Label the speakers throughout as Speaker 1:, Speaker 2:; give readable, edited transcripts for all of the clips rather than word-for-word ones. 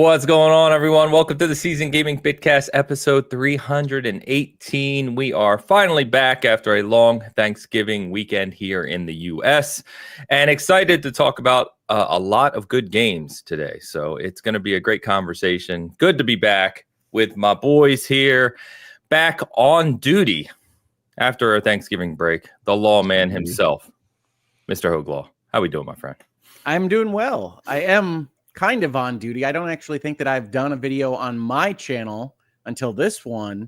Speaker 1: What's going on, everyone? Welcome to the Season Gaming Bitcast episode 318. We are finally back after a long Thanksgiving weekend here in the U.S. and excited to talk about a lot of good games today. So it's going to be a great conversation. Good to be back with my boys here, back on duty after our Thanksgiving break. The lawman himself, Mr. Hoaglaw. How we doing, my friend?
Speaker 2: I'm doing well. I am kind of on duty. I don't actually think that I've done a video on my channel until this one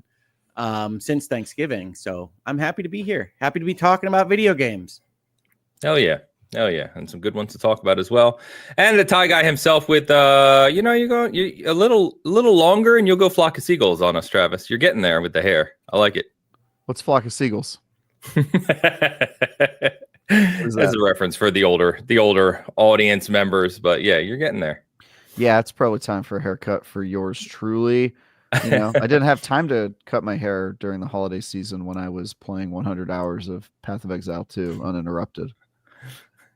Speaker 2: since Thanksgiving. So I'm happy to be here. Happy to be talking about video games.
Speaker 1: Hell yeah. Hell yeah. And some good ones to talk about as well. And the Thai guy himself with, you're going a little longer and you'll go Flock of Seagulls on us, Travis. You're getting there with the hair. I like it.
Speaker 3: What's Flock of Seagulls?
Speaker 1: As a reference for the older audience members, but yeah, you're getting there.
Speaker 3: Yeah, it's probably time for a haircut for yours truly. You know, I didn't have time to cut my hair during the holiday season when I was playing 100 hours of Path of Exile 2 uninterrupted.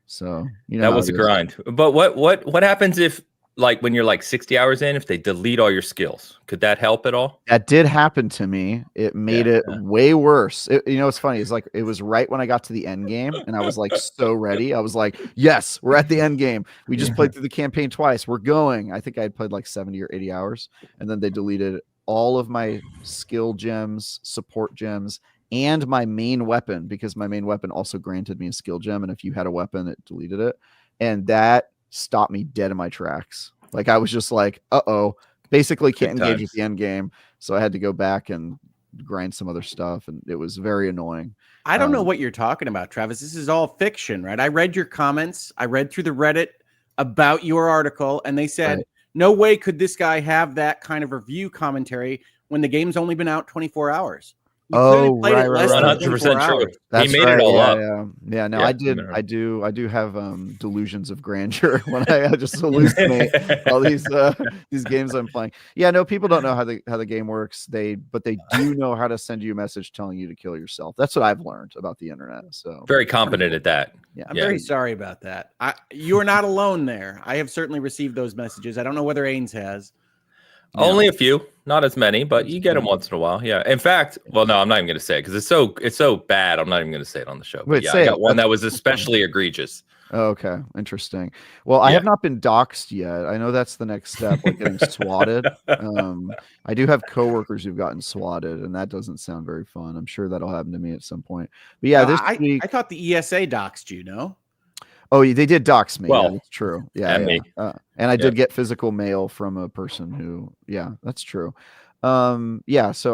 Speaker 3: So
Speaker 1: that was a grind. But what happens if, like, when you're like 60 hours in, if they delete all your skills? Could that help at all?
Speaker 3: That did happen to me. It made it way worse. What's funny is, like, it was right when I got to the end game and I was like so ready. I was like, yes, we're at the end game. We just played through the campaign twice. We're going. I think I had played like 70 or 80 hours, and then they deleted all of my skill gems, support gems, and my main weapon, because my main weapon also granted me a skill gem, and if you had a weapon, it deleted it. And that stopped me dead in my tracks. Like, I was just like, basically can't engage with the end game. So I had to go back and grind some other stuff, and it was very annoying.
Speaker 2: I don't know what you're talking about, Travis. This is all fiction, right? I read your comments. I read through the Reddit about your article, and they said, no way could this guy have that kind of review commentary when the game's only been out 24 hours.
Speaker 3: Right.
Speaker 1: 100% true.
Speaker 3: That's
Speaker 1: he made it all up.
Speaker 3: Yeah. No, I do have delusions of grandeur when I just hallucinate all these games I'm playing. Yeah, no, people don't know how the game works. But they do know how to send you a message telling you to kill yourself. That's what I've learned about the internet. So
Speaker 1: very competent at that.
Speaker 3: Yeah,
Speaker 2: I'm very sorry about that. You are not alone there. I have certainly received those messages. I don't know whether Ains has.
Speaker 1: Only a few, not as many, but you get them once in a while. Yeah. In fact, well, no, I'm not even going to say it because it's so bad. I'm not even going to say it on the show. But I got one that was especially egregious.
Speaker 3: Okay, interesting. Well, I have not been doxxed yet. I know that's the next step, like getting swatted. I do have coworkers who've gotten swatted, and that doesn't sound very fun. I'm sure that'll happen to me at some point. But yeah, this week
Speaker 2: I thought the ESA doxed you, no?
Speaker 3: Oh, they did dox me.
Speaker 1: Well,
Speaker 3: yeah, that's true. Yeah. And I did get physical mail from a person who, that's true. So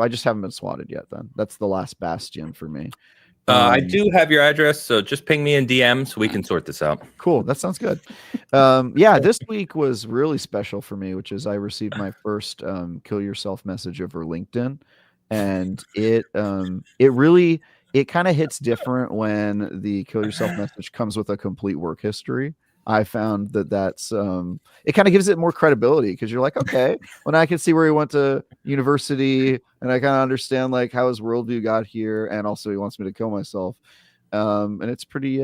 Speaker 3: I just haven't been swatted yet then. That's the last bastion for me.
Speaker 1: I do have your address, so just ping me in DM so we can sort this out.
Speaker 3: Cool. That sounds good. This week was really special for me, which is I received my first kill yourself message over LinkedIn. And it really... It kind of hits different when the kill yourself message comes with a complete work history. I found that's it kind of gives it more credibility because you're like, okay, when I can see where he went to university and I kind of understand like how his worldview got here, and also he wants me to kill myself, and it's pretty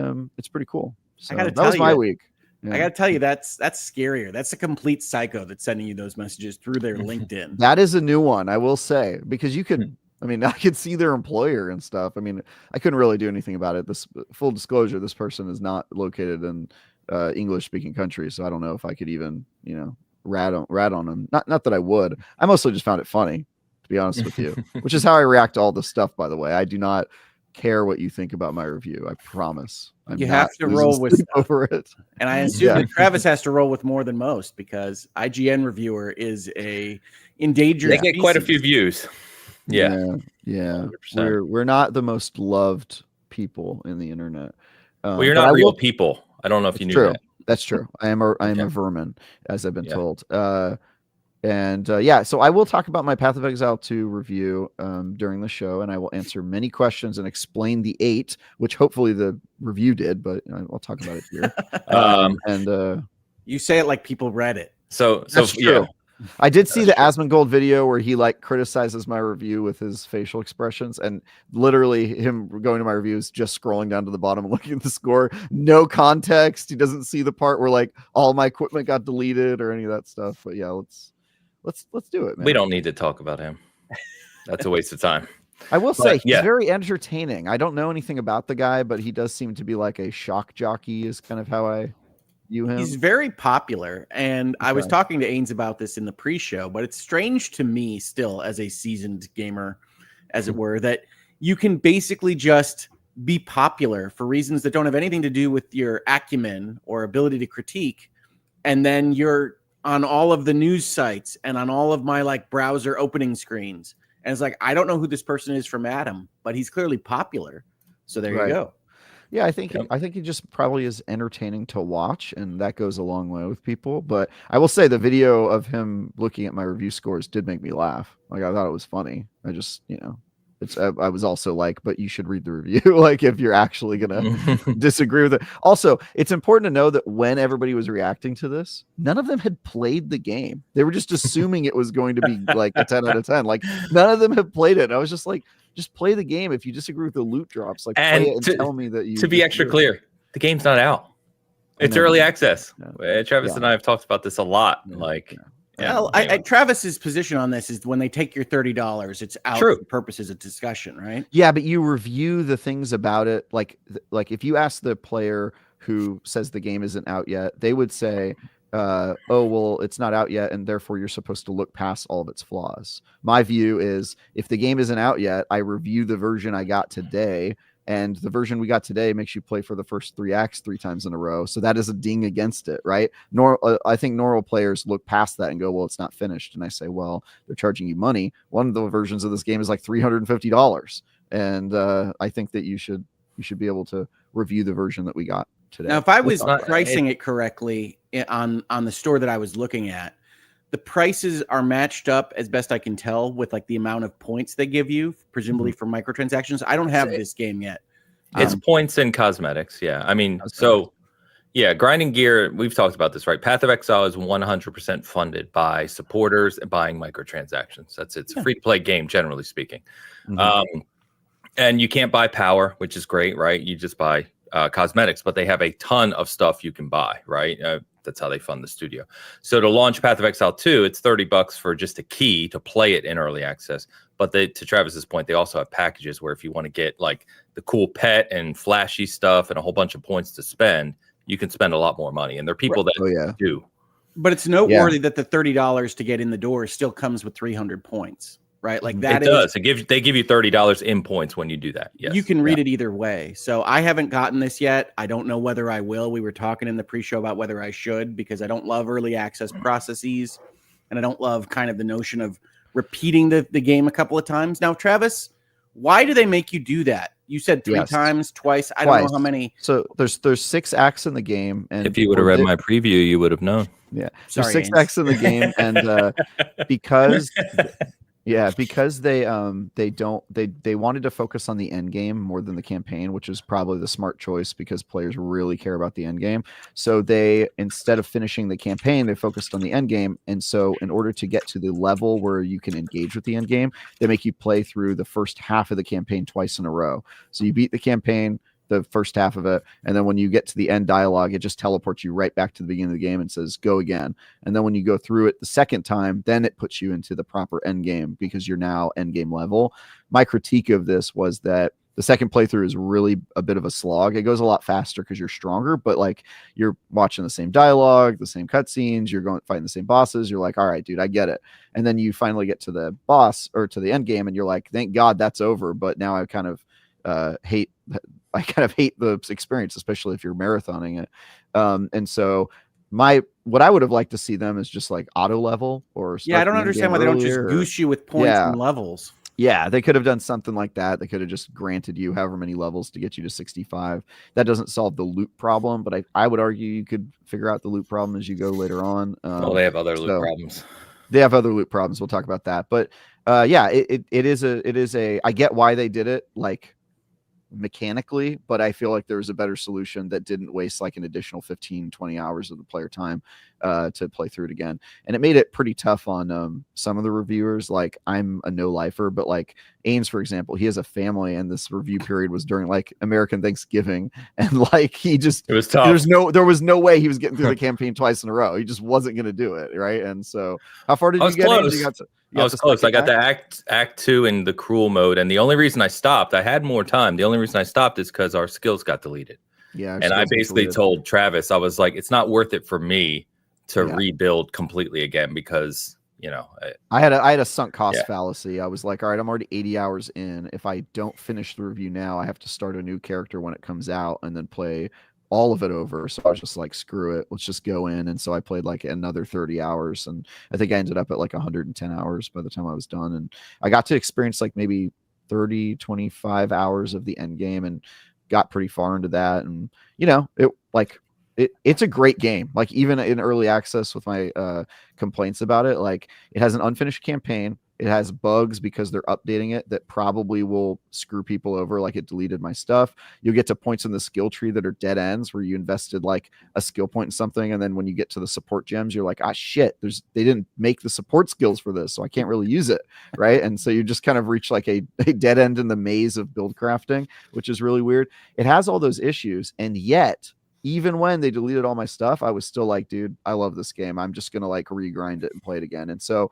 Speaker 3: cool. So that was my week.
Speaker 2: Yeah. I gotta tell you, that's scarier. That's a complete psycho that's sending you those messages through their LinkedIn.
Speaker 3: That is a new one, I will say, because you could. I mean, I could see their employer and stuff. I mean, I couldn't really do anything about it. This full disclosure, this person is not located in English-speaking countries, so I don't know if I could even, rat on them. Not that I would. I mostly just found it funny, to be honest with you, which is how I react to all this stuff. By the way, I do not care what you think about my review. I promise.
Speaker 2: You have to roll with
Speaker 3: over it,
Speaker 2: and I assume that Travis has to roll with more than most because IGN reviewer is a endangered.
Speaker 1: They get quite a few views. Yeah.
Speaker 3: We're not the most loved people in the internet.
Speaker 1: Well, you're not real people. I don't know if you knew that.
Speaker 3: That's true. I am a vermin, as I've been told. So I will talk about my Path of Exile 2 review during the show, and I will answer many questions and explain the 8, which hopefully the review did, but I'll talk about it here.
Speaker 2: You say it like people read it.
Speaker 1: So
Speaker 3: that's true. I did see the Asmongold video where he like criticizes my review with his facial expressions, and literally him going to my reviews, just scrolling down to the bottom and looking at the score, no context. He doesn't see the part where like all my equipment got deleted or any of that stuff. But yeah, let's do it, man.
Speaker 1: We don't need to talk about him. That's a waste of time.
Speaker 3: I will say he's very entertaining. I don't know anything about the guy, but he does seem to be like a shock jockey is kind of how I view him.
Speaker 2: He's very popular. And I was talking to Ains about this in the pre-show, but it's strange to me still as a seasoned gamer, as it were, that you can basically just be popular for reasons that don't have anything to do with your acumen or ability to critique. And then you're on all of the news sites and on all of my like browser opening screens. And it's like, I don't know who this person is from Adam, but he's clearly popular. So there you go.
Speaker 3: Yeah, I think he just probably is entertaining to watch, and that goes a long way with people. But I will say the video of him looking at my review scores did make me laugh. Like I thought it was funny. I just, I was also like, but you should read the review, like if you're actually gonna disagree with it. Also, it's important to know that when everybody was reacting to this, none of them had played the game. They were just assuming it was going to be like a 10 out of 10. Like none of them have played it. And I was just like, just play the game. If you disagree with the loot drops, like play it and tell me that you.
Speaker 1: To be extra clear, the game's not out. It's early access. Travis and I have talked about this a lot.
Speaker 2: Well, Travis's position on this is when they take your $30, it's out for purposes of discussion, right?
Speaker 3: Yeah, but you review the things about it. Like if you ask the player who says the game isn't out yet, they would say, oh, well, it's not out yet, and therefore you're supposed to look past all of its flaws. My view is if the game isn't out yet, I review the version I got today, and the version we got today makes you play for the first 3 acts 3 times in a row. So that is a ding against it, right? I think normal players look past that and go, well, it's not finished. And I say, well, they're charging you money. One of the versions of this game is like $350. And I think that you should be able to review the version that we got today.
Speaker 2: Now, if I was pricing it correctly on the store that I was looking at, the prices are matched up as best I can tell with like the amount of points they give you, presumably for microtransactions. I don't have this game yet.
Speaker 1: It's points and cosmetics. Yeah. I mean, grinding gear, we've talked about this, right? Path of Exile is 100% funded by supporters and buying microtransactions. It's a free to play game, generally speaking. And you can't buy power, which is great, right? You just buy cosmetics, but they have a ton of stuff you can buy, right? That's how they fund the studio. So to launch Path of Exile 2, it's $30 for just a key to play it in early access. But to Travis's point, they also have packages where if you want to get like the cool pet and flashy stuff and a whole bunch of points to spend, you can spend a lot they people and there are people that do.
Speaker 2: But it's noteworthy that the $30 to get in the door still comes with 300 points. Right, like that.
Speaker 1: They give you $30 in points when you do that. Yes,
Speaker 2: you can read it either way. So I haven't gotten this yet. I don't know whether I will. We were talking in the pre-show about whether I should because I don't love early access processes, and I don't love kind of the notion of repeating the game a couple of times. Now, Travis, why do they make you do that? You said 3 times, twice. I don't know how many.
Speaker 3: So there's 6 acts in the game, and
Speaker 1: if you would have read my preview, you would have known.
Speaker 3: Yeah, there's 6 acts in the game, and because. Yeah, because they wanted to focus on the end game more than the campaign, which is probably the smart choice because players really care about the end game. So they, instead of finishing the campaign, they focused on the end game. And so in order to get to the level where you can engage with the end game, they make you play through the first half of the campaign twice in a row. So you beat the campaign, the first half of it, and then when you get to the end dialogue, it just teleports you right back to the beginning of the game and says go again. And then when you go through it the second time, then it puts you into the proper end game because you're now end game level. My critique of this was that the second playthrough is really a bit of a slog. It goes a lot faster because you're stronger, but like you're watching the same dialogue, the same cutscenes, you're going fighting the same bosses. You're like, all right, dude, I get it. And then you finally get to the boss or to the end game, and you're like, thank God that's over. But now I kind of hate the experience, especially if you're marathoning it. And so what I would have liked to see them is just like auto level or
Speaker 2: I don't understand why they don't just goose you with points and levels.
Speaker 3: Yeah, they could have done something like that. They could have just granted you however many levels to get you to 65. That doesn't solve the loot problem, but I would argue you could figure out the loot problem as you go later on.
Speaker 1: They have other loot problems.
Speaker 3: They have other loot problems. We'll talk about that. But it is a I get why they did it like mechanically, but I feel like there was a better solution that didn't waste like an additional 15-20 hours of the player time. to play through it again. And it made it pretty tough on some of the reviewers. Like, I'm a no lifer, but like Ames, for example, he has a family, and this review period was during like American Thanksgiving, and like it
Speaker 1: was tough.
Speaker 3: There was no way he was getting through the campaign twice in a row. He just wasn't going to do it, right? And so, how far did you get?
Speaker 1: Close.
Speaker 3: I was
Speaker 1: close. I got to act 2 in the cruel mode, and the only reason I stopped, I had more time. The only reason I stopped is because our skills got deleted.
Speaker 3: Yeah,
Speaker 1: and I basically told Travis, I was like, it's not worth it for me to rebuild completely again, because
Speaker 3: I had a sunk cost fallacy. I was like, all right, I'm already 80 hours in. If I don't finish the review now, I have to start a new character when it comes out and then play all of it over. So I was just like, screw it, let's just go in. And so I played like another 30 hours, and I think I ended up at like 110 hours by the time I was done. And I got to experience like maybe 25 hours of the end game, and got pretty far into that. And it's a great game. Like, even in early access with my complaints about it, like, it has an unfinished campaign. It has bugs because they're updating it that probably will screw people over. Like, it deleted my stuff. You'll get to points in the skill tree that are dead ends, where you invested like a skill point in something, and then when you get to the support gems, you're like, ah, shit, they didn't make the support skills for this, so I can't really use it, right? And so you just kind of reach like a dead end in the maze of build crafting, which is really weird. It has all those issues, and yet, even when they deleted all my stuff, I was still like, dude, I love this game. I'm just gonna like regrind it and play it again. And so,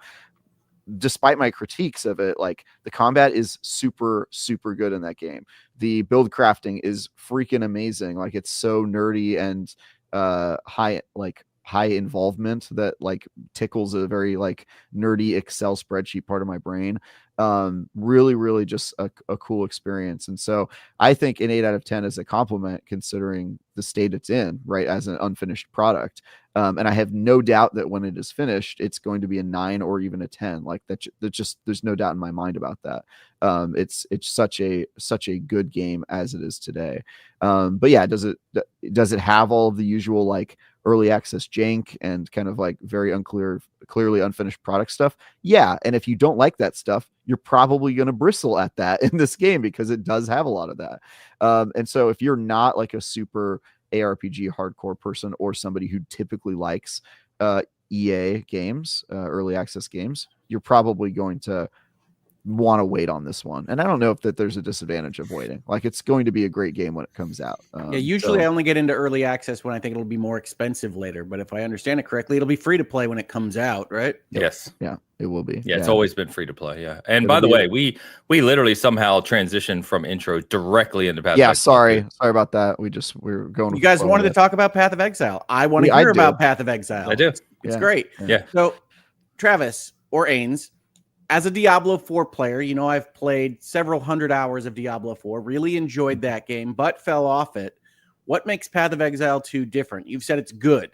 Speaker 3: despite my critiques of it, like, the combat is super, super good in that game. The build crafting is freaking amazing. Like, it's so nerdy and high involvement that like tickles a very like nerdy Excel spreadsheet part of my brain. Really, really just a cool experience. And so I think an 8 out of 10 is a compliment, considering the state it's in, right, as an unfinished product. And I have no doubt that when it is finished, it's going to be a 9 or even a 10. Like, there's no doubt in my mind about that. It's such a good game as it is today. But yeah, does it have all of the usual like early access jank and kind of like very clearly unfinished product stuff? Yeah. And if you don't like that stuff, you're probably going to bristle at that in this game, because it does have a lot of that. And so if you're not like a super ARPG hardcore person, or somebody who typically likes EA games, early access games, you're probably going to want to wait on this one. And I don't know if that there's a disadvantage of waiting. Like, it's going to be a great game when it comes out.
Speaker 2: Usually I only get into early access when I think it'll be more expensive later, but if I understand it correctly, it'll be free to play when it comes out, right?
Speaker 1: Yes.
Speaker 3: Yeah, it will be.
Speaker 1: Yeah, it's always been free to play. Yeah. And by the way, we literally somehow transitioned from intro directly into Path of Exile.
Speaker 3: Sorry about that. We're going.
Speaker 2: You guys wanted to talk about Path of Exile. I want to hear about Path of Exile.
Speaker 1: I do.
Speaker 2: It's great.
Speaker 1: Yeah.
Speaker 2: So, Travis or Ains, as a Diablo 4 player, I've played several hundred hours of Diablo 4, really enjoyed that game, but fell off it. What makes Path of Exile 2 different? You've said it's good.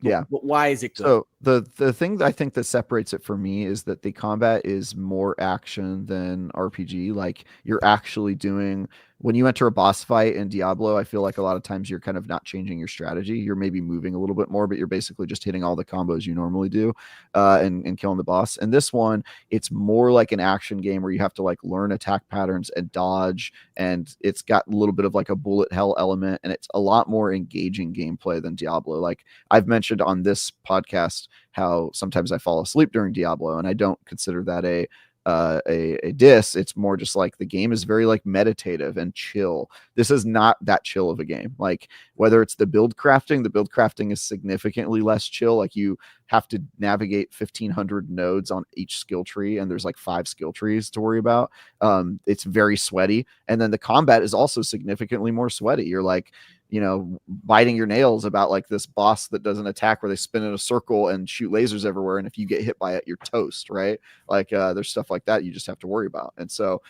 Speaker 2: But why is it good?
Speaker 3: So the thing that I think that separates it for me is that the combat is more action than RPG. Like, you're actually doing, when you enter a boss fight in Diablo, I feel like a lot of times you're kind of not changing your strategy. You're maybe moving a little bit more, but you're basically just hitting all the combos you normally do and killing the boss. And this one, it's more like an action game where you have to like learn attack patterns and dodge, and it's got a little bit of like a bullet hell element, and it's a lot more engaging gameplay than Diablo. Like, I've mentioned on this podcast how sometimes I fall asleep during Diablo, and I don't consider that a diss. It's more just like the game is very like meditative and chill. This is not that chill of a game. Like, whether it's the build crafting is significantly less chill. Like, you have to navigate 1,500 nodes on each skill tree, and there's like 5 skill trees to worry about. It's very sweaty, and then the combat is also significantly more sweaty. You're like, biting your nails about like this boss that does an attack where they spin in a circle and shoot lasers everywhere, and if you get hit by it, you're toast, right? Like, there's stuff like that you just have to worry about. And so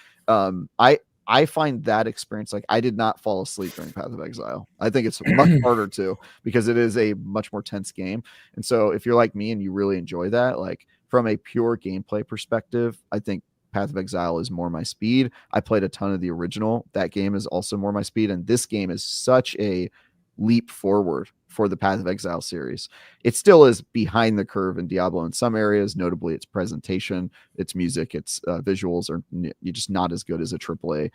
Speaker 3: I find that experience, like, I did not fall asleep during Path of Exile. I think it's much harder to, because it is a much more tense game. And so if you're like me and you really enjoy that, like, from a pure gameplay perspective, I think Path of Exile is more my speed. I played a ton of the original. That game is also more my speed. And this game is such a leap forward for the Path of Exile series. It still is behind the curve in Diablo in some areas, notably its presentation, its music, its visuals are just not as good as a AAA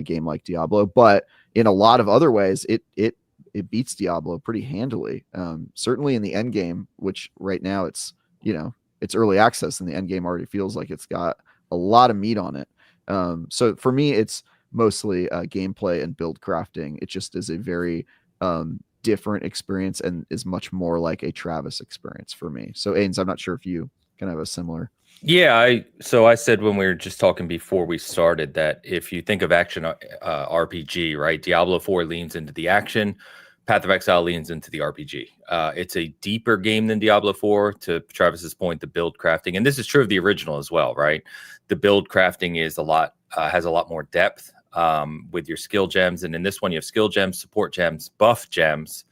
Speaker 3: game like Diablo. But in a lot of other ways, it it beats Diablo pretty handily. Certainly in the end game, which right now it's early access, and the end game already feels like it's got a lot of meat on it. So for me, it's mostly gameplay and build crafting. It just is a very different experience and is much more like a Travis experience for me. So Ains, I'm not sure if you kind of have a similar.
Speaker 1: Yeah, I said when we were just talking before we started that if you think of action RPG, right, Diablo 4 leans into the action, Path of Exile leans into the RPG. It's a deeper game than Diablo 4, to Travis's point, the build crafting. And this is true of the original as well, right? The build crafting is has a lot more depth with your skill gems. And in this one, you have skill gems, support gems, buff gems,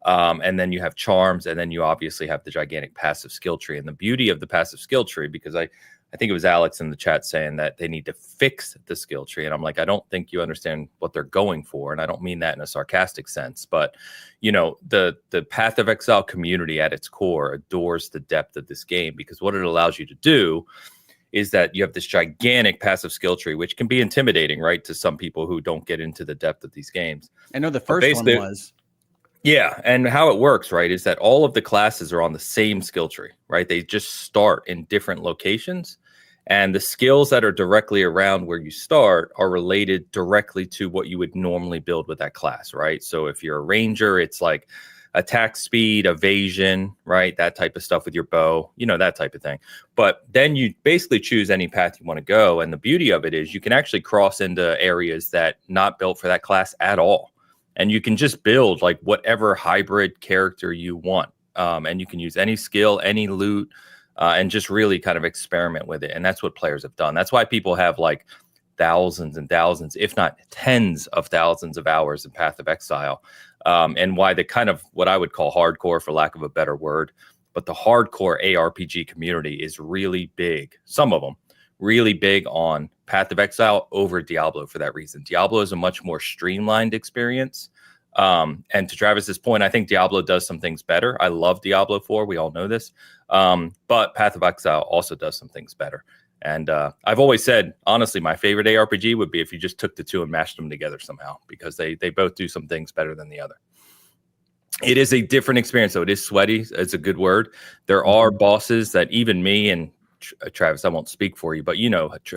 Speaker 1: and then you have charms, and then you obviously have the gigantic passive skill tree. And the beauty of the passive skill tree, because I think it was Alex in the chat saying that they need to fix the skill tree. And I'm like, I don't think you understand what they're going for. And I don't mean that in a sarcastic sense, but the Path of Exile community at its core adores the depth of this game, because what it allows you to do is that you have this gigantic passive skill tree, which can be intimidating, right, to some people who don't get into the depth of these games.
Speaker 2: I know the first one was.
Speaker 1: Yeah, and how it works, right, is that all of the classes are on the same skill tree, right? They just start in different locations, and the skills that are directly around where you start are related directly to what you would normally build with that class, right? So if you're a ranger, it's like attack speed, evasion, right? That type of stuff with your bow, that type of thing. But then you basically choose any path you want to go, and the beauty of it is you can actually cross into areas that not built for that class at all. And you can just build like whatever hybrid character you want. And you can use any skill, any loot, and just really kind of experiment with it. And that's what players have done. That's why people have like thousands and thousands, if not tens of thousands of hours in Path of Exile. And why the kind of what I would call hardcore, for lack of a better word, but the hardcore ARPG community is really big. Some of them really big on Path of Exile over Diablo for that reason. Diablo is a much more streamlined experience. And to Travis's point, I think Diablo does some things better. I love Diablo 4. We all know this. But Path of Exile also does some things better. And I've always said, honestly, my favorite ARPG would be if you just took the two and mashed them together somehow, because they both do some things better than the other. It is a different experience, though. It is sweaty. It's a good word. There are bosses that even me and Travis, I won't speak for you, but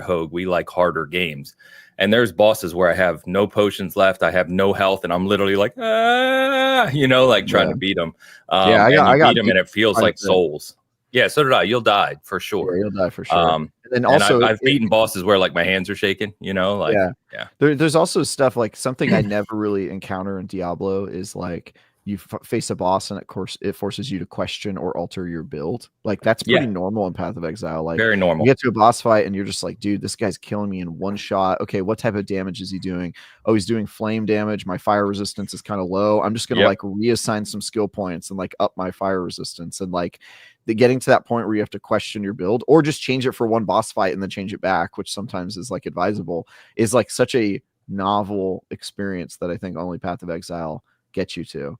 Speaker 1: Hogue, we like harder games. And there's bosses where I have no potions left, I have no health, and I'm literally like, trying to beat them. I got beat them, and it feels like souls. Yeah, so did I. You'll die for sure.
Speaker 3: Yeah, you'll die for sure. And then also,
Speaker 1: I've beaten bosses where like my hands are shaking.
Speaker 3: There's also stuff like something I never really encounter in Diablo is like you face a boss and of course it forces you to question or alter your build. Like that's pretty normal in Path of Exile. Like
Speaker 1: very normal.
Speaker 3: You get to a boss fight and you're just like, dude, this guy's killing me in one shot. Okay, what type of damage is he doing? Oh, he's doing flame damage. My fire resistance is kind of low. I'm just gonna like reassign some skill points and like up my fire resistance. And like getting to that point where you have to question your build or just change it for one boss fight and then change it back, which sometimes is like advisable, is like such a novel experience that I think only Path of Exile gets you to.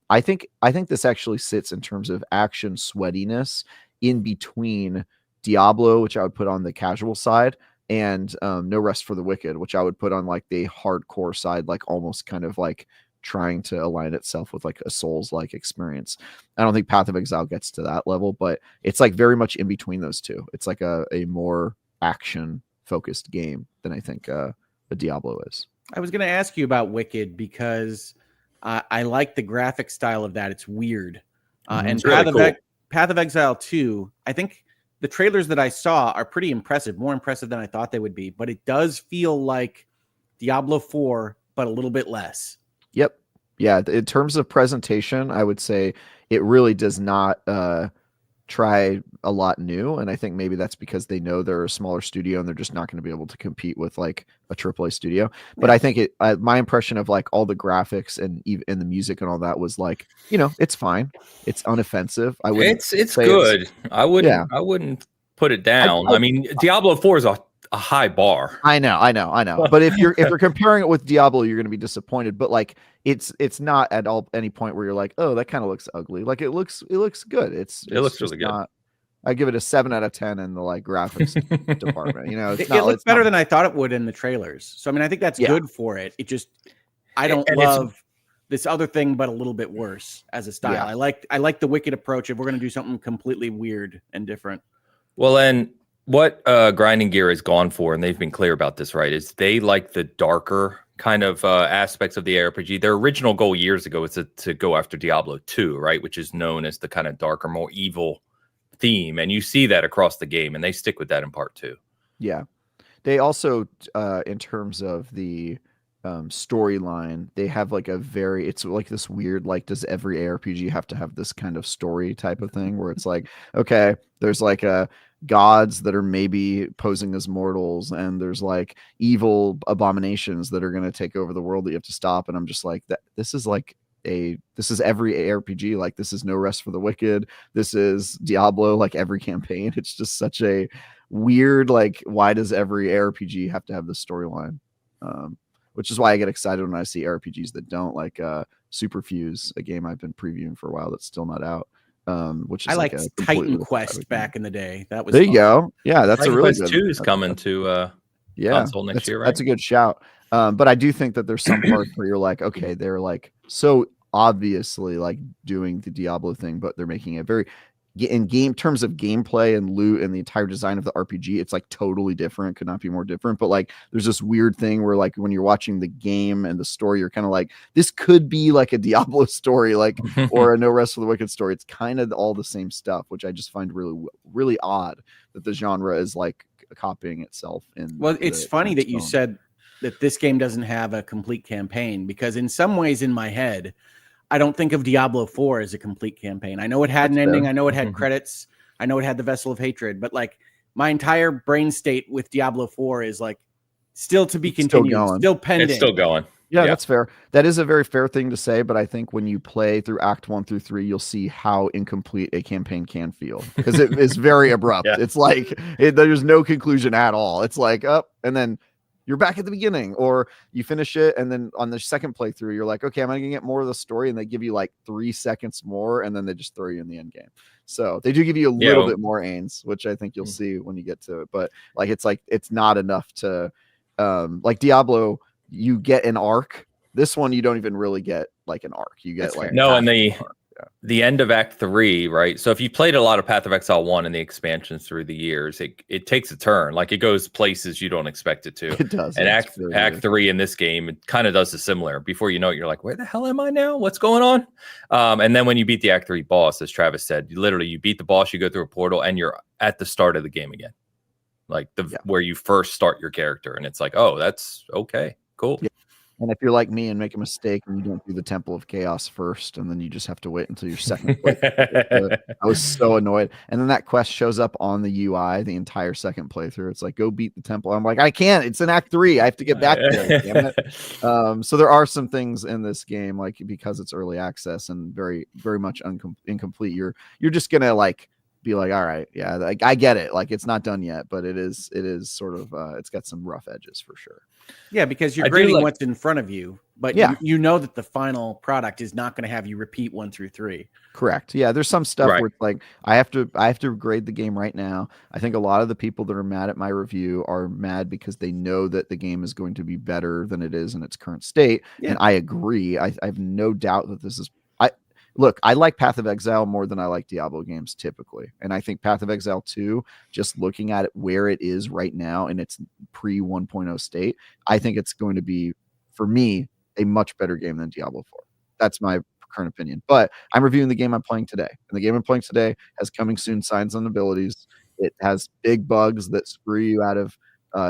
Speaker 3: I think this actually sits in terms of action sweatiness in between Diablo, which I would put on the casual side, and No Rest for the Wicked, which I would put on like the hardcore side, like almost kind of like trying to align itself with like a Souls-like experience. I don't think Path of Exile gets to that level, but it's like very much in between those two. It's like a more action focused game than I think the Diablo is.
Speaker 2: I was going to ask you about Wicked because I like the graphic style of that. It's weird. And Path of Exile 2, I think the trailers that I saw are pretty impressive, more impressive than I thought they would be. But it does feel like Diablo 4, but a little bit less.
Speaker 3: Yep. Yeah. In terms of presentation, I would say it really does not try a lot new. And I think maybe that's because they know they're a smaller studio and they're just not going to be able to compete with like a AAA studio. But I think my impression of like all the graphics and the music and all that was like, it's fine. It's unoffensive.
Speaker 1: It's good. I wouldn't put it down. I mean, Diablo 4 is a high bar.
Speaker 3: I know. But if you're comparing it with Diablo, you're going to be disappointed. But like, it's not at all any point where you're like, oh, that kind of looks ugly. Like it looks good. It looks really good. I give it a 7 out of 10 in the like graphics department. It
Speaker 2: looks better than I thought it would in the trailers. So I mean, I think that's good for it. It just I don't love this other thing, but a little bit worse as a style.
Speaker 3: Yeah.
Speaker 2: I like the Wicked approach if we're going to do something completely weird and different.
Speaker 1: Well, and what Grinding Gear has gone for, and they've been clear about this, right, is they like the darker kind of aspects of the ARPG. Their original goal years ago was to go after Diablo 2, right, which is known as the kind of darker, more evil theme. And you see that across the game, and they stick with that in part 2.
Speaker 3: Yeah. They also, in terms of the storyline, they have like it's like this weird, like, does every ARPG have to have this kind of story type of thing where it's like, okay, there's like gods that are maybe posing as mortals, and there's like evil abominations that are going to take over the world that you have to stop. And I'm just like, this is every ARPG. Like, this is No Rest for the Wicked. This is Diablo, like every campaign. It's just such a weird, like, why does every ARPG have to have this storyline? Which is why I get excited when I see RPGs that don't, like Superfuse, a game I've been previewing for a while that's still not out. Which is
Speaker 2: I liked Titan Quest back in the day. That was there.
Speaker 3: You go. Yeah, that's
Speaker 1: Titan
Speaker 3: a really
Speaker 1: Quest
Speaker 3: good.
Speaker 1: 2 is coming to console next year, right?
Speaker 3: That's a good shout. But I do think that there's some parts where you're like, okay, they're like so obviously like doing the Diablo thing, but they're making it very in terms of gameplay and loot and the entire design of the RPG, it's like totally different. Could not be more different. But like, there's this weird thing where like when you're watching the game and the story, you're kind of like, this could be like a Diablo story, like, or a No Rest for the Wicked story. It's kind of all the same stuff, which I just find really, really odd that the genre is like copying itself.
Speaker 2: Well, it's funny that you said that this game doesn't have a complete campaign, because in some ways in my head, I don't think of Diablo 4 as a complete campaign. I know it had an ending. I know it had credits. I know it had the Vessel of Hatred, but like my entire brain state with Diablo 4 is like still to be continued, still pending.
Speaker 1: It's still going.
Speaker 3: Yeah, that's fair. That is a very fair thing to say, but I think when you play through Act 1 through 3, you'll see how incomplete a campaign can feel, because it is very abrupt. Yeah. It's like there's no conclusion at all. It's like up, and then you're back at the beginning, or you finish it, and then on the second playthrough, you're like, okay, I'm gonna get more of the story, and they give you like 3 seconds more, and then they just throw you in the end game. So they do give you a little bit more Ains, which I think you'll see when you get to it. But like, it's not enough to like Diablo. You get an arc. This one, you don't even really get like an arc. You get like
Speaker 1: no, and the end of Act 3, right? So if you played a lot of Path of Exile 1 and the expansions through the years, it takes a turn. Like, it goes places you don't expect it to.
Speaker 3: It does.
Speaker 1: And Act 3 in this game, it kind of does the similar. Before you know it, you're like, where the hell am I now? What's going on? And then when you beat the Act 3 boss, as Travis said, you beat the boss, you go through a portal, and you're at the start of the game again. Like where you first start your character. And it's like, oh, that's okay. Cool.
Speaker 3: Yeah. And if you're like me and make a mistake and you don't do the Temple of Chaos first, and then you just have to wait until your second playthrough, I was so annoyed. And then that quest shows up on the UI the entire second playthrough. It's like, go beat the temple. I'm like, I can't. It's in Act 3. I have to get back there. Damn it. So there are some things in this game, like, because it's early access and very, very much incomplete. You're just gonna like be like, all right, yeah, like, I get it. Like, it's not done yet, but it is sort of it's got some rough edges for sure.
Speaker 2: Yeah, because you're grading what's in front of you, but you know that the final product is not going to have you repeat 1 through 3.
Speaker 3: Correct. Yeah, there's some stuff where it's like I have to grade the game right now. I think a lot of the people that are mad at my review are mad because they know that the game is going to be better than it is in its current state, and I agree. I have no doubt that this is. Look, I like Path of Exile more than I like Diablo games typically. And I think Path of Exile 2, just looking at it where it is right now in its pre 1.0 state, I think it's going to be, for me, a much better game than Diablo 4. That's my current opinion. But I'm reviewing the game I'm playing today. And the game I'm playing today has coming soon signs and abilities. It has big bugs that screw you out of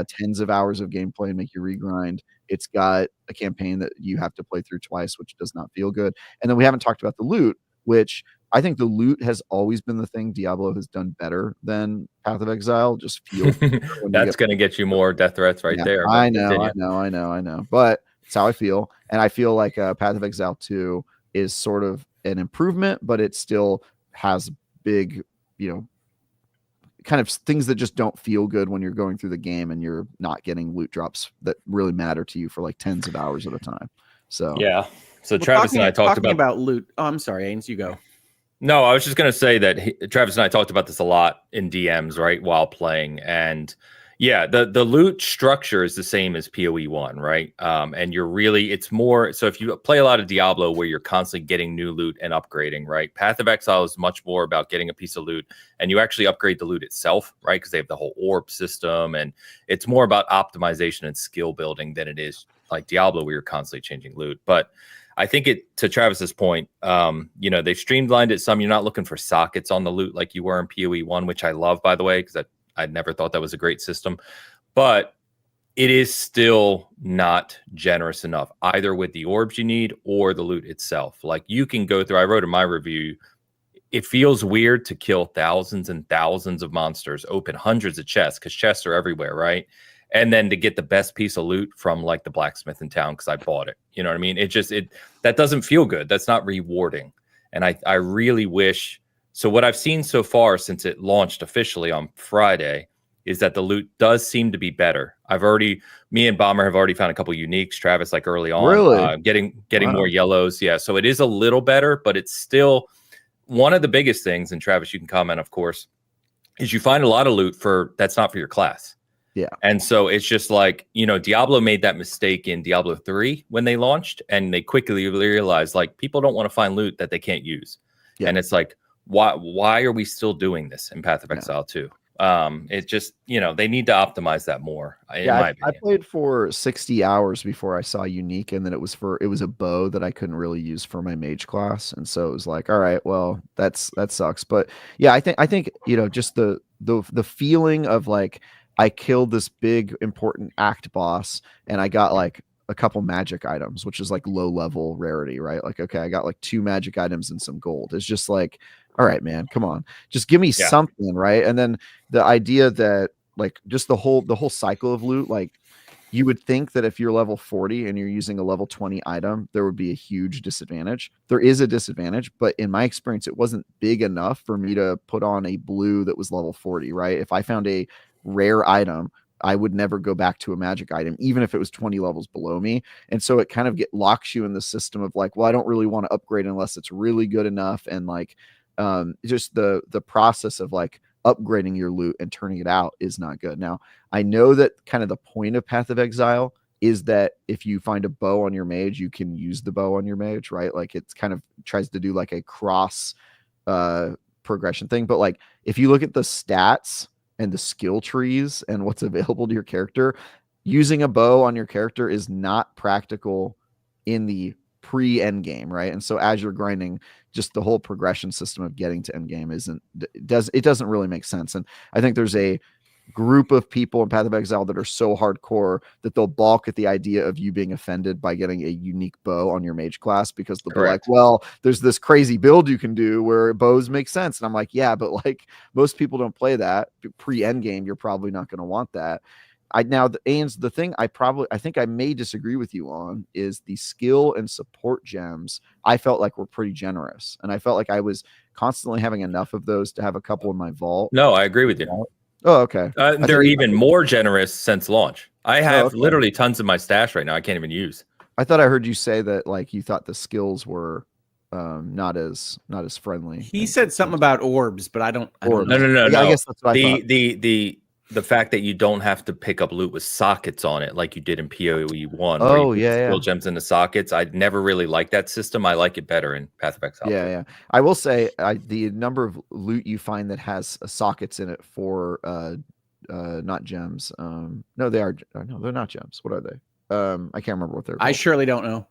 Speaker 3: tens of hours of gameplay and make you regrind. It's got a campaign that you have to play through twice, which does not feel good. And then we haven't talked about the loot, which I think the loot has always been the thing Diablo has done better than Path of Exile. Just feels
Speaker 1: that's going to get you more death threats there.
Speaker 3: I know. But it's how I feel. And I feel like Path of Exile 2 is sort of an improvement, but it still has big, kind of things that just don't feel good when you're going through the game and you're not getting loot drops that really matter to you for like tens of hours at a time. So
Speaker 1: So Travis and I talked
Speaker 2: about loot. Oh, I'm sorry, Ains, you go.
Speaker 1: No, I was just going to say that Travis and I talked about this a lot in DMs, right, while playing. And Yeah, the loot structure is the same as PoE1, right? And it's more, so if you play a lot of Diablo where you're constantly getting new loot and upgrading, right? Path of Exile is much more about getting a piece of loot and you actually upgrade the loot itself, right? Because they have the whole orb system and it's more about optimization and skill building than it is like Diablo where you're constantly changing loot. But I think to Travis's point, they've streamlined it some. You're not looking for sockets on the loot like you were in PoE1, which I love, by the way, because I never thought that was a great system, but it is still not generous enough, either with the orbs you need or the loot itself. Like you can go through, I wrote in my review, it feels weird to kill thousands and thousands of monsters, open hundreds of chests, because chests are everywhere, right? And then to get the best piece of loot from like the blacksmith in town because I bought it. You know what I mean? That doesn't feel good. That's not rewarding. And I really wish. So what I've seen so far since it launched officially on Friday is that the loot does seem to be better. Me and Bomber have already found a couple uniques, Travis, like early on,
Speaker 3: really
Speaker 1: getting more yellows. Yeah. So it is a little better, but it's still one of the biggest things. And Travis, you can comment, of course, is you find a lot of loot that's not for your class.
Speaker 3: Yeah.
Speaker 1: And so it's just like, Diablo made that mistake in Diablo 3 when they launched and they quickly realized like people don't want to find loot that they can't use. Yeah. And it's like, why are we still doing this in Path of Exile 2? It just, they need to optimize that more. I
Speaker 3: played for 60 hours before I saw unique, and then it was a bow that I couldn't really use for my mage class, and so it was like, all right, well, that sucks. But yeah, I think just the feeling of like I killed this big important act boss and I got like a couple magic items, which is like low level rarity, right? Like, okay, I got like 2 magic items and some gold. It's just like, all right, man, come on, just give me something, right? And then the idea that like just the whole cycle of loot, like you would think that if you're level 40 and you're using a level 20 item, there would be a huge disadvantage. There is a disadvantage, but in my experience, it wasn't big enough for me to put on a blue that was level 40, right? If I found a rare item, I would never go back to a magic item, even if it was 20 levels below me. And so it kind of locks you in the system of like, well, I don't really want to upgrade unless it's really good enough. And like, just the process of like upgrading your loot and turning it out is not good. Now, I know that kind of the point of Path of Exile is that if you find a bow on your mage, you can use the bow on your mage, right? Like it's kind of tries to do like a cross progression thing. But like if you look at the stats and the skill trees and what's available to your character, using a bow on your character is not practical in the pre-end game, right? And so as you're grinding, just the whole progression system of getting to end game doesn't really make sense. And I think there's a group of people in Path of Exile that are so hardcore that they'll balk at the idea of you being offended by getting a unique bow on your mage class, because they'll be like, well, there's this crazy build you can do where bows make sense. And I'm like, yeah, but like most people don't play that pre-end game. You're probably not going to want that. The thing I think I may disagree with you on is the skill and support gems. I felt like were pretty generous, and I felt like I was constantly having enough of those to have a couple in my vault.
Speaker 1: No, I agree with you.
Speaker 3: Oh, okay.
Speaker 1: They're even more generous since launch. I have literally tons of my stash right now I can't even use.
Speaker 3: I thought I heard you say that like you thought the skills were not as friendly.
Speaker 2: He said something about orbs, but I don't know.
Speaker 1: No.
Speaker 3: I guess that's what I thought.
Speaker 1: The fact that you don't have to pick up loot with sockets on it like you did in PoE1.
Speaker 3: Oh, yeah.
Speaker 1: Skill gems into sockets. I never really liked that system. I like it better in Path of Exile.
Speaker 3: Yeah. I will say the number of loot you find that has sockets in it for not gems. No, they are. No, they're not gems. What are they? I can't remember what they're called.
Speaker 2: I surely don't know.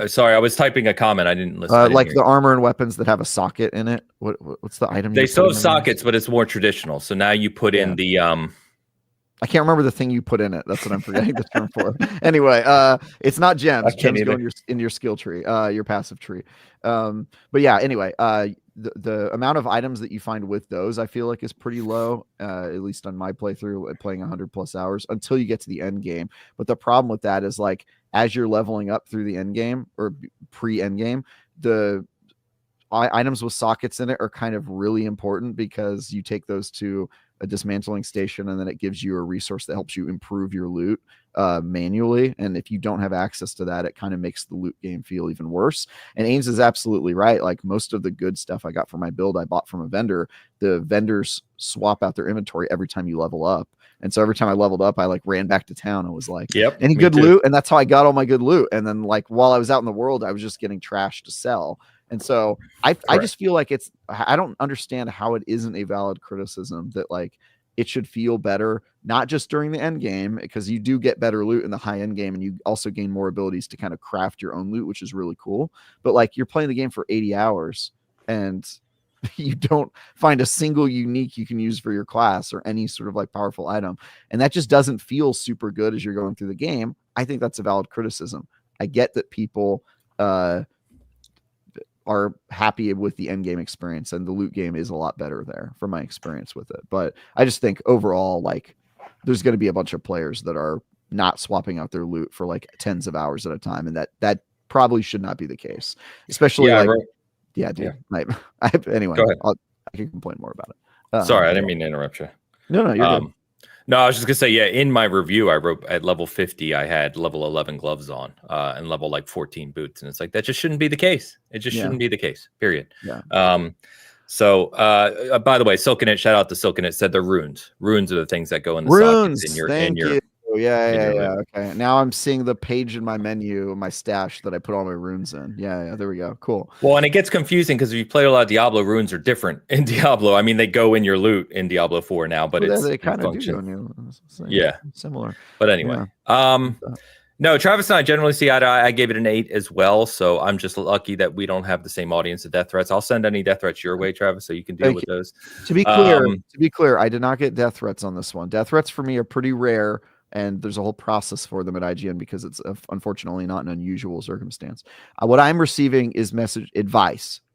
Speaker 1: Sorry, I was typing a comment. I didn't listen.
Speaker 3: Like the armor and weapons that have a socket in it. What's the item?
Speaker 1: They still have sockets, but it's more traditional. So now you put in the
Speaker 3: I can't remember the thing you put in it. That's what I'm forgetting the term for. Anyway, it's not gems. Gems go in your skill tree, your passive tree. But yeah, anyway, the amount of items that you find with those, I feel like is pretty low, at least on my playthrough, playing 100+ hours until you get to the end game. But the problem with that is like, as you're leveling up through the end game or pre-end game, the items with sockets in it are kind of really important because you take those to a dismantling station and then it gives you a resource that helps you improve your loot. manually, and if you don't have access to that, it kind of makes the loot game feel even worse. And Ames is absolutely right. Like, most of the good stuff I got for my build I bought from a vendor. The vendors swap out their inventory every time you level up, and so every time I leveled up, I like ran back to town and was like,
Speaker 1: yep,
Speaker 3: any good loot? And that's how I got all my good loot. And then, like, while I was out in the world, I was just getting trash to sell. And so I just feel like I don't understand how it isn't a valid criticism that, like, it should feel better, not just during the end game, because you do get better loot in the high end game, and you also gain more abilities to kind of craft your own loot, which is really cool. But like, you're playing the game for 80 hours and you don't find a single unique you can use for your class or any sort of like powerful item. And that just doesn't feel super good as you're going through the game. I think that's a valid criticism. I get that people, are happy with the end game experience, and the loot game is a lot better there from my experience with it. But I just think overall, like, there's going to be a bunch of players that are not swapping out their loot for like tens of hours at a time, and that probably should not be the case, especially anyway,
Speaker 1: go ahead.
Speaker 3: I can complain more about it.
Speaker 1: Sorry, I didn't mean to interrupt you.
Speaker 3: No, you're good.
Speaker 1: No, I was just gonna say, yeah, in my review, I wrote at level 50, I had level 11 gloves on, and level like 14 boots. And it's like, that just shouldn't be the case. It just shouldn't be the case, period.
Speaker 3: Yeah.
Speaker 1: So by the way, Silkenit, shout out to Silkenit, said the runes. Runes are the things that go in the
Speaker 3: runes.
Speaker 1: sockets
Speaker 3: Thank you. Yeah. Okay. Now I'm seeing the page in my menu, my stash that I put all my runes in. Yeah. There we go. Cool.
Speaker 1: Well, and it gets confusing because if you play a lot of Diablo, runes are different in Diablo. I mean, they go in your loot in Diablo 4 now, but
Speaker 3: they kind of do. Similar.
Speaker 1: But anyway, no, Travis and I generally see eye to eye. I gave it an 8 as well, so I'm just lucky that we don't have the same audience of death threats. I'll send any death threats your way, Travis, so you can deal with those.
Speaker 3: To be clear, I did not get death threats on this one. Death threats for me are pretty rare, and there's a whole process for them at IGN because it's unfortunately not an unusual circumstance. What I'm receiving is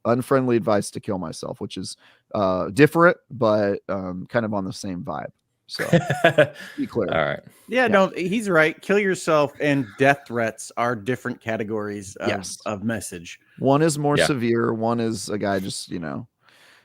Speaker 3: unfriendly advice to kill myself, which is different, but kind of on the same vibe. So be clear.
Speaker 1: All right.
Speaker 2: Yeah, no, he's right. Kill yourself and death threats are different categories of message.
Speaker 3: One is more severe. One is a guy just,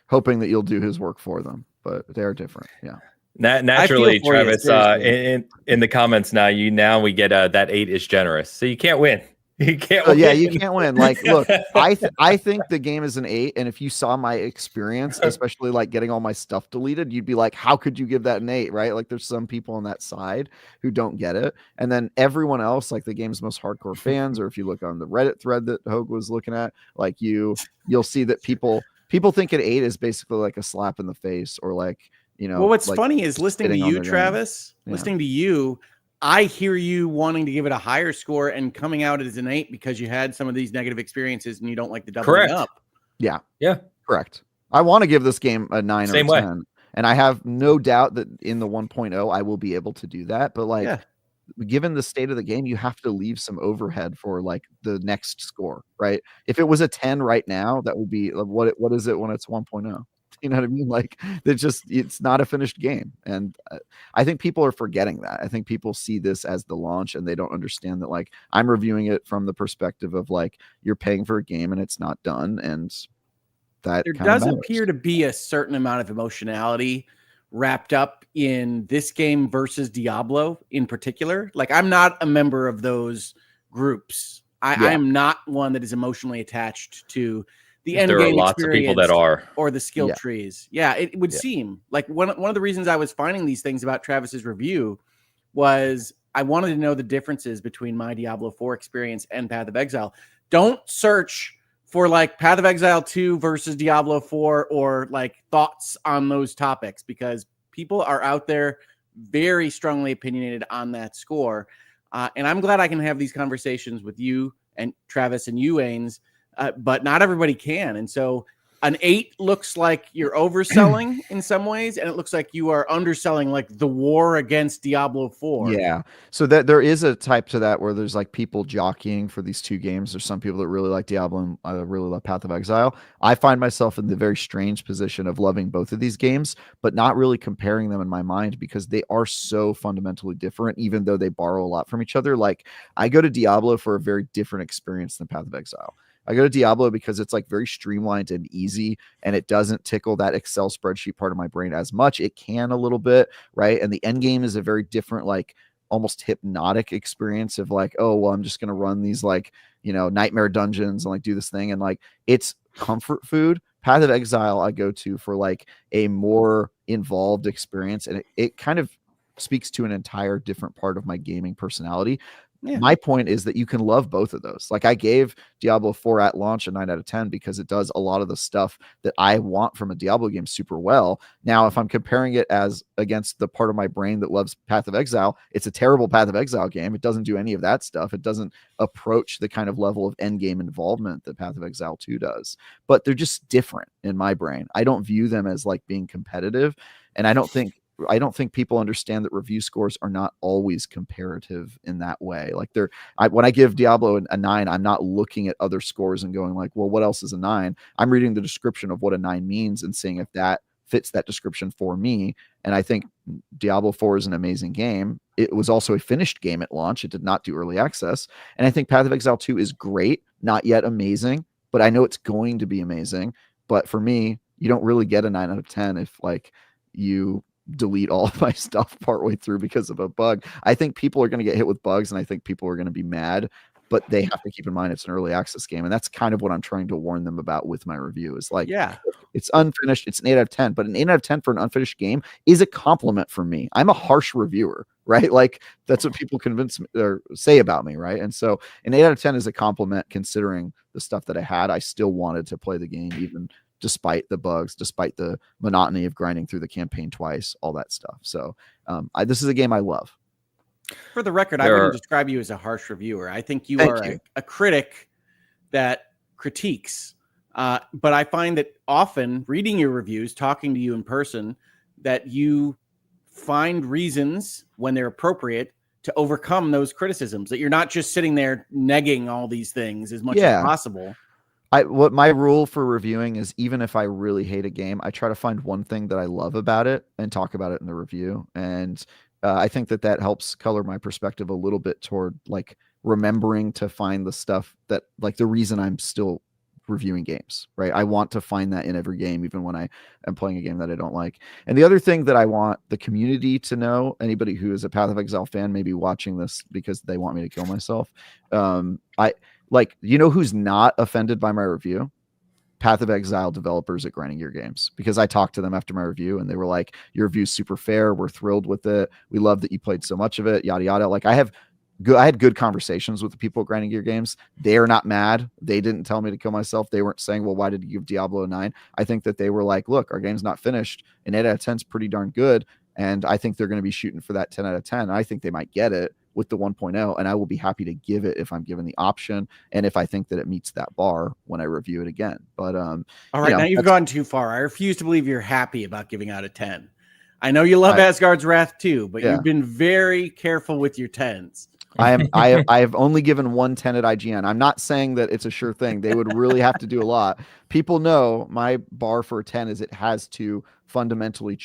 Speaker 3: hoping that you'll do his work for them, but they're different. Yeah.
Speaker 1: Naturally, Travis, in the comments now, we get that 8 is generous. So you can't win. You can't win.
Speaker 3: Yeah, you can't win. Like, look, I think the game is an 8, and if you saw my experience, especially like getting all my stuff deleted, you'd be like, how could you give that an 8, right? Like, there's some people on that side who don't get it. And then everyone else, like the game's most hardcore fans, or if you look on the Reddit thread that Hogue was looking at, like you'll see that people think an 8 is basically like a slap in the face, or like,
Speaker 2: well, what's funny is listening to you, Travis, listening to you, I hear you wanting to give it a higher score and coming out as an 8 because you had some of these negative experiences and you don't like the doubling up.
Speaker 3: Yeah. Correct. I want to give this game a 9 or a 10. And I have no doubt that in the 1.0, I will be able to do that. But given the state of the game, you have to leave some overhead for like the next score, right? If it was a 10 right now, that would be what is it when it's 1.0? You know what I mean? Like, it's not a finished game. And I think people are forgetting that. I think people see this as the launch and they don't understand that, like, I'm reviewing it from the perspective of like, you're paying for a game and it's not done. And that
Speaker 2: there does appear to be a certain amount of emotionality wrapped up in this game versus Diablo in particular. Like, I'm not a member of those groups. I am not one that is emotionally attached to the end game experience. There are lots of people that are, or the skill trees. Yeah, it would seem like one of the reasons I was finding these things about Travis's review was I wanted to know the differences between my Diablo 4 experience and Path of Exile. Don't search for like Path of Exile 2 versus Diablo 4 or like thoughts on those topics, because people are out there very strongly opinionated on that score. And I'm glad I can have these conversations with you and Travis and you, Ains, but not everybody can. And so an 8 looks like you're overselling in some ways, and it looks like you are underselling like the war against Diablo 4.
Speaker 3: Yeah. So that there is a type to that where there's like people jockeying for these two games. There's some people that really like Diablo and really love Path of Exile. I find myself in the very strange position of loving both of these games, but not really comparing them in my mind because they are so fundamentally different, even though they borrow a lot from each other. Like, I go to Diablo for a very different experience than Path of Exile. I go to Diablo because it's like very streamlined and easy, and it doesn't tickle that Excel spreadsheet part of my brain as much. It can a little bit, right? And the end game is a very different like almost hypnotic experience of like, oh, well, I'm just going to run these like, nightmare dungeons and like do this thing. And like, it's comfort food. Path of Exile I go to for like a more involved experience. And it kind of speaks to an entire different part of my gaming personality. Yeah. My point is that you can love both of those. Like I gave Diablo 4 at launch a 9 out of 10 because it does a lot of the stuff that I want from a Diablo game super well. Now, if I'm comparing it as against the part of my brain that loves Path of Exile, it's a terrible Path of Exile game. It doesn't do any of that stuff. It doesn't approach the kind of level of end game involvement that Path of Exile 2 does. But they're just different in my brain. I don't view them as like being competitive. And I don't think people understand that review scores are not always comparative in that way. Like when I give Diablo a 9, I'm not looking at other scores and going like, well, what else is a 9? I'm reading the description of what a 9 means and seeing if that fits that description for me. And I think Diablo 4 is an amazing game. It was also a finished game at launch. It did not do early access. And I think Path of Exile 2 is great, not yet amazing, but I know it's going to be amazing. But for me, you don't really get a 9 out of 10 if like you delete all of my stuff partway through because of a bug. I think people are going to get hit with bugs, and I think people are going to be mad, but they have to keep in mind it's an early access game. And that's kind of what I'm trying to warn them about with my review is like, yeah, it's unfinished. It's an 8 out of 10, but an 8 out of 10 for an unfinished game is a compliment for me. I'm a harsh reviewer, right? Like that's what people convince me or say about me. Right. And so an 8 out of 10 is a compliment considering the stuff that I had. I still wanted to play the game even despite the bugs, despite the monotony of grinding through the campaign twice, all that stuff. So this is a game I love.
Speaker 2: For the record, I wouldn't describe you as a harsh reviewer. I think you are a critic that critiques. But I find that often reading your reviews, talking to you in person, that you find reasons when they're appropriate to overcome those criticisms, that you're not just sitting there negging all these things as much as possible.
Speaker 3: What my rule for reviewing is, even if I really hate a game, I try to find one thing that I love about it and talk about it in the review. And I think that helps color my perspective a little bit toward like remembering to find the stuff that like the reason I'm still reviewing games, right? I want to find that in every game, even when I am playing a game that I don't like. And the other thing that I want the community to know, anybody who is a Path of Exile fan may be watching this because they want me to kill myself. Like, who's not offended by my review? Path of Exile developers at Grinding Gear Games, because I talked to them after my review and they were like, your review's super fair. We're thrilled with it. We love that you played so much of it, yada, yada. Like I had good conversations with the people at Grinding Gear Games. They're not mad. They didn't tell me to kill myself. They weren't saying, well, why did you give Diablo a 9? I think that they were like, look, our game's not finished. An 8 out of 10 is pretty darn good. And I think they're going to be shooting for that 10 out of 10. I think they might get it with the 1.0, and I will be happy to give it if I'm given the option and if I think that it meets that bar when I review it again. But
Speaker 2: all right, now you've gone too far. I refuse to believe you're happy about giving out a 10. I know you love Asgard's Wrath too, but you've been very careful with your 10s.
Speaker 3: I have only given 1 10 at IGN. I'm not saying that it's a sure thing. They would really have to do a lot. People know my bar for a 10 is it has to fundamentally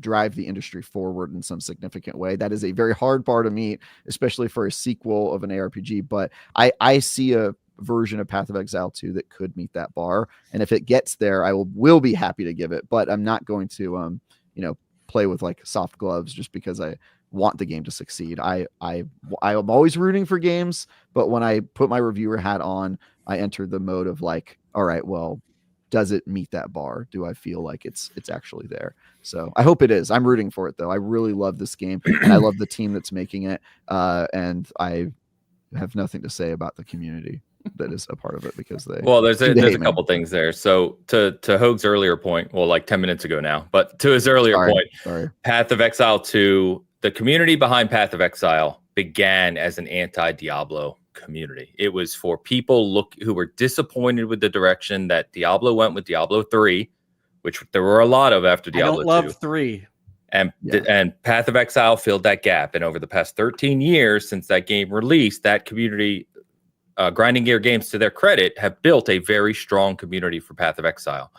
Speaker 3: drive the industry forward in some significant way. That is a very hard bar to meet, especially for a sequel of an ARPG. But I see a version of Path of Exile 2 that could meet that bar. And if it gets there, I will be happy to give it. But I'm not going to play with like soft gloves just because I want the game to succeed. I am always rooting for games, but when I put my reviewer hat on, I enter the mode of like, all right, well, does it meet that bar? Do I feel like it's actually there? So I hope it is. I'm rooting for it though. I really love this game and I love the team that's making it. And I have nothing to say about the community that is a part of it because
Speaker 1: there's a couple things there. So to Hoag's earlier point, well, like 10 minutes ago now, but to his earlier point, Path of Exile 2, the community behind Path of Exile began as an anti-Diablo community. It was for people who were disappointed with the direction that Diablo went with Diablo 3, which there were a lot of after Diablo 2.
Speaker 2: I don't love 3.
Speaker 1: And Path of Exile filled that gap. And over the past 13 years since that game released, that community, Grinding Gear Games, to their credit, have built a very strong community for Path of Exile.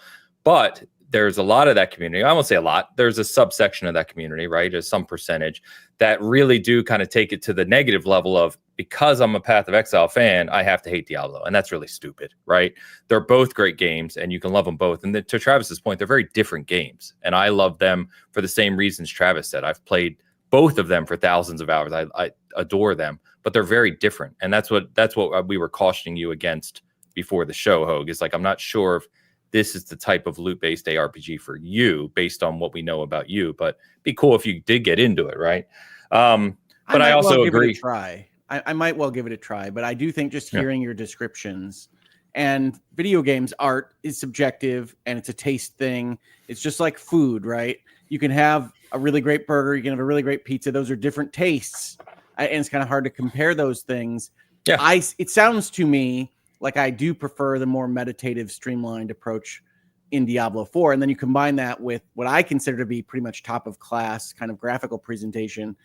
Speaker 1: But there's a lot of that community. I won't say a lot. There's a subsection of that community, right? There's some percentage that really do kind of take it to the negative level of, because I'm a Path of Exile fan, I have to hate Diablo. And that's really stupid, right? They're both great games and you can love them both. And to Travis's point, they're very different games. And I love them for the same reasons Travis said. I've played both of them for thousands of hours. I adore them, but they're very different. And that's what we were cautioning you against before the show, Hogue, is like, I'm not sure if this is the type of loot-based ARPG for you based on what we know about you, but it'd be cool if you did get into it, right? But I also agree.
Speaker 2: Give it a try. I might well give it a try, but I do think just hearing your descriptions, and video games art is subjective and it's a taste thing. It's just like food, right? You can have a really great burger, you can have a really great pizza. Those are different tastes, and it's kind of hard to compare those things. Yeah, it sounds to me like I do prefer the more meditative, streamlined approach in Diablo 4, and then you combine that with what I consider to be pretty much top of class kind of graphical presentation.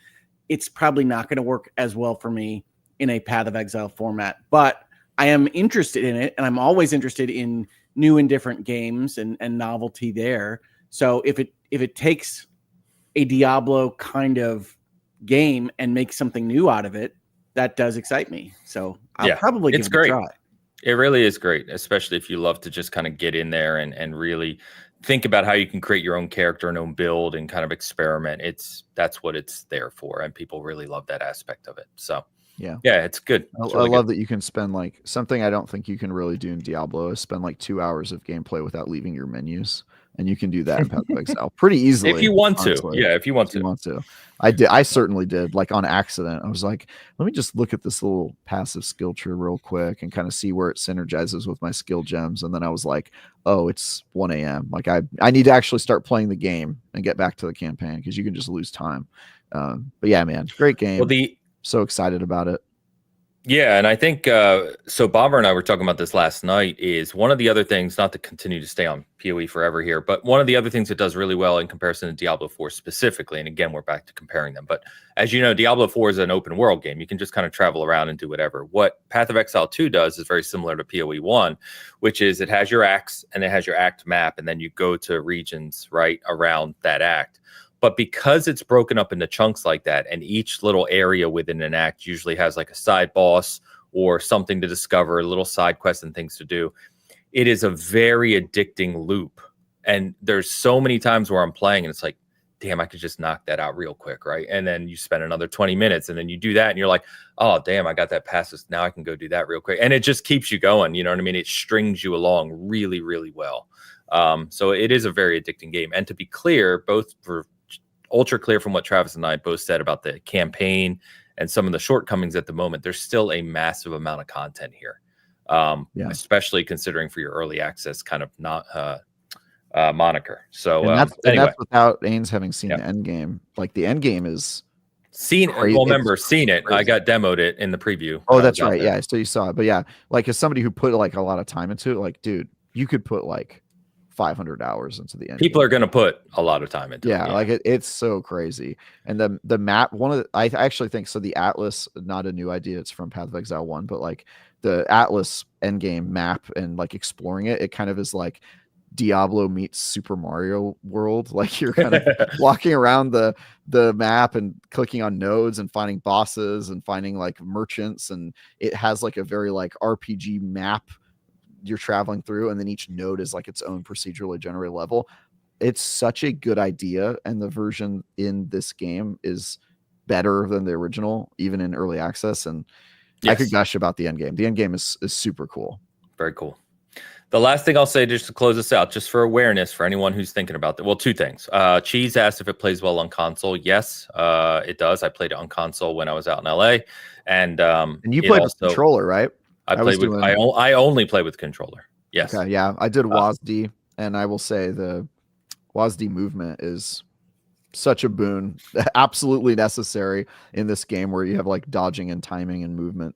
Speaker 2: It's probably not going to work as well for me in a Path of Exile format, but I am interested in it, and I'm always interested in new and different games and novelty there. So if it takes a Diablo kind of game and makes something new out of it, that does excite me. So I'll probably give it a try.
Speaker 1: It really is great, especially if you love to just kind of get in there and really think about how you can create your own character and own build and kind of experiment. That's what it's there for, and people really love that aspect of it. So yeah, it's good.
Speaker 3: I love that you can spend like something I don't think you can really do in Diablo is spend like 2 hours of gameplay without leaving your menus. And you can do that in Path of Exile pretty easily.
Speaker 1: If you want to. Yeah, if you want to.
Speaker 3: I certainly did, like on accident. I was like, let me just look at this little passive skill tree real quick and kind of see where it synergizes with my skill gems. And then I was like, oh, it's 1 a.m. Like I need to actually start playing the game and get back to the campaign because you can just lose time. But yeah, man, great game. Well, so excited about it.
Speaker 1: Yeah, and I think so Bomber and I were talking about this last night, is one of the other things, not to continue to stay on PoE forever here, but one of the other things it does really well in comparison to Diablo 4 specifically, and again, we're back to comparing them, but as you know, Diablo 4 is an open world game. You can just kind of travel around and do whatever. What Path of Exile 2 does is very similar to PoE 1, which is it has your acts and it has your act map, and then you go to regions right around that act. But because it's broken up into chunks like that, and each little area within an act usually has like a side boss or something to discover, little side quests and things to do, it is a very addicting loop. And there's so many times where I'm playing and it's like, damn, I could just knock that out real quick, right? And then you spend another 20 minutes and then you do that and you're like, oh, damn, I got that passive. Now I can go do that real quick. And it just keeps you going. You know what I mean? It strings you along really, really well. So it is a very addicting game. And to be clear, both for ultra clear from what Travis and I both said about the campaign and some of the shortcomings at the moment, there's still a massive amount of content here, especially considering for your early access kind of moniker. So
Speaker 3: and that's without Ains having seen the end game. Like the end game is
Speaker 1: seen. Well, remember, seen it. Crazy. I got demoed it in the preview.
Speaker 3: Oh, that's right. Yeah, so you saw it. But yeah, like as somebody who put like a lot of time into it, like, dude, you could put like 500 hours into the end.
Speaker 1: People are going to put a lot of time into it.
Speaker 3: Yeah, like it's so crazy. And the map, I actually think so. The Atlas, not a new idea. It's from Path of Exile 1, but like the Atlas endgame map and like exploring it kind of is like Diablo meets Super Mario World. Like you're kind of walking around the map and clicking on nodes and finding bosses and finding like merchants, and it has like a very like RPG map you're traveling through, and then each node is like its own procedurally generated level. It's such a good idea, and the version in this game is better than the original, even in early access. And I could gush about the end game. The end game is super cool.
Speaker 1: Very cool. The last thing I'll say, just to close this out, just for awareness for anyone who's thinking about that. Well, two things. Cheese asked if it plays well on console. Yes, it does. I played it on console when I was out in LA, and
Speaker 3: you played with controller, right?
Speaker 1: I only play with controller. Yes.
Speaker 3: Okay, yeah, I did WASD, and I will say the WASD movement is such a boon, absolutely necessary in this game where you have like dodging and timing and movement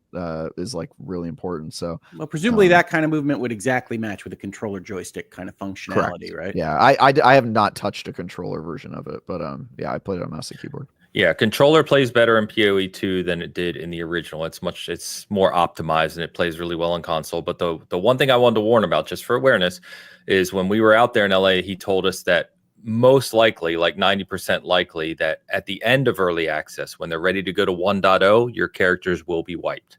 Speaker 3: is like really important. So,
Speaker 2: well, presumably that kind of movement would exactly match with a controller joystick kind of functionality,
Speaker 3: correct.
Speaker 2: Right?
Speaker 3: Yeah, I have not touched a controller version of it, but yeah, I played it on mouse and keyboard.
Speaker 1: Yeah, controller plays better in PoE2 than it did in the original. It's more optimized and it plays really well on console. But the one thing I wanted to warn about, just for awareness, is when we were out there in LA, he told us that most likely, like 90% likely, that at the end of early access, when they're ready to go to 1.0, your characters will be wiped.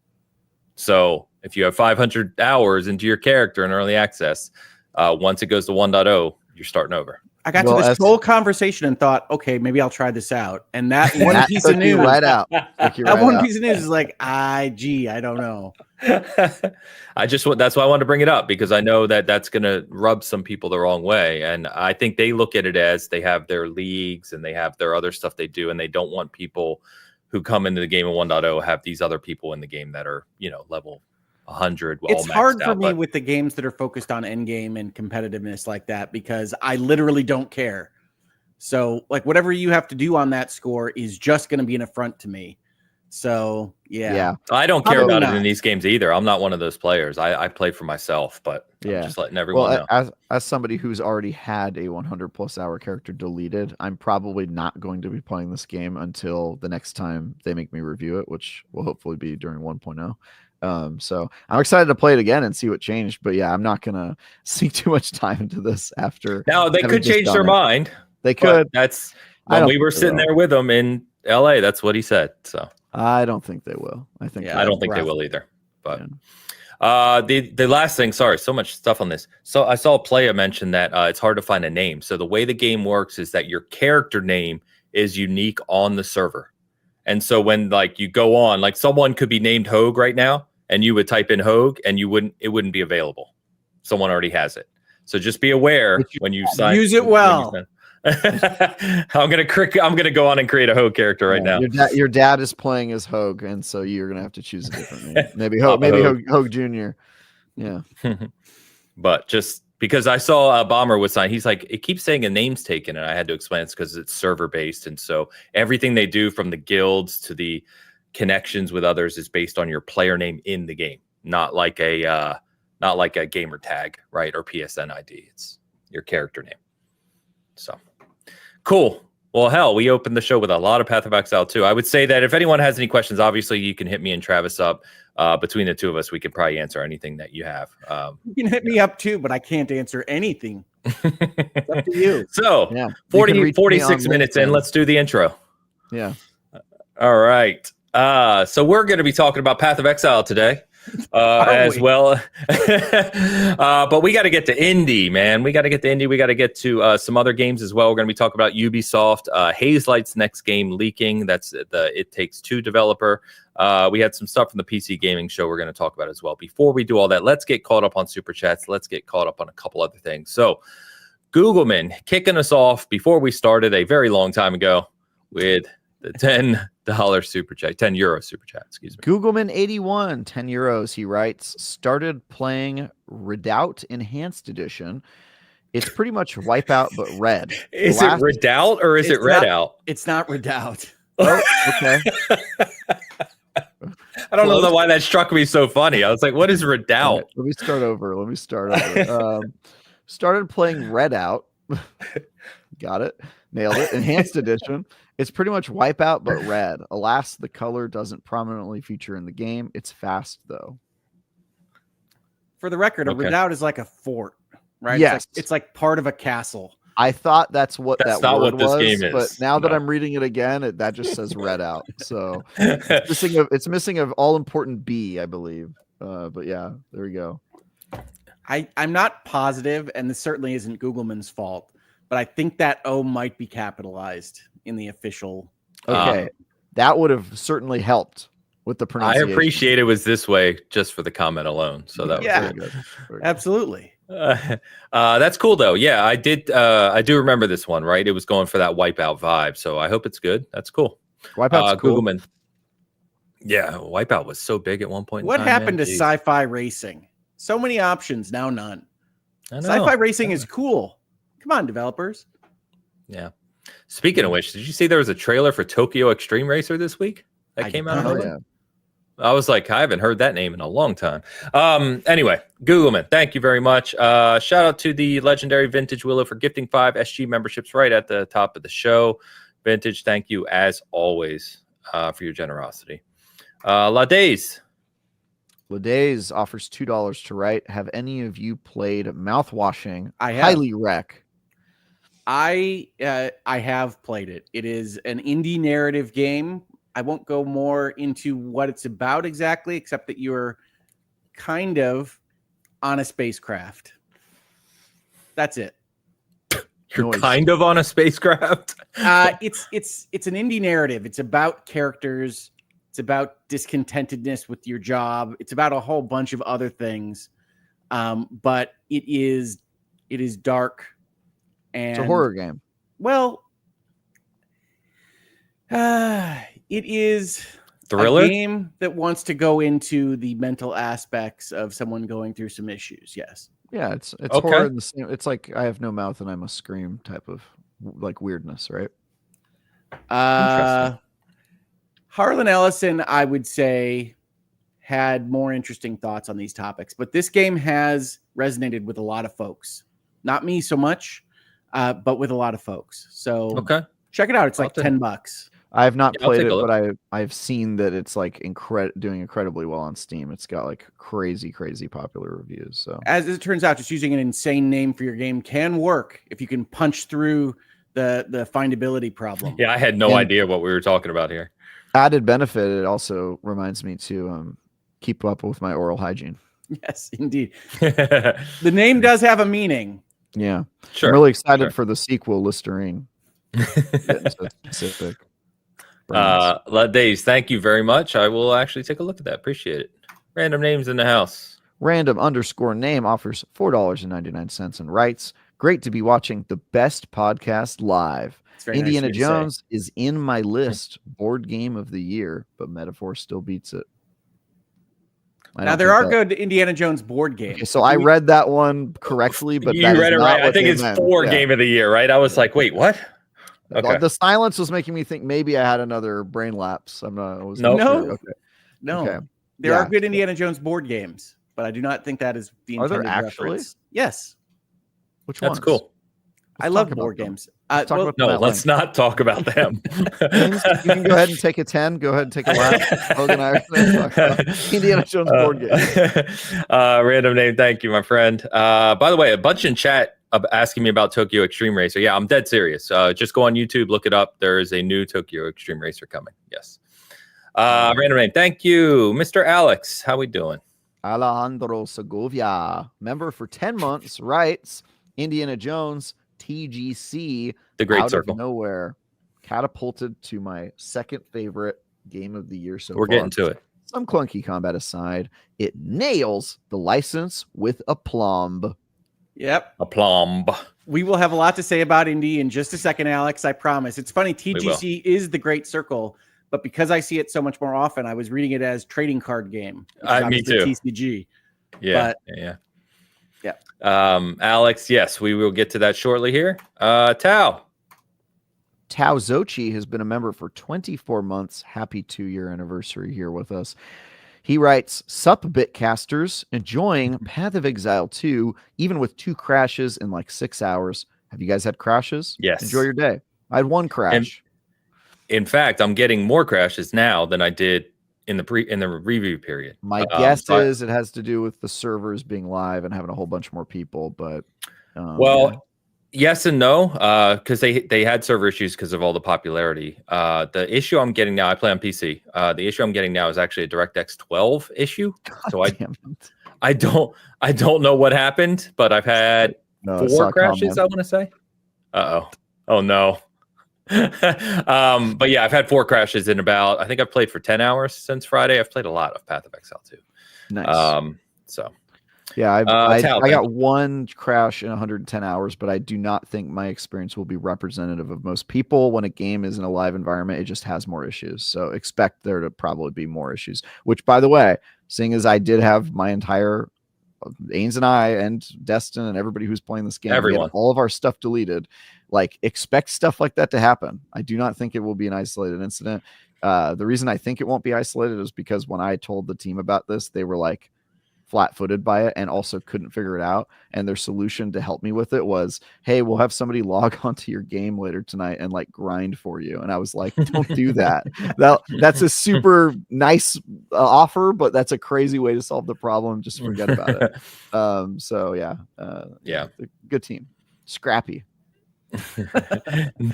Speaker 1: So if you have 500 hours into your character in early access, once it goes to 1.0, you're starting over.
Speaker 2: I got to this whole conversation and thought, okay, maybe I'll try this out. And that one piece of news,
Speaker 3: right out.
Speaker 2: That one piece of news is like, I don't know.
Speaker 1: That's why I wanted to bring it up, because I know that that's going to rub some people the wrong way. And I think they look at it as they have their leagues and they have their other stuff they do, and they don't want people who come into the game in 1.0 have these other people in the game that are, level 100.
Speaker 2: It's hard for me with the games that are focused on endgame and competitiveness like that, because I literally don't care. So like whatever you have to do on that score is just going to be an affront to me. So yeah.
Speaker 1: I don't care about it in these games either. I'm not one of those players. I play for myself, but I'm just letting everyone know.
Speaker 3: As somebody who's already had a 100+ hour character deleted, I'm probably not going to be playing this game until the next time they make me review it, which will hopefully be during 1.0. So I'm excited to play it again and see what changed. But yeah, I'm not gonna sink too much time into this after.
Speaker 1: Now they could change their mind.
Speaker 3: They could.
Speaker 1: That's when we were sitting there with them in LA. That's what he said. So
Speaker 3: I don't think they will. I don't
Speaker 1: think they will either. But the last thing, sorry, so much stuff on this. So I saw Playa mention that it's hard to find a name. So the way the game works is that your character name is unique on the server. And so when you go on, someone could be named Hogue right now, and you would type in Hogue and it wouldn't be available. Someone already has it. So just be aware when you sign.
Speaker 2: Use it well.
Speaker 1: I'm gonna go on and create a Hogue character right now.
Speaker 3: Your dad is playing as Hogue, and so you're gonna have to choose a different name. Maybe Hogue Jr. Yeah.
Speaker 1: But just because I saw a Bomber was signed, he's like, it keeps saying a name's taken, and I had to explain it's because it's server based, and so everything they do from the guilds to the connections with others is based on your player name in the game, not like a gamer tag, right, or PSN ID. It's your character name. So cool. Well, hell, we opened the show with a lot of Path of Exile too. I would say that if anyone has any questions, obviously you can hit me and Travis up. Between the two of us, we could probably answer anything that you have.
Speaker 2: You can hit me up too, but I can't answer anything. It's up to you.
Speaker 1: So 46 minutes in, let's do the intro.
Speaker 3: Yeah.
Speaker 1: All right. So we're going to be talking about Path of Exile today. As well. But we got to get to Indy, man. We got to get to Indy. We got to get to some other games as well. We're going to be talking about Ubisoft. Hazelight's next game leaking. That's the It Takes Two developer. We had some stuff from the PC gaming show we're going to talk about as well. Before we do all that, let's get caught up on Super Chats. Let's get caught up on a couple other things. So Googleman kicking us off before we started a very long time ago with the $10 super chat, €10 super chat, excuse me.
Speaker 3: Googleman81, €10. He writes, started playing Redoubt Enhanced Edition. It's pretty much Wipeout, but red.
Speaker 1: Is it Redoubt or is it Redoubt?
Speaker 2: It's not Redoubt.
Speaker 3: Oh, okay.
Speaker 1: I don't know why that struck me so funny. I was like, what is Redoubt?
Speaker 3: Right, let me start over. Started playing Redoubt. Got it. Nailed it. Enhanced Edition. It's pretty much Wipeout, but red. Alas, the color doesn't prominently feature in the game. It's fast, though.
Speaker 2: For the record, a Redoubt is like a fort, right?
Speaker 3: Yes.
Speaker 2: It's like part of a castle.
Speaker 3: I thought that's what that word was,
Speaker 1: game is.
Speaker 3: But now that I'm reading it again, that just says Redoubt. So it's missing of all important B, I believe. But yeah, there we go.
Speaker 2: I'm not positive, and this certainly isn't Googleman's fault, but I think that O might be capitalized in the official.
Speaker 3: Okay, that would have certainly helped with the pronunciation.
Speaker 1: I appreciate it was this way just for the comment alone. So that was very good.
Speaker 2: Absolutely.
Speaker 1: That's cool though. Yeah, I do remember this one, right? It was going for that Wipeout vibe. So I hope it's good. That's cool.
Speaker 3: Wipeout's cool.
Speaker 1: Googleman. Yeah, Wipeout was so big at one point.
Speaker 2: What happened to sci-fi racing? So many options, now none. Sci-fi racing is cool. Come on, developers.
Speaker 1: Yeah. Speaking of which, did you see there was a trailer for Tokyo Extreme Racer this week that came out?
Speaker 3: Yeah.
Speaker 1: I was like, I haven't heard that name in a long time. Anyway, Googleman, thank you very much. Shout out to the legendary Vintage Willow for gifting 5 SG memberships right at the top of the show. Vintage, thank you as always for your generosity. Ladays
Speaker 3: offers $2 to write. Have any of you played Mouthwashing?
Speaker 2: I have.
Speaker 3: Highly rec.
Speaker 2: I have played it. It is an indie narrative game. I won't go more into what it's about exactly, except that you're kind of on a spacecraft. That's it.
Speaker 1: You're
Speaker 3: Noise.
Speaker 1: kind of on a spacecraft.
Speaker 2: It's an indie narrative. It's about characters. It's about discontentedness with your job. It's about a whole bunch of other things. But it is dark. And
Speaker 3: It's a horror game.
Speaker 2: Well, it is
Speaker 1: Thriller?
Speaker 2: a game that wants to go into the mental aspects of someone going through some issues. Yes.
Speaker 3: Yeah, it's
Speaker 1: Okay.
Speaker 3: horror in the same. It's like I have no mouth and I must scream type of like weirdness, right?
Speaker 1: Interesting.
Speaker 2: Harlan Ellison, I would say, had more interesting thoughts on these topics, but this game has resonated with a lot of folks. Not me so much, but with a lot of folks. So
Speaker 1: Okay.
Speaker 2: check it out. It's like $10.
Speaker 3: I have not
Speaker 1: Yeah, I'll
Speaker 3: played
Speaker 1: take a
Speaker 3: it,
Speaker 1: look.
Speaker 3: but I've seen that it's like doing incredibly well on Steam. It's got like crazy popular reviews. So
Speaker 2: as it turns out, just using an insane name for your game can work if you can punch through the findability problem.
Speaker 1: Yeah, I had no idea what we were talking about here.
Speaker 3: Added benefit, it also reminds me to keep up with my oral hygiene.
Speaker 2: Yes, indeed. The name does have a meaning.
Speaker 3: Yeah.
Speaker 1: Sure.
Speaker 3: I'm really excited for the sequel, Listerine. Getting so specific.
Speaker 1: Days, thank you very much. I will actually take a look at that. Appreciate it. Random names in the house.
Speaker 3: Random_name offers $4.99 and writes, great to be watching the best podcast live. Indiana Jones is in my list, board game of the year, but Metaphor still beats it.
Speaker 2: Now there are good Indiana Jones board games.
Speaker 3: Okay, so I read that one correctly, but
Speaker 1: you read it right. I think it's game of the year, right? I was like, wait, what? Okay.
Speaker 3: The silence was making me think maybe I had another brain lapse. I'm not.
Speaker 2: No.
Speaker 3: Sure. Okay.
Speaker 2: No.
Speaker 3: Okay.
Speaker 2: There are good Indiana Jones board games, but I do not think that is the intended reference. Yes.
Speaker 3: Which one?
Speaker 1: That's cool.
Speaker 2: I love board games.
Speaker 1: Let's not talk about them.
Speaker 3: You can go ahead and take a 10. Go ahead and take a lap. Hogan and I are going to talk about Indiana Jones board games.
Speaker 1: Random name. Thank you, my friend. By the way, a bunch in chat asking me about Tokyo Extreme Racer. Yeah, I'm dead serious. Just go on YouTube, look it up. There is a new Tokyo Extreme Racer coming. Yes. Random name. Thank you, Mr. Alex. How we doing?
Speaker 3: Alejandro Segovia, member for 10 months, writes Indiana Jones TGC,
Speaker 1: the Great
Speaker 3: out
Speaker 1: Circle,
Speaker 3: of nowhere, catapulted to my second favorite game of the year so
Speaker 1: We're
Speaker 3: far.
Speaker 1: getting to it.
Speaker 3: Some clunky combat aside, it nails the license with aplomb.
Speaker 2: Yep.
Speaker 1: Aplomb.
Speaker 2: We will have a lot to say about Indy in just a second, Alex. I promise. It's funny. TGC is the Great Circle, but because I see it so much more often, I was reading it as trading card game.
Speaker 1: Me too.
Speaker 2: TCG.
Speaker 1: Yeah. Yeah. Alex, yes, we will get to that shortly here. Tao
Speaker 3: Zochi has been a member for 24 months. Happy 2-year anniversary here with us. He writes, Sup Bitcasters, enjoying Path of Exile 2, even with 2 crashes in like 6 hours. Have you guys had crashes?
Speaker 1: Yes.
Speaker 3: Enjoy your day. I had 1 crash.
Speaker 1: In fact, I'm getting more crashes now than I did in the review period.
Speaker 3: My guess is it has to do with the servers being live and having a whole bunch more people, but
Speaker 1: yes and no, because they had server issues because of all the popularity. The issue I'm getting now, I play on PC. The issue I'm getting now is actually a DirectX 12 issue. So I don't know what happened, but I've had 4 crashes. I want to say. Oh no. But yeah, I've had 4 crashes in about, I think I've played for 10 hours since Friday. I've played a lot of Path of Exile 2.
Speaker 3: Nice.
Speaker 1: So
Speaker 3: yeah, I got 1 crash in 110 hours, but I do not think my experience will be representative of most people. When a game is in a live environment, it just has more issues. So expect there to probably be more issues, which, by the way, seeing as I did have my entire Ains and I and Destin and everybody who's playing this game, we had all of our stuff deleted. Like, expect stuff like that to happen. I do not think it will be an isolated incident. The reason I think it won't be isolated is because when I told the team about this, they were like flat-footed by it and also couldn't figure it out. And their solution to help me with it was, hey, we'll have somebody log onto your game later tonight and like grind for you. And I was like, don't do that. That's a super nice offer, but that's a crazy way to solve the problem. Just forget about it. So yeah, good team. Scrappy.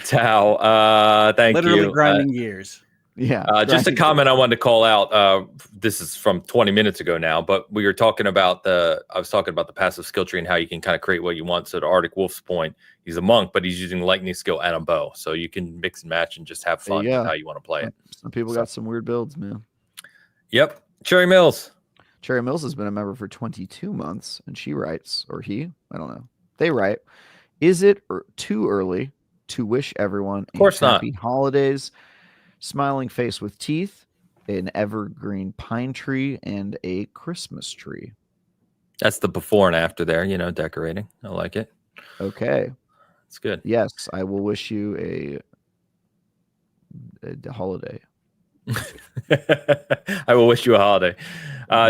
Speaker 1: Tao, thank you.
Speaker 2: Literally grinding gears.
Speaker 3: Yeah.
Speaker 1: Just a comment I wanted to call out. This is from 20 minutes ago now, but we were talking about I was talking about the passive skill tree and how you can kind of create what you want. So to Arctic Wolf's point, he's a monk, but he's using lightning skill and a bow. So you can mix and match and just have fun with how you want to play it.
Speaker 3: Some people got some weird builds, man.
Speaker 1: Yep. Cherry Mills.
Speaker 3: Cherry Mills has been a member for 22 months, and she writes, or he, I don't know. They write, is it too early to wish everyone a happy holidays? Smiling face with teeth, an evergreen pine tree, and a Christmas tree.
Speaker 1: That's the before and after there, decorating. I like it.
Speaker 3: Okay.
Speaker 1: It's good.
Speaker 3: Yes, I will wish you a holiday.
Speaker 1: I will wish you a holiday.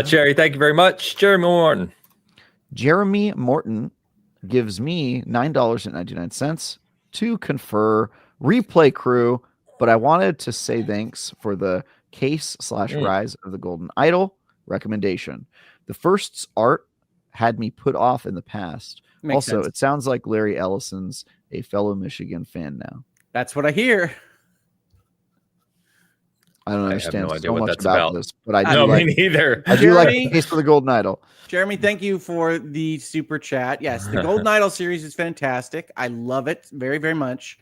Speaker 1: Cherry, thank you very much. Jeremy Morton.
Speaker 3: Jeremy Morton gives me $9.99 to confer replay crew, but I wanted to say thanks for the case/rise of the Golden Idol recommendation. The first's art had me put off in the past. Makes sense. It sounds like Larry Ellison's a fellow Michigan fan now.
Speaker 2: That's what I hear.
Speaker 3: I don't understand
Speaker 1: no idea
Speaker 3: so
Speaker 1: what
Speaker 3: much
Speaker 1: that's
Speaker 3: about this, but I do
Speaker 1: me neither.
Speaker 3: I do like the case for the Golden Idol.
Speaker 2: Jeremy, thank you for the super chat. Yes, the Golden Idol series is fantastic. I love it very, very much.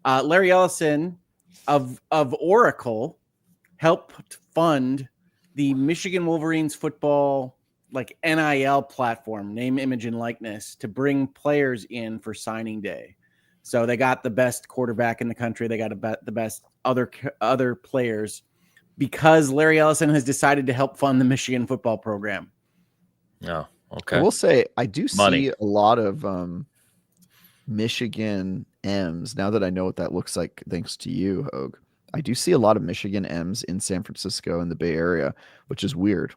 Speaker 2: Larry Ellison of Oracle helped fund the Michigan Wolverines football NIL platform, name, image, and likeness, to bring players in for signing day. So they got the best quarterback in the country. They got the best other players because Larry Ellison has decided to help fund the Michigan football program.
Speaker 1: Oh, okay.
Speaker 3: I will say I do see a lot of Michigan M's now that I know what that looks like. Thanks to you, Hogue. I do see a lot of Michigan M's in San Francisco and the Bay Area, which is weird.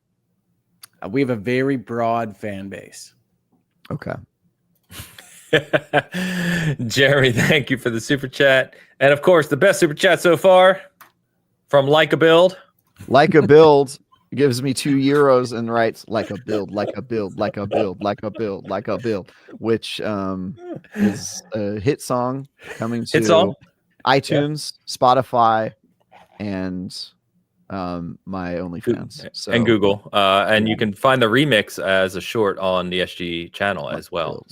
Speaker 2: We have a very broad fan base.
Speaker 3: Okay.
Speaker 1: Jeremy, thank you for the super chat. And of course, the best super chat so far from Like a Build.
Speaker 3: Like a Build gives me €2 and writes like a build, like a build, like a build, like a build, like a build, which is a hit song coming to iTunes, Spotify, and my OnlyFans.
Speaker 1: And Google. And you can find the remix as a short on the SG channel as well.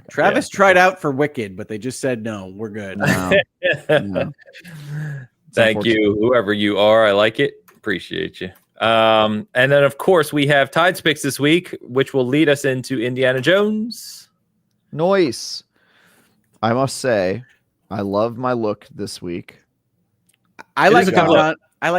Speaker 2: Travis tried out for Wicked, but they just said no, we're good.
Speaker 3: No.
Speaker 1: Thank you, whoever you are. I like it. Appreciate you. And then, of course, we have Tides picks this week, which will lead us into Indiana Jones.
Speaker 3: Nice. I must say, I love my look this week.
Speaker 2: I like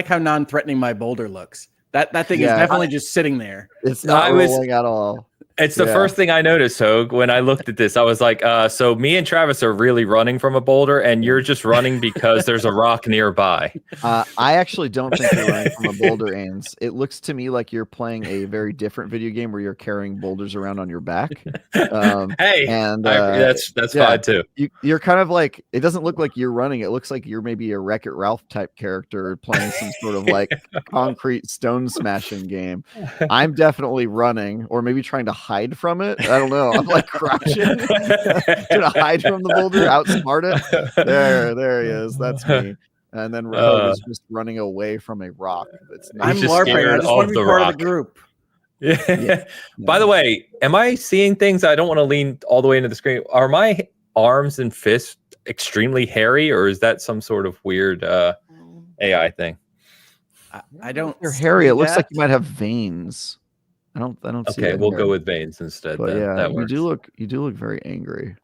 Speaker 2: how non-threatening my boulder looks. That thing is definitely just sitting there.
Speaker 3: It's not rolling at all.
Speaker 1: It's the first thing I noticed, Hogue, when I looked at this. I was like, so me and Travis are really running from a boulder, and you're just running because there's a rock nearby.
Speaker 3: I actually don't think you're running from a boulder, Ains. It looks to me like you're playing a very different video game where you're carrying boulders around on your back.
Speaker 1: That's fine too.
Speaker 3: You're kind of like, it doesn't look like you're running. It looks like you're maybe a Wreck-It Ralph type character playing some sort of concrete stone smashing game. I'm definitely running, or maybe trying to hide from it. I don't know. I'm crouching, trying to hide from the boulder, outsmart it. There he is. That's me. And then Rogue is just running away from a rock.
Speaker 2: I'm LARPing. I just want to be part of the group.
Speaker 1: Yeah. By the way, am I seeing things? I don't want to lean all the way into the screen. Are my arms and fists extremely hairy, or is that some sort of weird AI thing?
Speaker 2: I don't.
Speaker 3: You're hairy. It looks like you might have veins. I don't see.
Speaker 1: Okay, we'll go with veins instead.
Speaker 3: But that works. You do look very angry.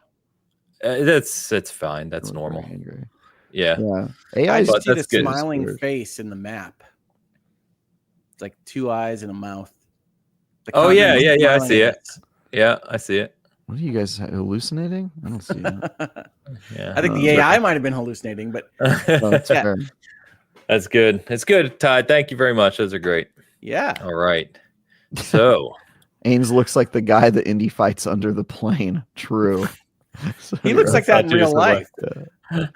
Speaker 1: That's fine. That's normal.
Speaker 3: Angry.
Speaker 1: Yeah.
Speaker 2: AI is the smiling face in the map. It's like two eyes and a mouth.
Speaker 1: Oh yeah. I see it. Yeah, I see it.
Speaker 3: What are you guys hallucinating? I don't see it.
Speaker 2: Yeah. I think the AI might have been hallucinating, but
Speaker 3: that's fair.
Speaker 1: That's good. It's good, Todd. Thank you very much. Those are great.
Speaker 2: Yeah.
Speaker 1: All right. So
Speaker 3: Ains looks like the guy that Indy fights under the plane. True.
Speaker 2: So he looks like that in real life.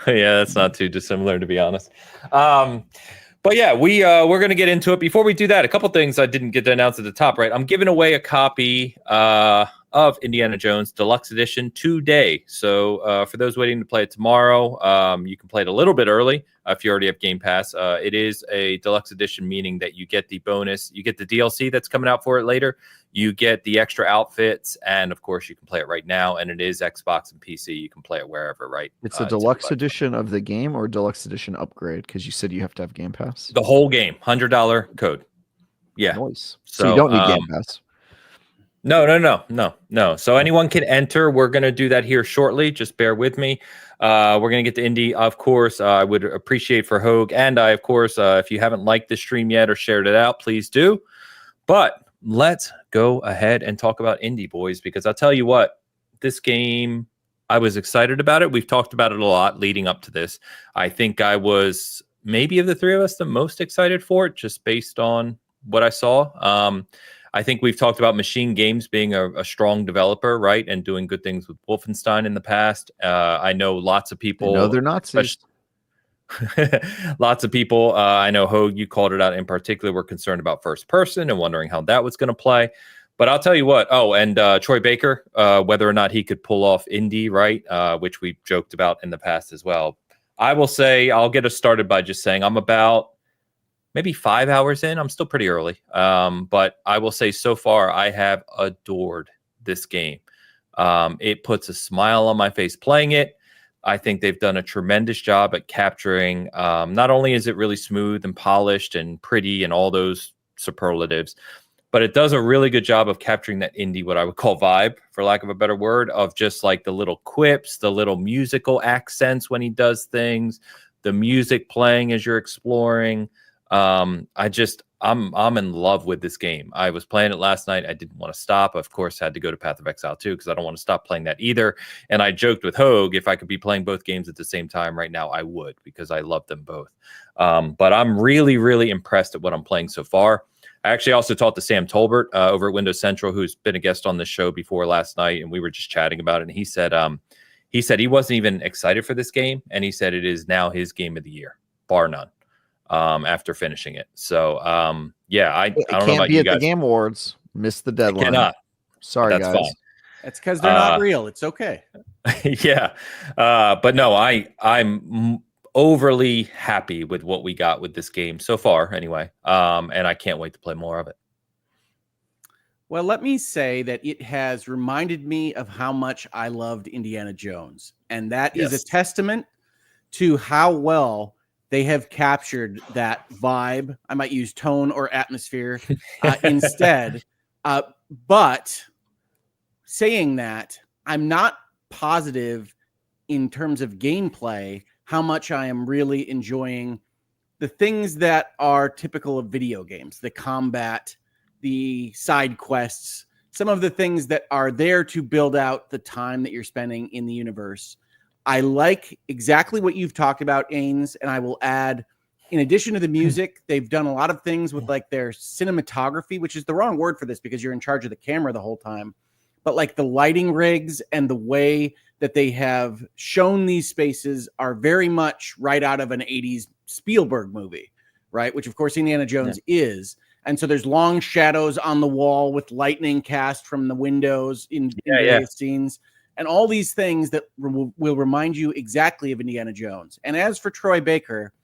Speaker 1: Yeah, that's not too dissimilar, to be honest. But yeah, we're gonna get into it. Before we do that, a couple things I didn't get to announce at the top. Right, I'm giving away a copy of of Indiana Jones Deluxe Edition today. So for those waiting to play it tomorrow, you can play it a little bit early if you already have Game Pass. It is a Deluxe Edition, meaning that you get the bonus, you get the DLC that's coming out for it later, you get the extra outfits, and of course you can play it right now, and it is Xbox and PC. You can play it wherever, right?
Speaker 3: It's a deluxe edition of the game or deluxe edition upgrade, because you said you have to have Game Pass.
Speaker 1: The whole game, $100 code. Yeah.
Speaker 3: Nice. So you don't need Game Pass.
Speaker 1: No. So anyone can enter. We're going to do that here shortly. Just bear with me. We're going to get to Indy. Of course, I would appreciate for Hogue. And I, of course, if you haven't liked the stream yet or shared it out, please do. But let's go ahead and talk about Indy, boys, because I'll tell you what, this game, I was excited about it. We've talked about it a lot leading up to this. I think I was maybe of the three of us the most excited for it, just based on what I saw. I think we've talked about Machine Games being a strong developer, right, and doing good things with Wolfenstein in the past. I know lots of people.
Speaker 3: No, they're Nazis.
Speaker 1: Lots of people. I know, Hogue, you called it out in particular, were concerned about first person and wondering how that was going to play. But I'll tell you what. Oh, and Troy Baker, whether or not he could pull off Indy, right, which we joked about in the past as well. I will say, I'll get us started by just saying I'm about maybe 5 hours in. I'm still pretty early. But I will say so far, I have adored this game. It puts a smile on my face playing it. I think they've done a tremendous job at capturing, not only is it really smooth and polished and pretty and all those superlatives, but it does a really good job of capturing that indie, what I would call vibe, for lack of a better word, of just like the little quips, the little musical accents when he does things, the music playing as you're exploring. I'm in love with this game. I was playing it last night. I didn't want to stop. Of course, had to go to Path of Exile too, because I don't want to stop playing that either. And I joked with Hogue, if I could be playing both games at the same time right now, I would, because I love them both. But I'm really, really impressed at what I'm playing so far. I actually also talked to Sam Tolbert over at Windows Central, who's been a guest on this show before last night, and we were just chatting about it. And he said he wasn't even excited for this game, and he said it is now his game of the year, bar none. After finishing it. So yeah, I don't know about you guys.
Speaker 3: The Game Awards. Missed the deadline.
Speaker 1: Cannot.
Speaker 3: Sorry,
Speaker 1: that's
Speaker 3: guys.
Speaker 1: Fine.
Speaker 2: That's because they're not real. It's okay.
Speaker 1: Yeah. But no, I'm overly happy with what we got with this game so far anyway. And I can't wait to play more of it.
Speaker 2: Well, let me say that it has reminded me of how much I loved Indiana Jones. And that is a testament to how well they have captured that vibe. I might use tone or atmosphere instead. But saying that, I'm not positive in terms of gameplay how much I am really enjoying the things that are typical of video games, the combat, the side quests, some of the things that are there to build out the time that you're spending in the universe. I like exactly what you've talked about, Ains, and I will add, in addition to the music, they've done a lot of things with like their cinematography, which is the wrong word for this because you're in charge of the camera the whole time. But like the lighting rigs and the way that they have shown these spaces are very much right out of an 80s Spielberg movie, right? Which of course Indiana Jones is. And so there's long shadows on the wall with lightning cast from the windows in various scenes. And all these things that will remind you exactly of Indiana Jones. And as for Troy Baker,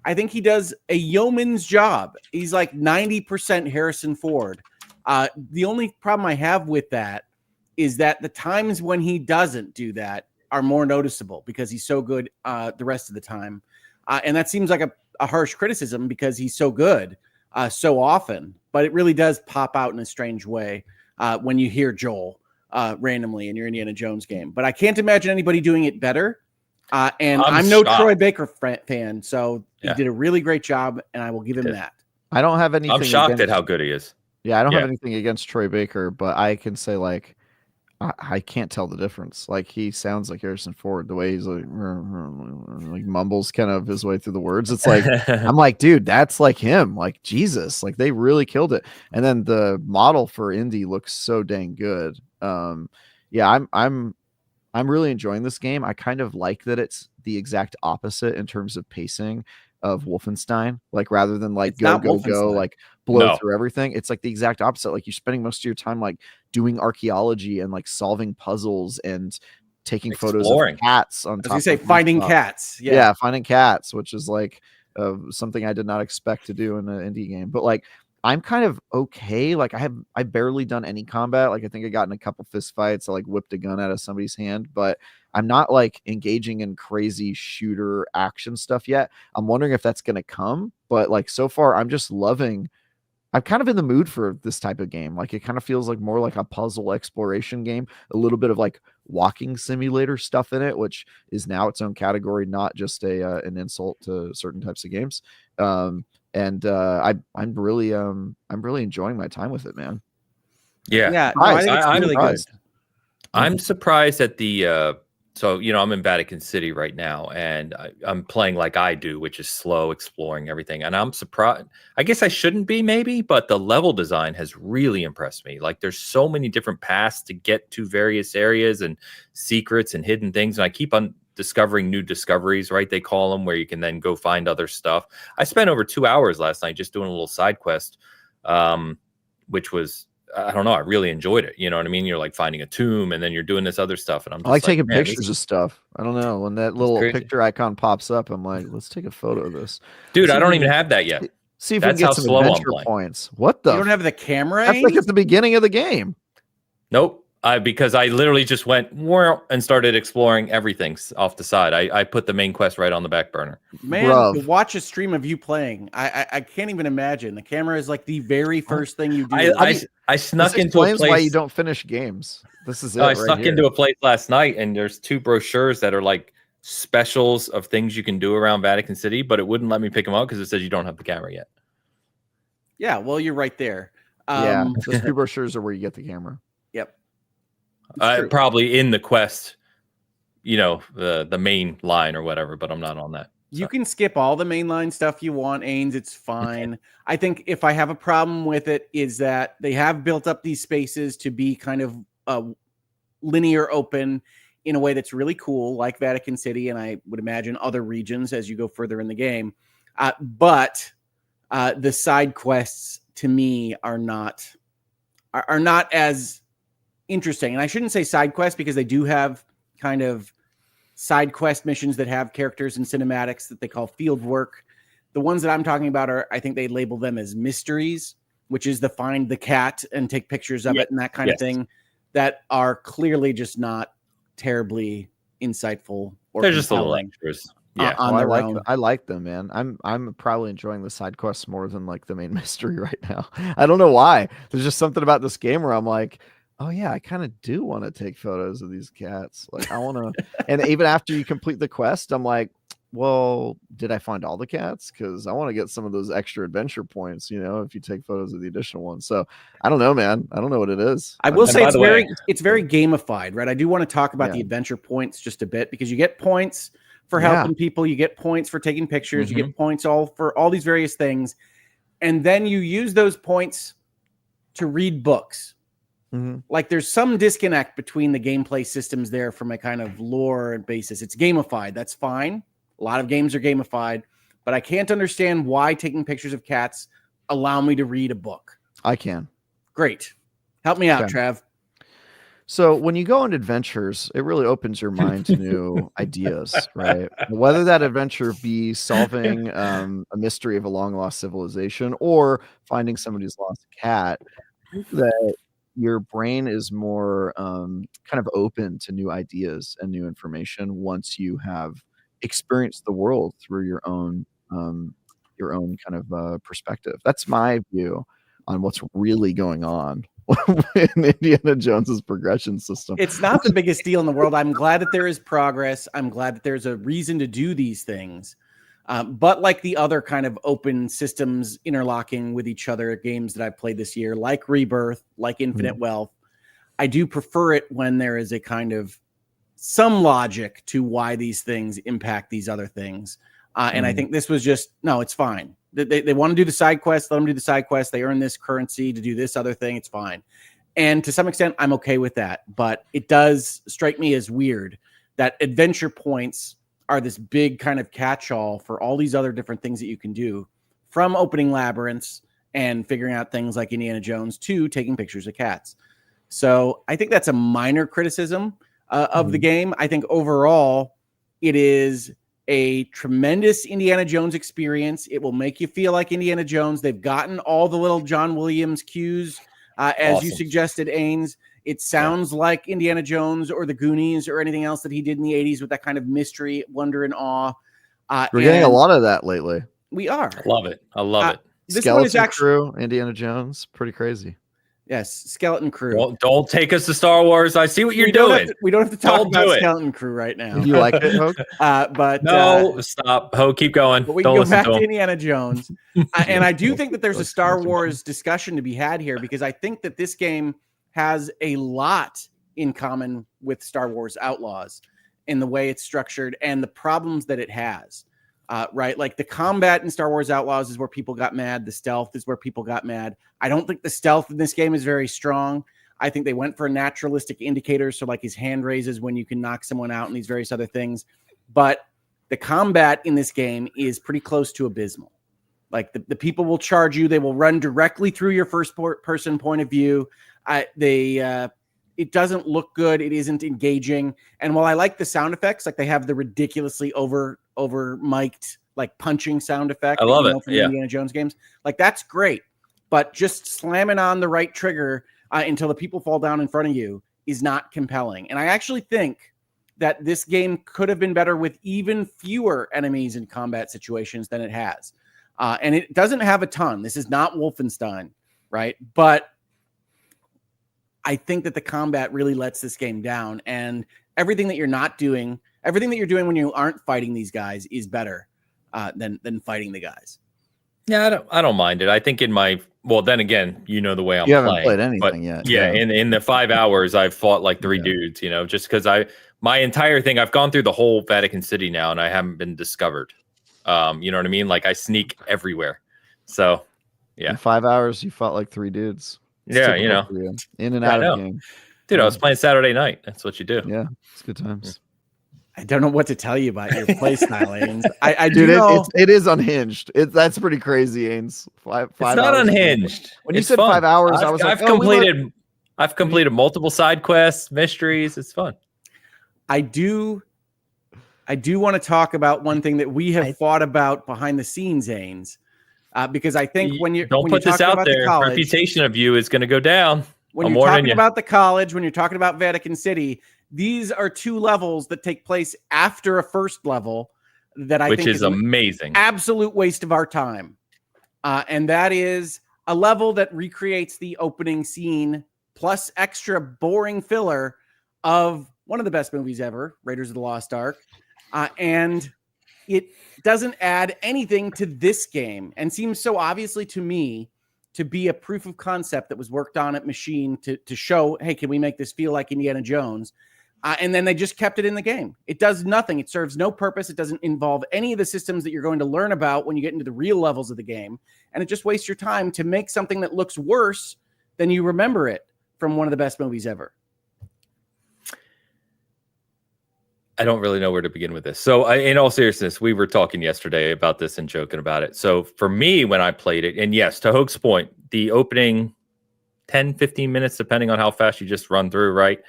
Speaker 2: I think he does a yeoman's job. He's like 90% Harrison Ford. The only problem I have with that is that the times when he doesn't do that are more noticeable because he's so good the rest of the time. And that seems like a harsh criticism because he's so good so often. But it really does pop out in a strange way when you hear Joel randomly in your Indiana Jones game. But I can't imagine anybody doing it better. And I'm no Troy Baker fan, so he did a really great job, and I will give him that.
Speaker 3: I don't have anything.
Speaker 1: I'm shocked at how good he is.
Speaker 3: Yeah, I don't have anything against Troy Baker, but I can say like I can't tell the difference. Like he sounds like Harrison Ford, the way he's like mumbles kind of his way through the words. It's like I'm like, dude, that's like him. Like Jesus, like they really killed it. And then the model for Indy looks so dang good. Yeah, I'm really enjoying this game. I kind of like that it's the exact opposite in terms of pacing. of Wolfenstein. Like rather than like
Speaker 2: It's not
Speaker 3: go,
Speaker 2: Wolfenstein.
Speaker 3: like blow
Speaker 1: No.
Speaker 3: through everything. It's like the exact opposite. Like you're spending most of your time like doing archaeology and like solving puzzles and taking photos of
Speaker 1: Exploring.
Speaker 3: cats on
Speaker 2: I was
Speaker 3: top
Speaker 2: gonna say
Speaker 3: of
Speaker 2: finding
Speaker 3: rooftops.
Speaker 2: cats.
Speaker 3: Yeah, finding cats, which is like something I did not expect to do in an indie game. But like I'm kind of okay. Like I barely done any combat. Like I think I got in a couple fist fights. I like whipped a gun out of somebody's hand, but I'm not like engaging in crazy shooter action stuff yet. I'm wondering if that's gonna come. But like so far, I'm just loving. I'm kind of in the mood for this type of game. Like it kind of feels like more like a puzzle exploration game, a little bit of like walking simulator stuff in it, which is now its own category, not just a an insult to certain types of games. I'm really enjoying my time with it, man.
Speaker 1: Yeah.
Speaker 2: Yeah. No, I think it's
Speaker 1: I'm
Speaker 2: really good.
Speaker 1: I'm surprised at the so I'm in Vatican City right now, and I'm playing like I do, which is slow, exploring everything. And I'm surprised. I guess I shouldn't be, maybe, but the level design has really impressed me. Like there's so many different paths to get to various areas and secrets and hidden things, and I keep on discovering new discoveries, right? They call them, where you can then go find other stuff. I spent over 2 hours last night just doing a little side quest, which was, I don't know, I really enjoyed it. You know what I mean? You're like finding a tomb and then you're doing this other stuff. And I'm just
Speaker 3: I like taking
Speaker 1: man,
Speaker 3: pictures of stuff. I don't know. When that little
Speaker 1: crazy.
Speaker 3: picture icon pops up, I'm like, let's take a photo of this.
Speaker 1: Dude, I don't even have that yet.
Speaker 3: See if
Speaker 1: That's
Speaker 3: we can
Speaker 1: how
Speaker 3: get some
Speaker 1: slow I'm
Speaker 3: adventure
Speaker 1: playing.
Speaker 3: points. What the?
Speaker 2: You don't have the camera?
Speaker 3: That's like at the beginning of the game.
Speaker 1: Nope. Because I literally just went and started exploring everything off the side. I put the main quest right on the back burner.
Speaker 2: Man,
Speaker 3: Bruv.
Speaker 2: to watch a stream of you playing, I can't even imagine. The camera is like the very first thing you do.
Speaker 1: I snuck
Speaker 3: This
Speaker 1: into a
Speaker 3: explains
Speaker 1: place.
Speaker 3: why you don't finish games. This is it.
Speaker 1: I snuck into a place last night, and there's 2 brochures that are like specials of things you can do around Vatican City, but it wouldn't let me pick them up because it says you don't have the camera yet.
Speaker 2: Yeah, well, you're right there.
Speaker 3: Yeah, those 2 brochures are where you get the camera.
Speaker 2: Yep.
Speaker 1: Probably in the quest, the main line or whatever, but I'm not on that.
Speaker 2: You can skip all the mainline stuff you want, Ains. It's fine. I think if I have a problem with it is that they have built up these spaces to be kind of linear open in a way that's really cool, like Vatican City, and I would imagine other regions as you go further in the game. But the side quests to me are not as interesting. And I shouldn't say side quests because they do have kind of side quest missions that have characters and cinematics that they call field work. The ones that I'm talking about are, I think they label them as mysteries, which is the find the cat and take pictures of it and that kind of thing, that are clearly just not terribly insightful or
Speaker 1: they're just a little
Speaker 2: compelling.
Speaker 1: extras. Yeah,
Speaker 3: I like them, man. I'm probably enjoying the side quests more than like the main mystery right now. I don't know why. There's just something about this game where I'm like, oh yeah, I kind of do want to take photos of these cats. Like I want to, and even after you complete the quest, I'm like, well, did I find all the cats? Because I want to get some of those extra adventure points, if you take photos of the additional ones. So I don't know, man. I don't know what it is.
Speaker 2: I will say it's very gamified, right? I do want to talk about the adventure points just a bit because you get points for helping people, you get points for taking pictures, you get points for all these various things, and then you use those points to read books. Like there's some disconnect between the gameplay systems there from a kind of lore basis. It's gamified. That's fine. A lot of games are gamified, but I can't understand why taking pictures of cats allow me to read a book.
Speaker 3: I can.
Speaker 2: Great. Help me out, Trav.
Speaker 3: So when you go on adventures, it really opens your mind to new ideas, right? Whether that adventure be solving a mystery of a long lost civilization or finding somebody's lost cat, that your brain is more kind of open to new ideas and new information once you have experienced the world through your own kind of perspective. That's my view on what's really going on in Indiana Jones's progression system.
Speaker 2: It's not the biggest deal in the world. I'm glad that there is progress. I'm glad that there's a reason to do these things. But like the other kind of open systems interlocking with each other games that I've played this year, like Rebirth, like Infinite Wealth, I do prefer it when there is a kind of some logic to why these things impact these other things. And I think this was just, no, it's fine. They want to do the side quest, let them do the side quest. They earn this currency to do this other thing. It's fine. And to some extent, I'm okay with that. But it does strike me as weird that adventure points are this big kind of catch-all for all these other different things that you can do, from opening labyrinths and figuring out things like Indiana Jones to taking pictures of cats. So I think that's a minor criticism of the game. I think overall it is a tremendous Indiana Jones experience. It will make you feel like Indiana Jones. They've gotten all the little John Williams cues, as you suggested, Ains. It sounds like Indiana Jones or the Goonies or anything else that he did in the 80s with that kind of mystery, wonder, and awe.
Speaker 3: We're getting a lot of that lately.
Speaker 2: We are.
Speaker 1: Love it. I love it.
Speaker 2: This
Speaker 3: Skeleton
Speaker 2: one is actually
Speaker 3: Crew, Indiana Jones, pretty crazy.
Speaker 2: Yes, Skeleton Crew.
Speaker 1: Well, don't take us to Star Wars. I see what you're doing.
Speaker 2: We don't have to talk about Skeleton Crew right now.
Speaker 3: Do you like it, Hogue?
Speaker 2: But
Speaker 1: no, stop. Hogue, keep going.
Speaker 2: But we can go back to Indiana Jones. And I do think that there's a Star Wars discussion to be had here, because I think that this game has a lot in common with Star Wars Outlaws in the way it's structured and the problems that it has. Right? Like the combat in Star Wars Outlaws is where people got mad. The stealth is where people got mad. I don't think the stealth in this game is very strong. I think they went for naturalistic indicators. So like his hand raises when you can knock someone out and these various other things. But the combat in this game is pretty close to abysmal. Like the people will charge you. They will run directly through your first person point of view. It doesn't look good. It isn't engaging. And while I like the sound effects, like they have the ridiculously over mic'd like punching sound effect.
Speaker 1: I love it.
Speaker 2: From Indiana Jones games. Like that's great. But just slamming on the right trigger until the people fall down in front of you is not compelling. And I actually think that this game could have been better with even fewer enemies in combat situations than it has. And it doesn't have a ton. This is not Wolfenstein, right? But I think that the combat really lets this game down, and everything that you're doing when you aren't fighting these guys is better than fighting the guys.
Speaker 1: Yeah, I don't mind it. I think then again, the way I'm playing.
Speaker 3: You haven't played anything yet.
Speaker 1: Yeah, in the 5 hours, I've fought like 3 dudes, just because my entire thing, I've gone through the whole Vatican City now, and I haven't been discovered. You know what I mean? Like I sneak everywhere. So, yeah.
Speaker 3: In 5 hours, you fought like 3 dudes. It's
Speaker 1: yeah,
Speaker 3: in and out of the game.
Speaker 1: Dude, I was playing Saturday night. That's what you do.
Speaker 3: Yeah, it's good times.
Speaker 2: I don't know what to tell you about your play style, Ains. I
Speaker 3: Dude,
Speaker 2: do know
Speaker 3: it is unhinged. That's pretty crazy, Ains. Five
Speaker 1: it's not unhinged.
Speaker 3: When you said fun. 5 hours, I was like,
Speaker 1: I've completed multiple side quests, mysteries. It's fun.
Speaker 2: I do want to talk about one thing that we have thought about behind the scenes, Ains. Because I think when you're
Speaker 1: put this out there, reputation of you is going to go down.
Speaker 2: When you're talking about the college, when you're talking about Vatican City, these are 2 levels that take place after a first level that I think is
Speaker 1: amazing,
Speaker 2: absolute waste of our time. And that is a level that recreates the opening scene plus extra boring filler of one of the best movies ever, Raiders of the Lost Ark, and it doesn't add anything to this game and seems so obviously to me to be a proof of concept that was worked on at Machine to show, hey, can we make this feel like Indiana Jones? And then they just kept it in the game. It does nothing. It serves no purpose. It doesn't involve any of the systems that you're going to learn about when you get into the real levels of the game. And it just wastes your time to make something that looks worse than you remember it from one of the best movies ever.
Speaker 1: I don't really know where to begin with this. So in all seriousness, we were talking yesterday about this and joking about it. So for me, when I played it, and yes, to Hogue's point, the opening 10, 15 minutes, depending on how fast you just run through, right,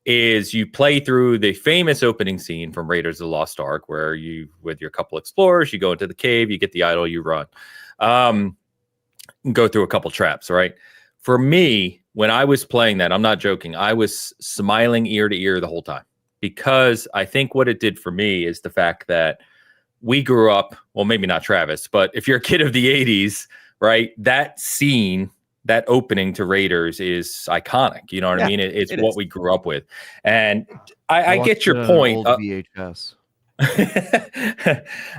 Speaker 1: is you play through the famous opening scene from Raiders of the Lost Ark, where you, with your couple explorers, you go into the cave, you get the idol, you run. Go through a couple traps, right? For me, when I was playing that, I'm not joking, I was smiling ear to ear the whole time. Because I think what it did for me is the fact that we grew up, well, maybe not Travis, but if you're a kid of the 80s, right, that scene, that opening to Raiders is iconic. You know what I mean? It's what we grew up with. And I get your point.
Speaker 3: VHS.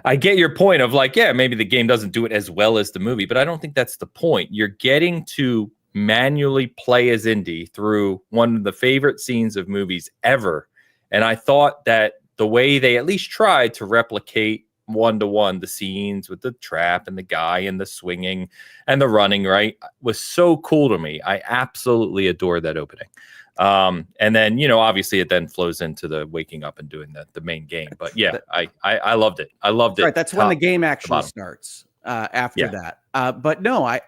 Speaker 1: I get your point of like, yeah, maybe the game doesn't do it as well as the movie, but I don't think that's the point. You're getting to manually play as Indy through one of the favorite scenes of movies ever. And I thought that the way they at least tried to replicate one-to-one the scenes with the trap and the guy and the swinging and the running, right, was so cool to me. I absolutely adore that opening. And then, obviously it then flows into the waking up and doing the main game. But yeah, I loved it. I loved it.
Speaker 2: Right. That's when the game actually starts after that. But no,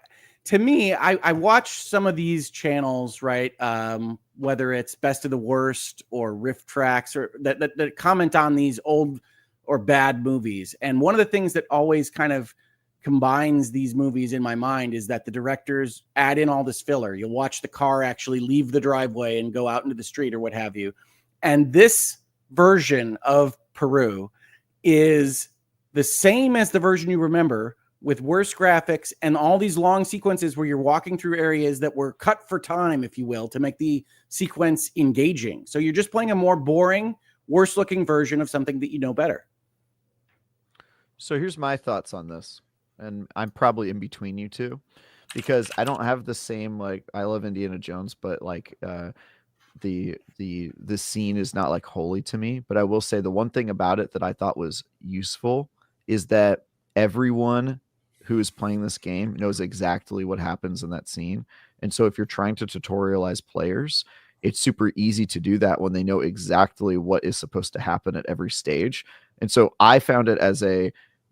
Speaker 2: to me, I watch some of these channels, right? Whether it's Best of the Worst or Riff Tracks or that comment on these old or bad movies. And one of the things that always kind of combines these movies in my mind is that the directors add in all this filler. You'll watch the car actually leave the driveway and go out into the street or what have you. And this version of Peru is the same as the version you remember, with worse graphics and all these long sequences where you're walking through areas that were cut for time, if you will, to make the sequence engaging. So you're just playing a more boring, worse looking version of something that you know better.
Speaker 3: So here's my thoughts on this. And I'm probably in between you two, because I don't have the same, like, I love Indiana Jones, but like the scene is not like holy to me. But I will say the one thing about it that I thought was useful is that everyone who is playing this game knows exactly what happens in that scene. And so if you're trying to tutorialize players, it's super easy to do that when they know exactly what is supposed to happen at every stage. And so I found it as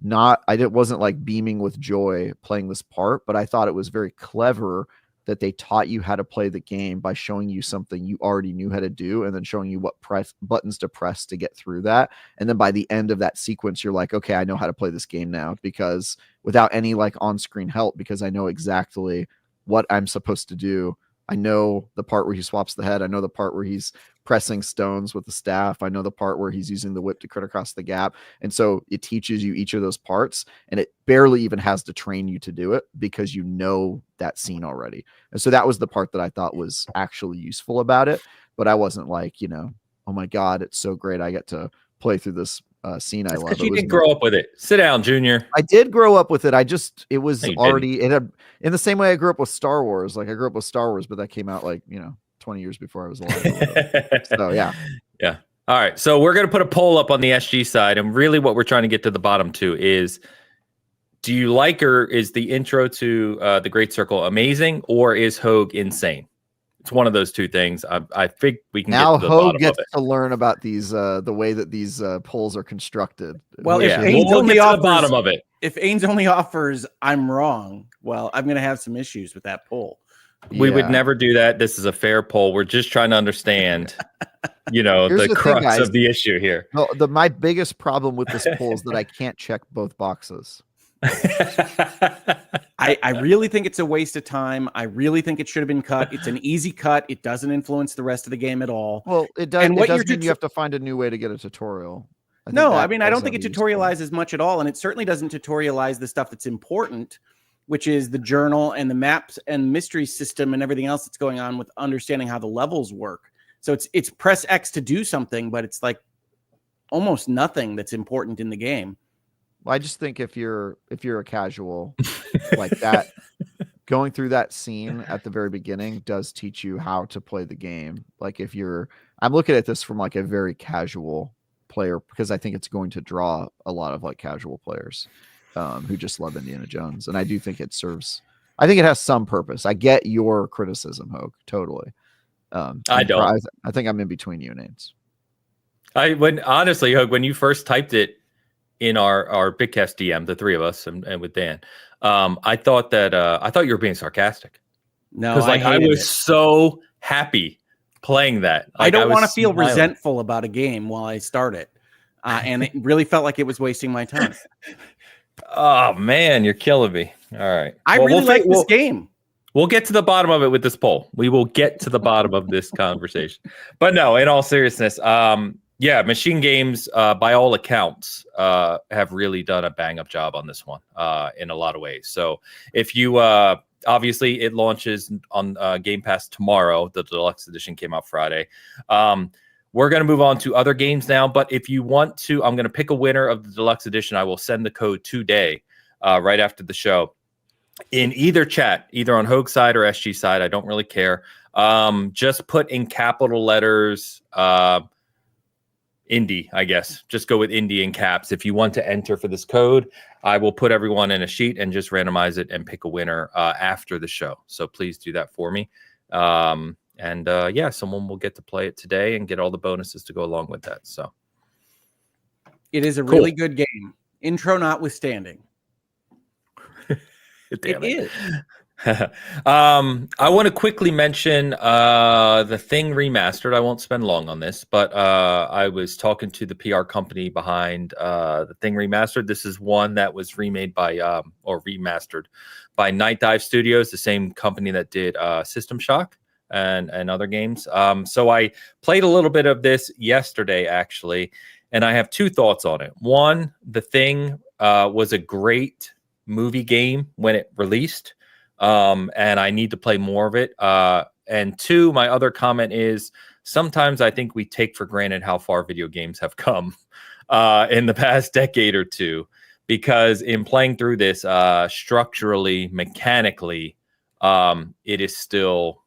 Speaker 3: wasn't like beaming with joy playing this part, but I thought it was very clever that they taught you how to play the game by showing you something you already knew how to do, and then showing you what buttons to press to get through that. And then by the end of that sequence, you're like, okay, I know how to play this game now, because without any like on-screen help, because I know exactly what I'm supposed to do. I know the part where he swaps the head. I know the part where he's pressing stones with the staff. I know the part where he's using the whip to crit across the gap. And so it teaches you each of those parts, and it barely even has to train you to do it because you know that scene already. And so that was the part that I thought was actually useful about it. But I wasn't like, oh my God, it's so great. I get to play through this scene I love.
Speaker 1: Because you didn't grow up with it. Sit down, Junior.
Speaker 3: I did grow up with it. It was already in the same way I grew up with Star Wars. Like I grew up with Star Wars, but that came out 20 years before I was alive. So yeah.
Speaker 1: All right. So we're going to put a poll up on the SG side, and really what we're trying to get to the bottom to is, do you like, or is the intro to the Great Circle amazing, or is Hogue insane? It's one of those two things. I think we can
Speaker 3: now
Speaker 1: get to the
Speaker 3: Hogue
Speaker 1: bottom
Speaker 3: gets
Speaker 1: of it.
Speaker 3: to learn about these the way that these polls are constructed.
Speaker 2: Well,
Speaker 1: we'll get to the bottom of it.
Speaker 2: If Ains only offers I'm wrong, well, I'm going to have some issues with that poll.
Speaker 1: We would never do that. This is a fair poll. We're just trying to understand, the crux of the issue here.
Speaker 3: No, my biggest problem with this poll is that I can't check both boxes.
Speaker 2: I really think it's a waste of time. I really think it should have been cut. It's an easy cut. It doesn't influence the rest of the game at all.
Speaker 3: Well, it does. And it does mean you have to find a new way to get a tutorial.
Speaker 2: I don't think it tutorializes much at all. And it certainly doesn't tutorialize the stuff that's important, which is the journal and the maps and mystery system and everything else that's going on with understanding how the levels work. So it's press X to do something, but it's like almost nothing that's important in the game.
Speaker 3: Well, I just think if you're a casual like that, going through that scene at the very beginning does teach you how to play the game. Like I'm looking at this from like a very casual player, because I think it's going to draw a lot of like casual players who just love Indiana Jones. And I do think it has some purpose. I get your criticism, Hogue, totally.
Speaker 1: I don't.
Speaker 3: I think I'm in between you and Ains.
Speaker 1: Honestly, Hogue, when you first typed it in our Bitcast DM, the three of us and with Dan, I thought you were being sarcastic.
Speaker 2: No,
Speaker 1: because I was so happy playing that.
Speaker 2: I don't want to feel resentful about a game while I start it, and it really felt like it was wasting my time.
Speaker 1: Oh man, you're killing me. All right,
Speaker 2: I really like this game.
Speaker 1: We'll get to the bottom of it with this poll. We will get to the bottom of this conversation. But no, in all seriousness, Machine Games, by all accounts, have really done a bang-up job on this one in a lot of ways. So if you, obviously it launches on Game Pass tomorrow. The Deluxe Edition came out Friday. We're going to move on to other games now. But if you want to, I'm going to pick a winner of the Deluxe Edition. I will send the code today, right after the show. In either chat, either on Hogue side or SG side, I don't really care. Just put in capital letters, Indy, I guess. Just go with Indy in caps. If you want to enter for this code, I will put everyone in a sheet and just randomize it and pick a winner after the show. So please do that for me. And yeah, someone will get to play it today and get all the bonuses to go along with that. So
Speaker 2: it is a
Speaker 1: cool.
Speaker 2: really good game. Intro notwithstanding.
Speaker 1: Damn
Speaker 2: it is.
Speaker 1: I want to quickly mention the Thing remastered. I won't spend long on this, but I was talking to the PR company behind the Thing remastered. This is one that was remade by or remastered by Night Dive Studios, the same company that did System Shock and other games. So I played a little bit of this yesterday, actually, and I have two thoughts on it. One, the Thing was a great movie game when it released. And I need to play more of it. And two, my other comment is sometimes I think we take for granted how far video games have come in the past decade or two, because in playing through this structurally, mechanically, it is still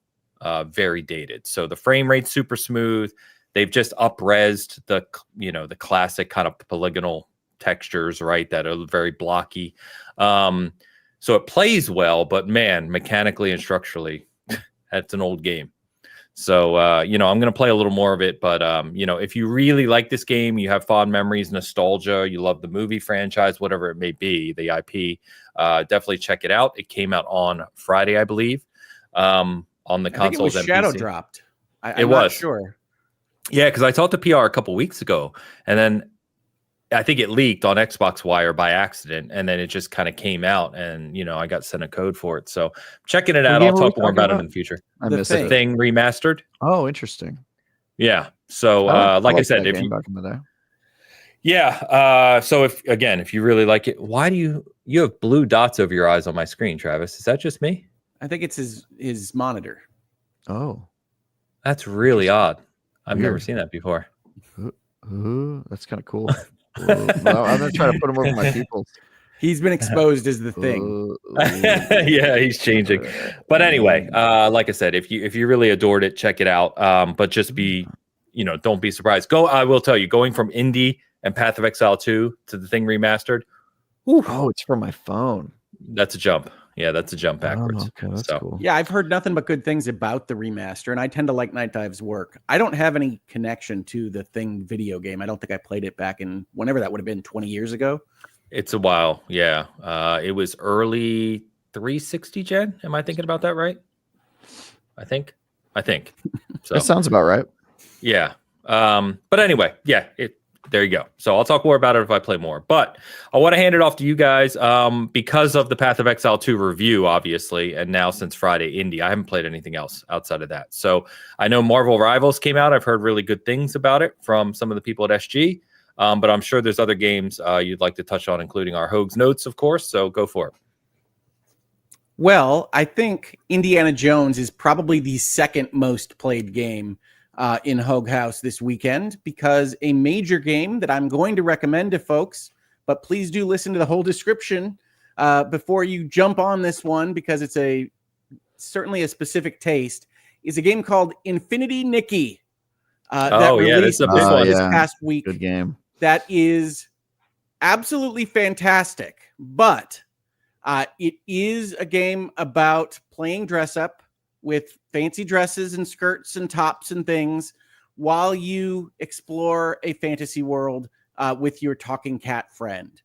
Speaker 1: very dated. So the frame rate's super smooth. They've just up-resed the classic kind of polygonal textures, right, that are very blocky. So it plays well, but man, mechanically and structurally, that's an old game. So, I'm going to play a little more of it. But, if you really like this game, you have fond memories, nostalgia, you love the movie franchise, whatever it may be, the IP, definitely check it out. It came out on Friday, I believe, on the consoles.
Speaker 2: It was shadow dropped.
Speaker 1: I'm not
Speaker 2: sure.
Speaker 1: Yeah, because I talked to PR a couple weeks ago, and then I think it leaked on Xbox Wire by accident, and then it just kind of came out, and I got sent a code for it. So checking it out. I'll talk more about it in the future.
Speaker 3: The
Speaker 1: Thing remastered.
Speaker 3: Oh, interesting.
Speaker 1: Yeah. So like I said, if you back in the day. Yeah. So if you really like it, why do you have blue dots over your eyes on my screen, Travis? Is that just me?
Speaker 2: I think it's his monitor.
Speaker 3: Oh,
Speaker 1: that's really odd. I've never seen that before.
Speaker 3: That's kind of cool. Well, I'm gonna try to put him over my pupils.
Speaker 2: He's been exposed as the Thing.
Speaker 1: Yeah, he's changing. But anyway, like I said, if you really adored it, check it out. But just don't be surprised. I will tell you, going from Indy and Path of Exile 2 to the Thing remastered.
Speaker 3: Whew, it's from my phone.
Speaker 1: That's a jump. Yeah, that's a jump backwards.
Speaker 3: Okay, that's cool.
Speaker 2: Yeah, I've heard nothing but good things about the remaster, and I tend to like Night Dive's work. I don't have any connection to the Thing video game. I don't think I played it back in whenever that would have been 20 years ago.
Speaker 1: It's a while, yeah. It was early 360 gen. Am I thinking about that right? I think. So
Speaker 3: that sounds about right.
Speaker 1: Yeah. But anyway, yeah, there you go. So I'll talk more about it if I play more. But I want to hand it off to you guys because of the Path of Exile 2 review, obviously, and now since Friday, Indy. I haven't played anything else outside of that. So I know Marvel Rivals came out. I've heard really good things about it from some of the people at SG. But I'm sure there's other games you'd like to touch on, including our Hoag's Notes, of course. So go for it.
Speaker 2: Well, I think Indiana Jones is probably the second most played game in Hoag House this weekend, because a major game that I'm going to recommend to folks, but please do listen to the whole description before you jump on this one, because it's certainly a specific taste, is a game called Infinity Nikki that released this past week.
Speaker 3: Good game.
Speaker 2: That is absolutely fantastic, but it is a game about playing dress up with fancy dresses and skirts and tops and things while you explore a fantasy world with your talking cat friend.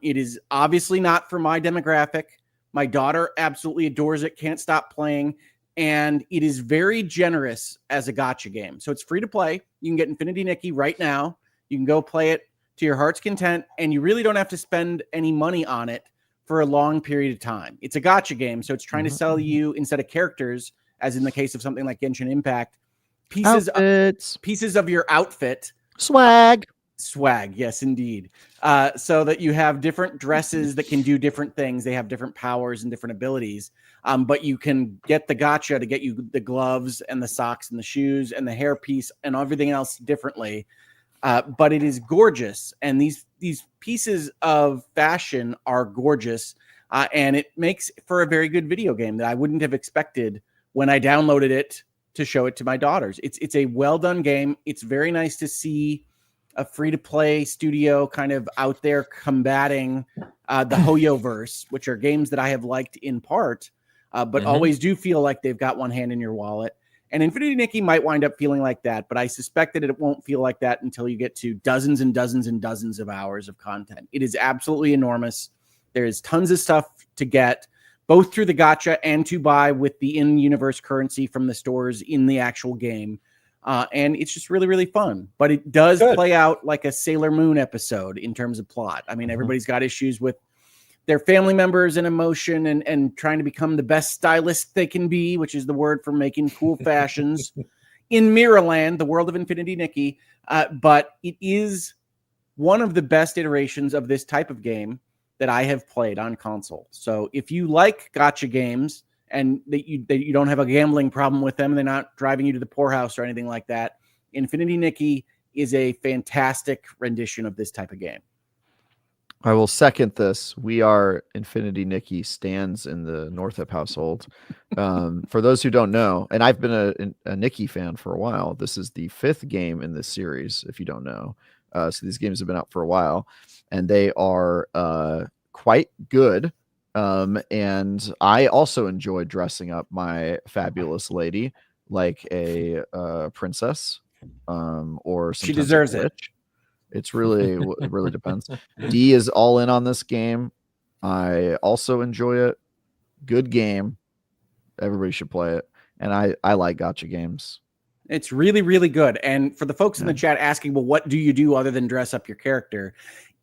Speaker 2: It is obviously not for my demographic. My daughter absolutely adores it, can't stop playing, and it is very generous as a gacha game. So it's free to play. You can get Infinity Nikki right now. You can go play it to your heart's content, and you really don't have to spend any money on it for a long period of time. It's a gacha game, so it's trying to sell you, instead of characters, as in the case of something like Genshin Impact, pieces of your outfit.
Speaker 3: Swag,
Speaker 2: yes, indeed. So that you have different dresses that can do different things. They have different powers and different abilities. But you can get the gacha to get you the gloves and the socks and the shoes and the hairpiece and everything else differently. But it is gorgeous, and these pieces of fashion are gorgeous, and it makes for a very good video game that I wouldn't have expected when I downloaded it to show it to my daughters. It's a well done game. It's very nice to see a free to play studio kind of out there combating the Hoyoverse, which are games that I have liked in part, but always do feel like they've got one hand in your wallet. And Infinity Nikki might wind up feeling like that, but I suspect that it won't feel like that until you get to dozens and dozens and dozens of hours of content. It is absolutely enormous. There is tons of stuff to get, both through the gacha and to buy with the in-universe currency from the stores in the actual game. And it's just really, really fun. But it does play out like a Sailor Moon episode in terms of plot. I mean, everybody's got issues with their family members and emotion and trying to become the best stylist they can be, which is the word for making cool fashions in Mirrorland, the world of Infinity Nikki. But it is one of the best iterations of this type of game that I have played on console. So if you like gacha games and that you don't have a gambling problem with them, and they're not driving you to the poorhouse or anything like that, Infinity Nikki is a fantastic rendition of this type of game.
Speaker 3: I will second this. We are Infinity Nikki stands in the Northup household. For those who don't know, and I've been a Nikki fan for a while, this is the 5th game in this series, if you don't know. So these games have been out for a while, and they are quite good. And I also enjoy dressing up my fabulous lady like a princess, or
Speaker 2: she deserves it.
Speaker 3: It's really, it really depends. D is all in on this game. I also enjoy it. Good game. Everybody should play it. And I like gacha games.
Speaker 2: It's really, really good. And for the folks in the chat asking, well, what do you do other than dress up your character?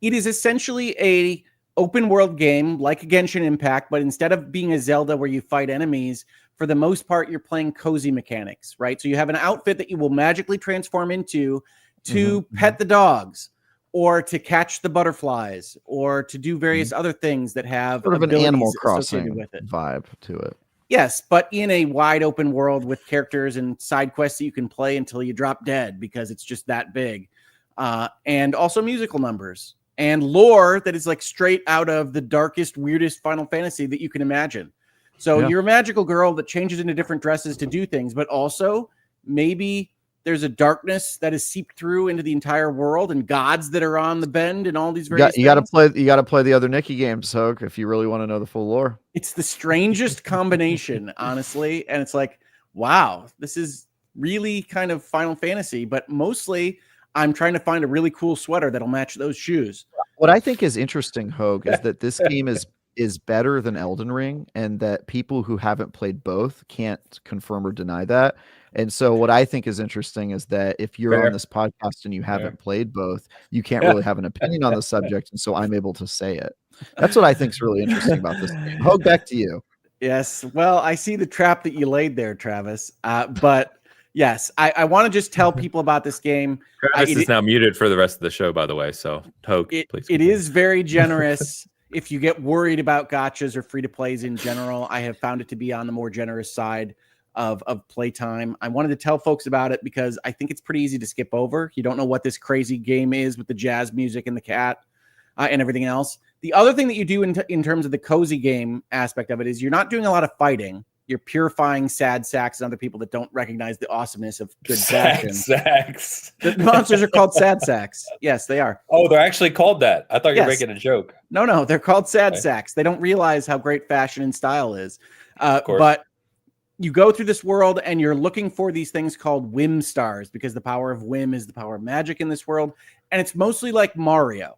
Speaker 2: It is essentially a open world game like Genshin Impact, but instead of being a Zelda where you fight enemies, for the most part, you're playing cozy mechanics, right? So you have an outfit that you will magically transform into to pet the dogs, or to catch the butterflies, or to do various other things that have
Speaker 3: sort of an Animal Crossing
Speaker 2: with it.
Speaker 3: Vibe to it.
Speaker 2: Yes, but in a wide open world with characters and side quests that you can play until you drop dead because it's just that big. And also musical numbers and lore that is like straight out of the darkest, weirdest Final Fantasy that you can imagine. So you're a magical girl that changes into different dresses to do things, but also maybe there's a darkness that is seeped through into the entire world, and gods that are on the bend, and all these various.
Speaker 3: You got to play the other Nikki games, Hogue, if you really want to know the full lore.
Speaker 2: It's the strangest combination, honestly, and it's like, wow, this is really kind of Final Fantasy, but mostly I'm trying to find a really cool sweater that'll match those shoes.
Speaker 3: What I think is interesting, Hogue, is that this game is better than Elden Ring, and that people who haven't played both can't confirm or deny that. And so what I think is interesting is that if you're on this podcast and you haven't played both, you can't really have an opinion on the subject. And so I'm able to say it. That's what I think is really interesting about this game. Hogue, back to you.
Speaker 2: Yes. Well, I see the trap that you laid there, Travis. But yes, I want to just tell people about this game.
Speaker 1: Travis is now muted for the rest of the show, by the way. So Hogue, please.
Speaker 2: It is very generous. If you get worried about gachas or free-to-plays in general, I have found it to be on the more generous side of playtime. I wanted to tell folks about it because I think it's pretty easy to skip over. You don't know what this crazy game is with the jazz music and the cat and everything else. The other thing that you do in terms of the cozy game aspect of it is you're not doing a lot of fighting. You're purifying sad sacks and other people that don't recognize the awesomeness of good fashion.
Speaker 1: Sacks.
Speaker 2: The monsters are called sad sacks. Yes, they are.
Speaker 1: Oh, they're actually called that. I thought you were making a joke.
Speaker 2: No, they're called sad sacks. They don't realize how great fashion and style is. But you go through this world and you're looking for these things called whim stars, because the power of whim is the power of magic in this world. And it's mostly like Mario,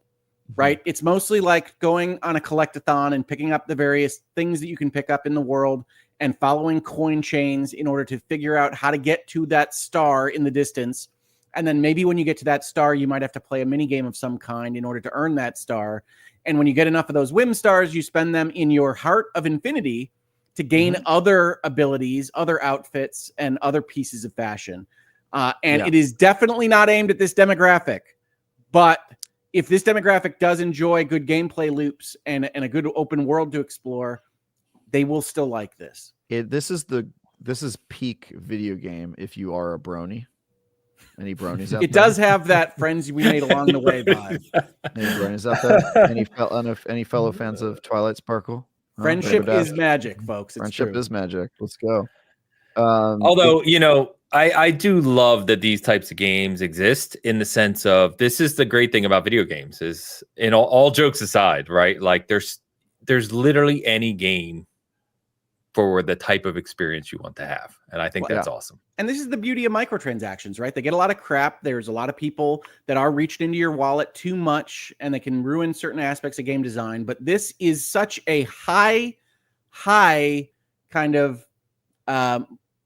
Speaker 2: right? It's mostly like going on a collectathon and picking up the various things that you can pick up in the world and following coin chains in order to figure out how to get to that star in the distance. And then maybe when you get to that star, you might have to play a mini game of some kind in order to earn that star. And when you get enough of those whim stars, you spend them in your Heart of Infinity to gain other abilities, other outfits, and other pieces of fashion. It is definitely not aimed at this demographic. But if this demographic does enjoy good gameplay loops and a good open world to explore, they will still like this.
Speaker 3: This is peak video game if you are a brony. Any bronies out there?
Speaker 2: It does have that friends we made along the way vibe.
Speaker 3: Any bronies out there? Any fellow fans of Twilight Sparkle?
Speaker 2: Friendship is magic, folks. It's
Speaker 3: Friendship
Speaker 2: true.
Speaker 3: is magic. Let's go.
Speaker 1: Although, I do love that these types of games exist, in the sense of, this is the great thing about video games is, in all jokes aside, right? Like there's literally any game for the type of experience you want to have. And I think that's awesome.
Speaker 2: And this is the beauty of microtransactions, right? They get a lot of crap. There's a lot of people that are reached into your wallet too much, and they can ruin certain aspects of game design. But this is such a high kind of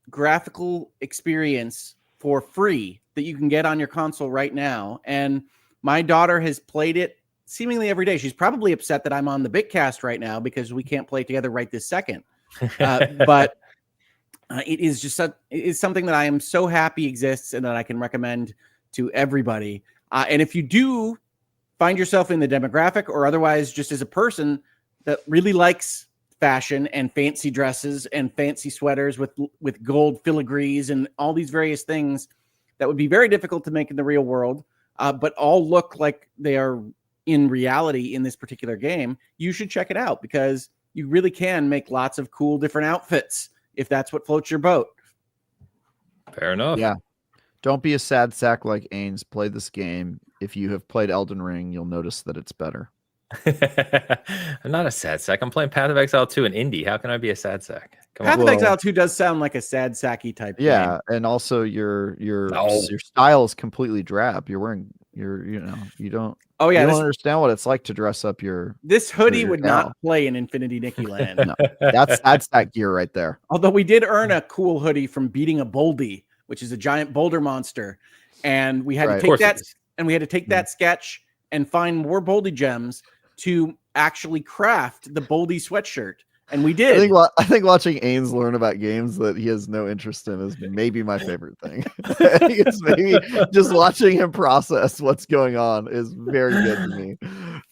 Speaker 2: graphical experience for free that you can get on your console right now. And my daughter has played it seemingly every day. She's probably upset that I'm on the Bitcast right now because we can't play together right this second. But it is something that I am so happy exists and that I can recommend to everybody. And if you do find yourself in the demographic or otherwise just as a person that really likes fashion and fancy dresses and fancy sweaters with gold filigrees and all these various things that would be very difficult to make in the real world, but all look like they are in reality in this particular game, you should check it out because you really can make lots of cool different outfits if that's what floats your boat.
Speaker 1: Fair enough.
Speaker 3: Yeah. Don't be a sad sack like Ains. Play this game. If you have played Elden Ring, you'll notice that it's better.
Speaker 1: I'm not a sad sack. I'm playing Path of Exile 2 and Indy. How can I be a sad sack?
Speaker 2: Path of Exile 2 does sound like a sad sacky type game.
Speaker 3: And also your style is completely drab. You're wearing you don't understand what it's like to dress up
Speaker 2: this hoodie would not play in Infinity Nikki Land.
Speaker 3: No, that's that gear right there.
Speaker 2: Although we did earn a cool hoodie from beating a Boldy, which is a giant boulder monster, and we had to take that sketch and find more Boldy gems to actually craft the Boldy sweatshirt. And we did.
Speaker 3: I think watching Ains learn about games that he has no interest in is maybe my favorite thing. It's maybe just watching him process what's going on is very good to me.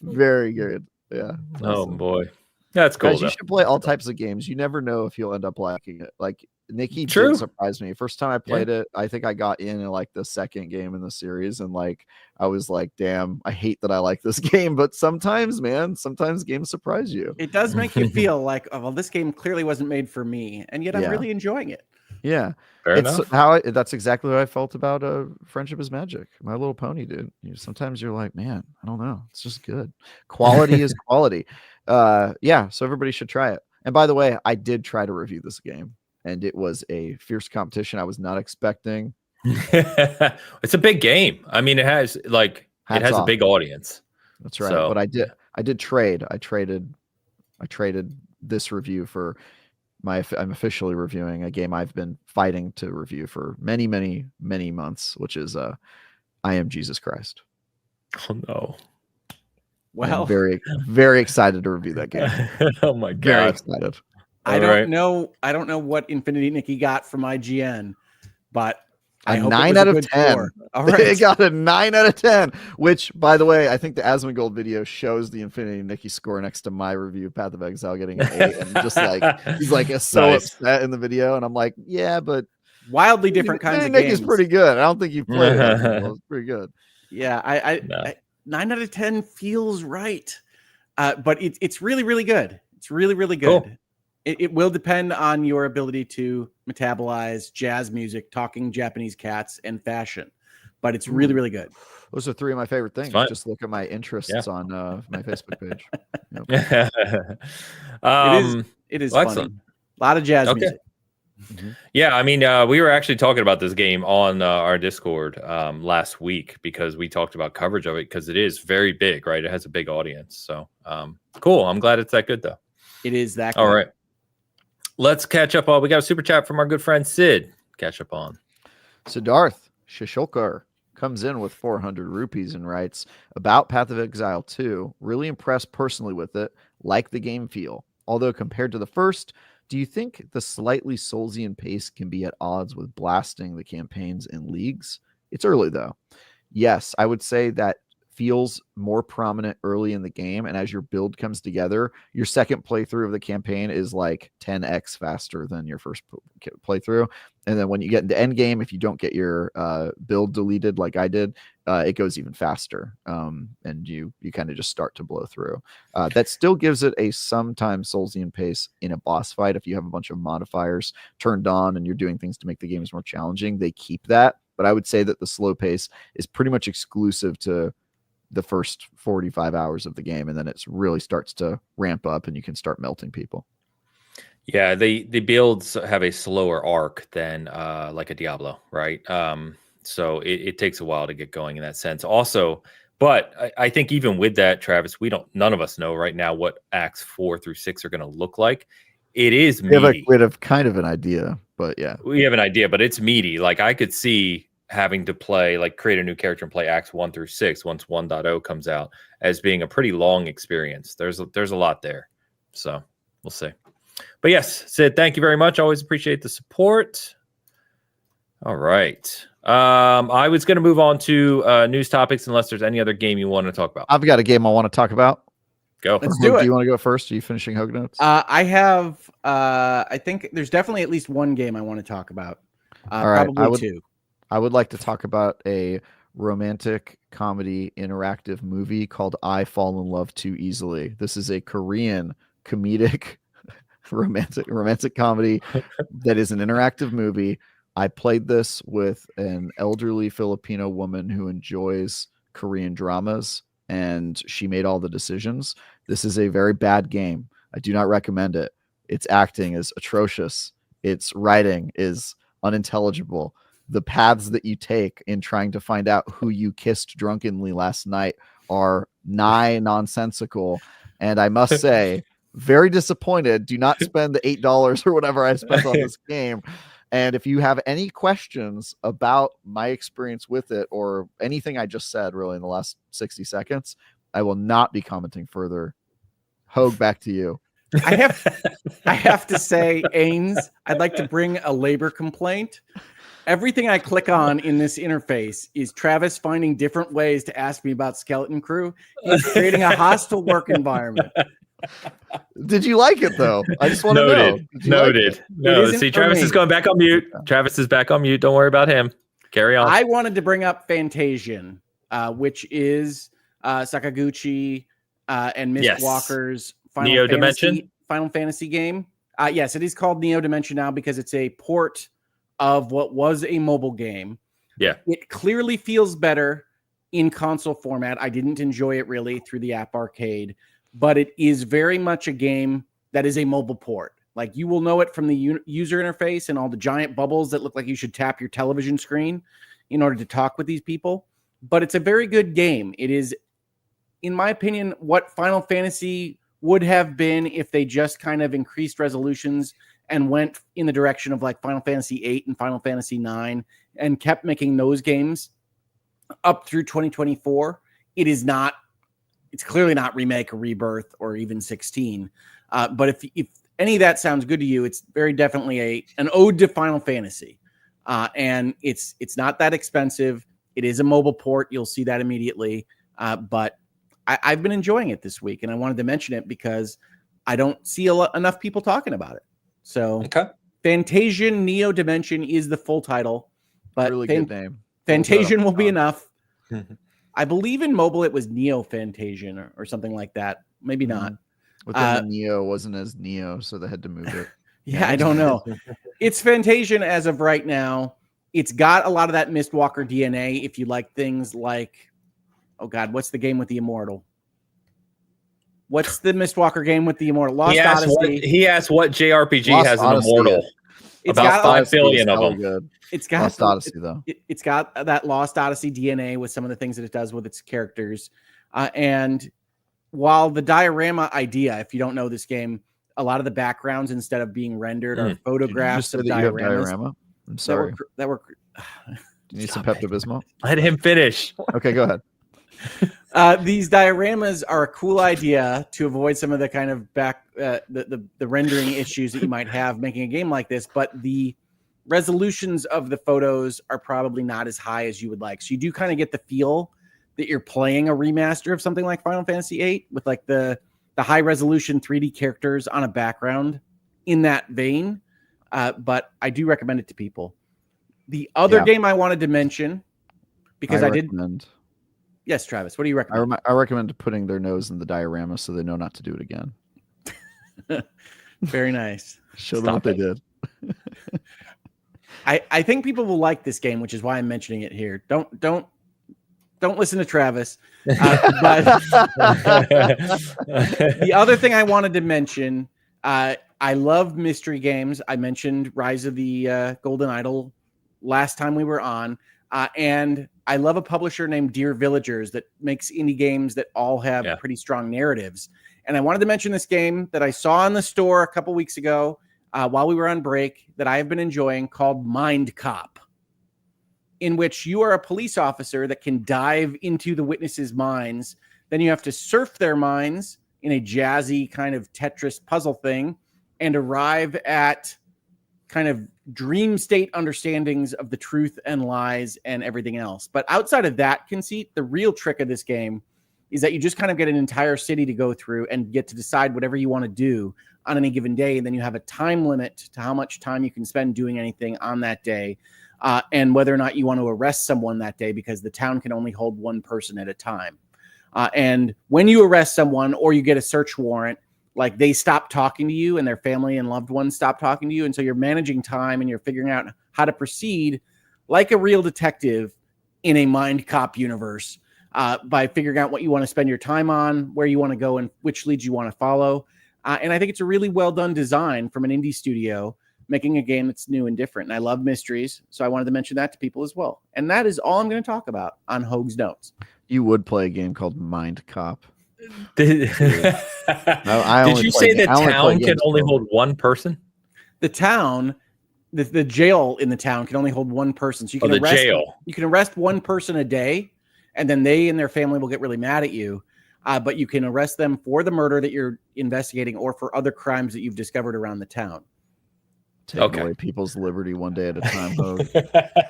Speaker 3: Very good. Yeah.
Speaker 1: Oh boy. That's cool.
Speaker 3: Guys, you should play all types of games. You never know if you'll end up liking it. Like Nikki did surprise me. First time I played it, I think I got in like the second game in the series, and like I was like, damn, I hate that I like this game. But sometimes games surprise you.
Speaker 2: It does make you feel like, oh, well, this game clearly wasn't made for me, and yet I'm really enjoying it.
Speaker 3: Yeah.
Speaker 1: Fair enough.
Speaker 3: That's exactly what I felt about Friendship is Magic, My Little Pony, dude. Sometimes you're like, man, I don't know. It's just good. Quality is quality. So everybody should try it. And by the way, I did try to review this game, and it was a fierce competition I was not expecting.
Speaker 1: It's a big game. I mean, it has a big audience.
Speaker 3: That's right. So, but I did trade. I traded this review for I'm officially reviewing a game I've been fighting to review for many, many, many months, which is I Am Jesus Christ.
Speaker 1: Oh no.
Speaker 2: Well,
Speaker 3: I'm very, very excited to review that game.
Speaker 1: Oh my god.
Speaker 3: Very excited.
Speaker 2: I don't know what Infinity Nikki got from IGN, but I hope
Speaker 3: 9 out of 10.
Speaker 2: All right.
Speaker 3: It got a 9 out of 10, which, by the way, I think the Asmongold video shows the Infinity Nikki score next to my review, Path of Exile, getting an 8. And just like, he's like so upset in the video. And I'm like, yeah, but
Speaker 2: wildly different kinds of games.
Speaker 3: Nikki's pretty good. I don't think you played it. It's pretty good.
Speaker 2: Yeah, I 9 out of 10 feels right. But it's really, really good. It's really, really good. Cool. It will depend on your ability to metabolize jazz music, talking Japanese cats, and fashion. But it's really, really good.
Speaker 3: Those are 3 of my favorite things. Just look at my interests on my Facebook page. Yep.
Speaker 2: It is funny. A lot of jazz music.
Speaker 1: Mm-hmm. Yeah, I mean, we were actually talking about this game on our Discord last week because we talked about coverage of it because it is very big, right? It has a big audience. So cool. I'm glad it's that good, though.
Speaker 2: It is that good.
Speaker 1: All right. Let's catch up. We got a super chat from our good friend Sid. Catch up on.
Speaker 3: Siddharth Shishokar comes in with 400 rupees and writes, about Path of Exile 2, really impressed personally with it, like the game feel. Although compared to the first, do you think the slightly Soulsian pace can be at odds with blasting the campaigns in leagues? It's early, though. Yes, I would say that feels more prominent early in the game, and as your build comes together, your second playthrough of the campaign is like 10x faster than your first playthrough. And then when you get into endgame, if you don't get your build deleted like I did, it goes even faster, and you kind of just start to blow through. That still gives it a sometimes Soulsian pace in a boss fight. If you have a bunch of modifiers turned on and you're doing things to make the games more challenging, they keep that. But I would say that the slow pace is pretty much exclusive to the first 45 hours of the game, and then it really starts to ramp up and you can start melting people.
Speaker 1: Yeah, the builds have a slower arc than like a Diablo, right? So it takes a while to get going in that sense. Also, but I think even with that, Travis, none of us know right now what acts 4 through 6 are going to look like. It is meaty.
Speaker 3: We have kind of an idea, but yeah,
Speaker 1: we have an idea, but it's meaty. Like I could see having to create a new character and play acts 1 through 6 once 1.0 comes out as being a pretty long experience. There's a lot there, so we'll see. But yes, Sid, thank you very much. Always appreciate the support. All right. I was going to move on to news topics unless there's any other game you want to talk about.
Speaker 3: I've got a game I want to talk about.
Speaker 1: Go.
Speaker 2: Let's do it.
Speaker 3: Do you want to go first? Are you finishing Hogue Notes?
Speaker 2: I have. I think there's definitely at least one game I want to talk about.
Speaker 3: All right.
Speaker 2: Probably two.
Speaker 3: I would like to talk about a romantic comedy interactive movie called I Fall in Love Too Easily. This is a Korean comedic romantic comedy that is an interactive movie. I played this with an elderly Filipino woman who enjoys Korean dramas, and she made all the decisions. This is a very bad game. I do not recommend it. Its acting is atrocious. Its writing is unintelligible. The paths that you take in trying to find out who you kissed drunkenly last night are nigh nonsensical. And I must say, very disappointed. Do not spend the $8 or whatever I spent on this game. And if you have any questions about my experience with it or anything I just said really in the last 60 seconds, I will not be commenting further. Hogue, back to you.
Speaker 2: I have to say, Ains, I'd like to bring a labor complaint. Everything I click on in this interface is Travis finding different ways to ask me about Skeleton Crew. He's creating a hostile work environment.
Speaker 3: Did you like it though? I just want to know.
Speaker 1: Noted. No, see, Travis is going back on mute. Travis is back on mute. Don't worry about him. Carry on.
Speaker 2: I wanted to bring up Fantasian, which is Sakaguchi and Mistwalker's Final Fantasy game. Yes, it is called Neo Dimension now because it's a port of what was a mobile game.
Speaker 1: Yeah.
Speaker 2: It clearly feels better in console format. I didn't enjoy it really through the app arcade, but it is very much a game that is a mobile port. Like you will know it from the user interface and all the giant bubbles that look like you should tap your television screen in order to talk with these people. But it's a very good game. It is, in my opinion, what Final Fantasy would have been if they just kind of increased resolutions and went in the direction of like Final Fantasy VIII and Final Fantasy IX and kept making those games up through 2024. It's clearly not Remake or Rebirth or even 16. But if any of that sounds good to you, it's very definitely an ode to Final Fantasy. And it's not that expensive. It is a mobile port. You'll see that immediately. But I've been enjoying it this week, and I wanted to mention it because I don't see enough people talking about it. So Fantasian Neo Dimension is the full title, but
Speaker 3: really good name.
Speaker 2: Fantasian will be enough. I believe in mobile it was Neo Fantasian or something like that. Maybe not.
Speaker 3: But then the Neo wasn't as Neo, so they had to move it.
Speaker 2: Yeah, I don't know. It's Fantasian as of right now. It's got a lot of that Mistwalker DNA. If you like things like, oh God, what's the game with the Immortal? What's the Mistwalker game with the Immortal? Lost Odyssey.
Speaker 1: He asked what JRPG
Speaker 3: Lost
Speaker 1: has
Speaker 3: Odyssey.
Speaker 1: an Immortal.
Speaker 2: It's
Speaker 1: about
Speaker 2: got
Speaker 1: 5 billion of them.
Speaker 3: Good.
Speaker 2: It's got
Speaker 3: Lost Odyssey though.
Speaker 2: It's got that Lost Odyssey DNA with some of the things that it does with its characters. And while the diorama idea, if you don't know this game, a lot of the backgrounds instead of being rendered are photographs of dioramas.
Speaker 3: I'm sorry.
Speaker 2: That were
Speaker 3: Do you need some Pepto-Bismol?
Speaker 1: Let him finish.
Speaker 3: Okay, go ahead.
Speaker 2: These dioramas are a cool idea to avoid some of the kind of the rendering issues that you might have making a game like this, but the resolutions of the photos are probably not as high as you would like. So you do kind of get the feel that you're playing a remaster of something like Final Fantasy VIII with like the high resolution 3D characters on a background in that vein. But I do recommend it to people. The other game I wanted to mention, because I did. Yes, Travis, what do you recommend?
Speaker 3: I recommend putting their nose in the diorama so they know not to do it again.
Speaker 2: Very nice.
Speaker 3: Show them what they did.
Speaker 2: I think people will like this game, which is why I'm mentioning it here. Don't listen to Travis. But the other thing I wanted to mention, I love mystery games. I mentioned Rise of the Golden Idol last time we were on. And I love a publisher named Dear Villagers that makes indie games that all have pretty strong narratives. And I wanted to mention this game that I saw in the store a couple weeks ago while we were on break that I have been enjoying called Mind Cop, in which you are a police officer that can dive into the witnesses' minds. Then you have to surf their minds in a jazzy kind of Tetris puzzle thing and arrive at kind of dream state understandings of the truth and lies and everything else. But outside of that conceit, the real trick of this game is that you just kind of get an entire city to go through and get to decide whatever you want to do on any given day. And then you have a time limit to how much time you can spend doing anything on that day. And whether or not you want to arrest someone that day, because the town can only hold one person at a time. And when you arrest someone or you get a search warrant, like they stop talking to you and their family and loved ones stop talking to you. And so you're managing time and you're figuring out how to proceed like a real detective in a Mind Cop universe by figuring out what you want to spend your time on, where you want to go, and which leads you want to follow. And I think it's a really well done design from an indie studio making a game that's new and different. And I love mysteries, so I wanted to mention that to people as well. And that is all I'm going to talk about on Hoag's Notes.
Speaker 3: You would play a game called Mind Cop.
Speaker 1: Did you say the town can only hold one person?
Speaker 2: The town, the jail in the town can only hold one person. So you can you can arrest one person a day, and then they and their family will get really mad at you. But you can arrest them for the murder that you're investigating or for other crimes that you've discovered around the town.
Speaker 3: Take away people's liberty one day at a time.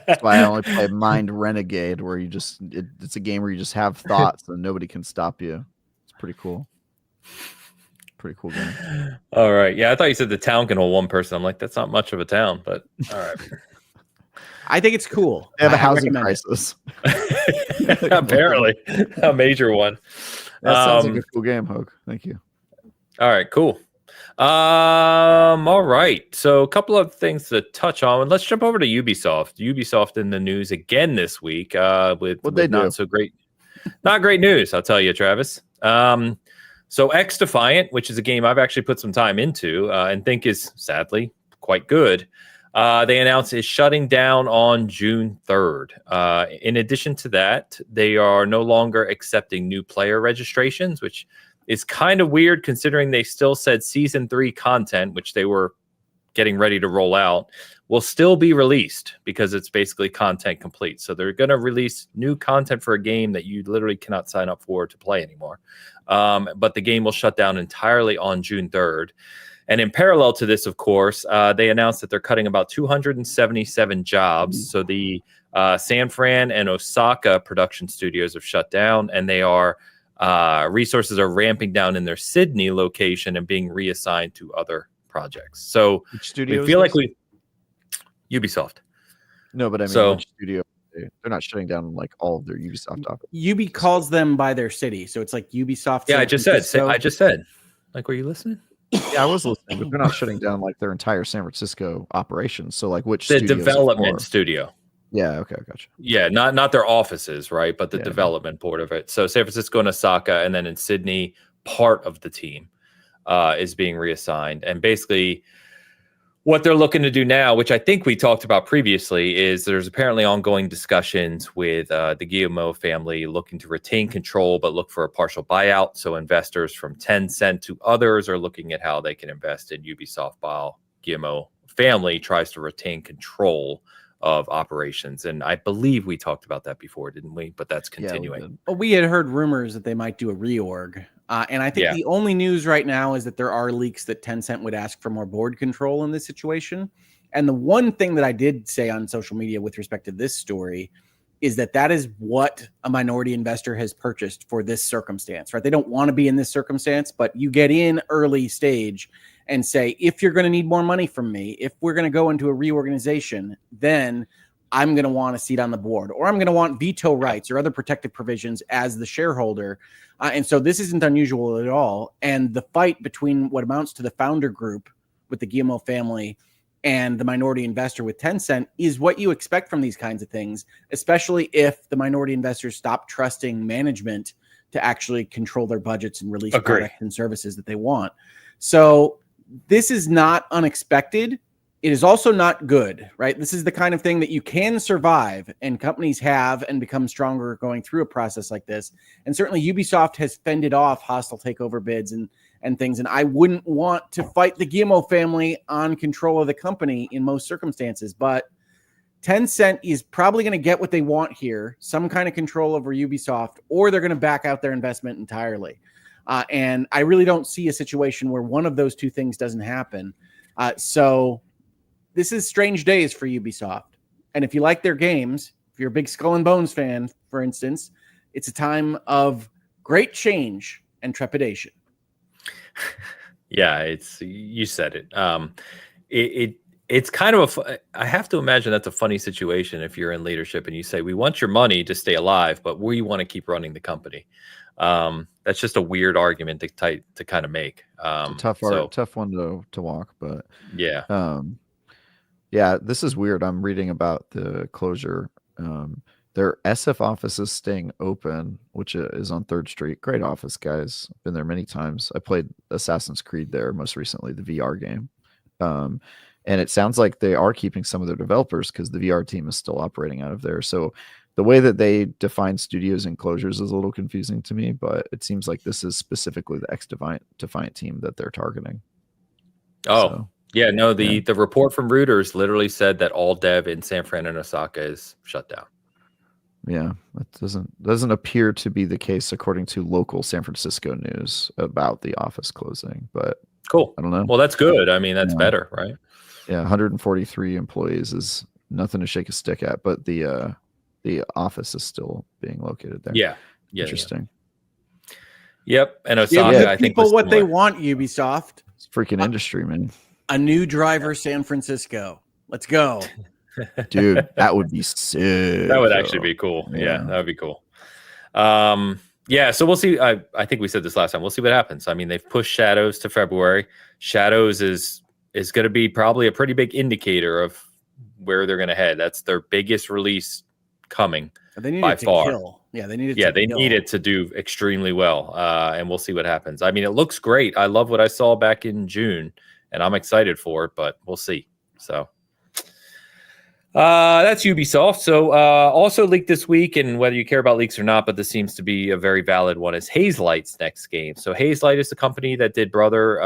Speaker 3: That's why I only play Mind Renegade, where you just it's a game where you just have thoughts and nobody can stop you. It's pretty cool. Pretty cool game.
Speaker 1: All right. Yeah, I thought you said the town can hold one person. I'm like, that's not much of a town, but all right.
Speaker 2: I think it's cool.
Speaker 3: They have a housing crisis.
Speaker 1: Apparently. A major one.
Speaker 3: That sounds like a cool game, Hoag. Thank you.
Speaker 1: All right, cool. All right. So a couple of things to touch on. Let's jump over to Ubisoft. Ubisoft in the news again this week with not so great, not great news, I'll tell you, Travis. So X Defiant, which is a game I've actually put some time into and think is sadly quite good. They announced is shutting down on June 3rd. In addition to that, they are no longer accepting new player registrations, which is kind of weird considering they still said Season 3 content, which they were getting ready to roll out, will still be released because it's basically content complete. So they're going to release new content for a game that you literally cannot sign up for to play anymore. But the game will shut down entirely on June 3rd. And in parallel to this, of course, they announced that they're cutting about 277 jobs. So the San Fran and Osaka production studios have shut down, and they are resources are ramping down in their Sydney location and being reassigned to other projects. So we feel like Ubisoft.
Speaker 3: No, but I mean, which studio? They're not shutting down like all of their Ubisoft office.
Speaker 2: Ubi calls them by their city, so it's like Ubisoft.
Speaker 1: Yeah, I just said. Like, were you listening?
Speaker 3: Yeah, I was listening, but they're not shutting down like their entire San Francisco operations. So like which
Speaker 1: the development studio.
Speaker 3: Yeah, okay, gotcha.
Speaker 1: Yeah, not their offices, right? But the development board of it. So San Francisco and Osaka, and then in Sydney, part of the team is being reassigned. And basically what they're looking to do now, which I think we talked about previously, is there's apparently ongoing discussions with the Guillemot family looking to retain control, but look for a partial buyout. So investors from Tencent to others are looking at how they can invest in Ubisoft while Guillemot family tries to retain control of operations. And I believe we talked about that before, didn't we? But that's continuing.
Speaker 2: Well, we had heard rumors that they might do a reorg. And I think the only news right now is that there are leaks that Tencent would ask for more board control in this situation. And the one thing that I did say on social media with respect to this story is that is what a minority investor has purchased for this circumstance, right? They don't want to be in this circumstance, but you get in early stage and say, if you're going to need more money from me, if we're going to go into a reorganization, then I'm going to want a seat on the board, or I'm going to want veto rights or other protective provisions as the shareholder. And so this isn't unusual at all. And the fight between what amounts to the founder group with the Guillemot family and the minority investor with Tencent is what you expect from these kinds of things, especially if the minority investors stop trusting management to actually control their budgets and release products and services that they want. So this is not unexpected. It is also not good, right? This is the kind of thing that you can survive, and companies have and become stronger going through a process like this. And certainly Ubisoft has fended off hostile takeover bids and things. And I wouldn't want to fight the Guillemot family on control of the company in most circumstances. But Tencent is probably going to get what they want here, some kind of control over Ubisoft, or they're going to back out their investment entirely. And I really don't see a situation where one of those two things doesn't happen. So this is strange days for Ubisoft. And if you like their games, if you're a big Skull and Bones fan, for instance, it's a time of great change and trepidation.
Speaker 1: Yeah, you said it. It's kind of I have to imagine that's a funny situation if you're in leadership and you say, we want your money to stay alive, but we want to keep running the company. That's just a weird argument to kind of make.
Speaker 3: Tough one to walk, but
Speaker 1: yeah.
Speaker 3: Yeah, this is weird. I'm reading about the closure. Their SF office is staying open, which is on 3rd Street. Great office, guys. Been there many times. I played Assassin's Creed there most recently, the VR game. And it sounds like they are keeping some of their developers because the VR team is still operating out of there. So the way that they define studios and closures is a little confusing to me, but it seems like this is specifically the Defiant team that they're targeting.
Speaker 1: Yeah, no, the report from Reuters literally said that all dev in San Fran and Osaka is shut down.
Speaker 3: Yeah, that doesn't appear to be the case according to local San Francisco news about the office closing, but
Speaker 1: cool.
Speaker 3: I don't know.
Speaker 1: Well, that's good. I mean, that's better, right?
Speaker 3: Yeah, 143 employees is nothing to shake a stick at, but the office is still being located there.
Speaker 1: Yeah.
Speaker 3: Interesting.
Speaker 1: Yep, and Osaka, I think
Speaker 2: people what they want. Ubisoft,
Speaker 3: it's freaking industry, man.
Speaker 2: A new driver, San Francisco. Let's go.
Speaker 3: Dude, that would be sick.
Speaker 1: That would actually be cool. Yeah, that would be cool. Yeah, so we'll see. I think we said this last time. We'll see what happens. I mean, they've pushed Shadows to February. Shadows is going to be probably a pretty big indicator of where they're going to head. That's their biggest release coming by far.
Speaker 2: Kill. Yeah, they need it.
Speaker 1: Yeah, they need it to do extremely well, and we'll see what happens. I mean, it looks great. I love what I saw back in June, and I'm excited for it, but we'll see. So. That's Ubisoft. So also leaked this week, and whether you care about leaks or not, but this seems to be a very valid one, is Hazelight's next game. So Hazelight is the company that did Brother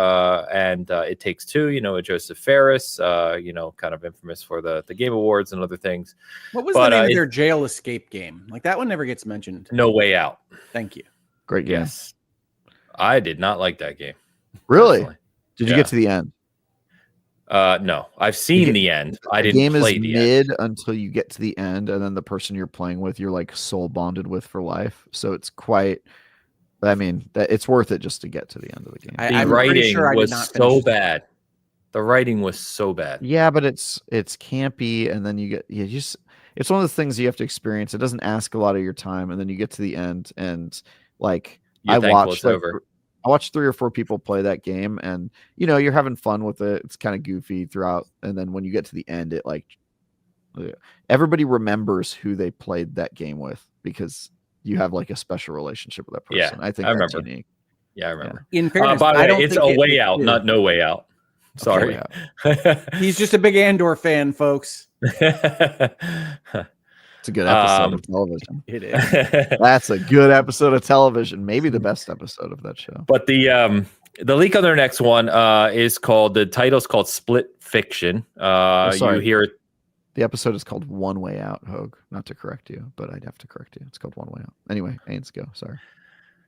Speaker 1: and It Takes Two, Joseph Ferris, kind of infamous for the Game Awards and other things.
Speaker 2: What was the name of their jail escape game? Like that one never gets mentioned.
Speaker 1: No Way Out.
Speaker 2: Thank you.
Speaker 3: Great game.
Speaker 1: Yes. I did not like that game.
Speaker 3: Really? Personally. Did you get to the end?
Speaker 1: No, I've seen the end. I didn't play the
Speaker 3: mid until you get to the end, and then the person you're playing with, you're like soul bonded with for life. So it's quite. I mean, it's worth it just to get to the end of the game.
Speaker 1: The writing was so bad. The writing was so bad.
Speaker 3: Yeah, but it's campy, and then it's one of the things you have to experience. It doesn't ask a lot of your time, and then you get to the end, and like I watched 3 or 4 people play that game, and you're having fun with it. It's kind of goofy throughout, and then when you get to the end, it like everybody remembers who they played that game with because you have like a special relationship with that person.
Speaker 1: Yeah,
Speaker 3: I think
Speaker 1: that's
Speaker 3: unique.
Speaker 1: Yeah, I remember.
Speaker 2: In fairness,
Speaker 1: by the way, it's A Way Out, not No Way Out. Sorry.
Speaker 2: He's just a big Andor fan, folks.
Speaker 3: It's a good episode of television.
Speaker 2: It is.
Speaker 3: That's a good episode of television. Maybe the best episode of that show.
Speaker 1: But the leak on their next one is called, the title's called Split Fiction. You hear it.
Speaker 3: The episode is called One Way Out, Hogue. Not to correct you, but I'd have to correct you. It's called One Way Out. Anyway, Ains, go. Sorry.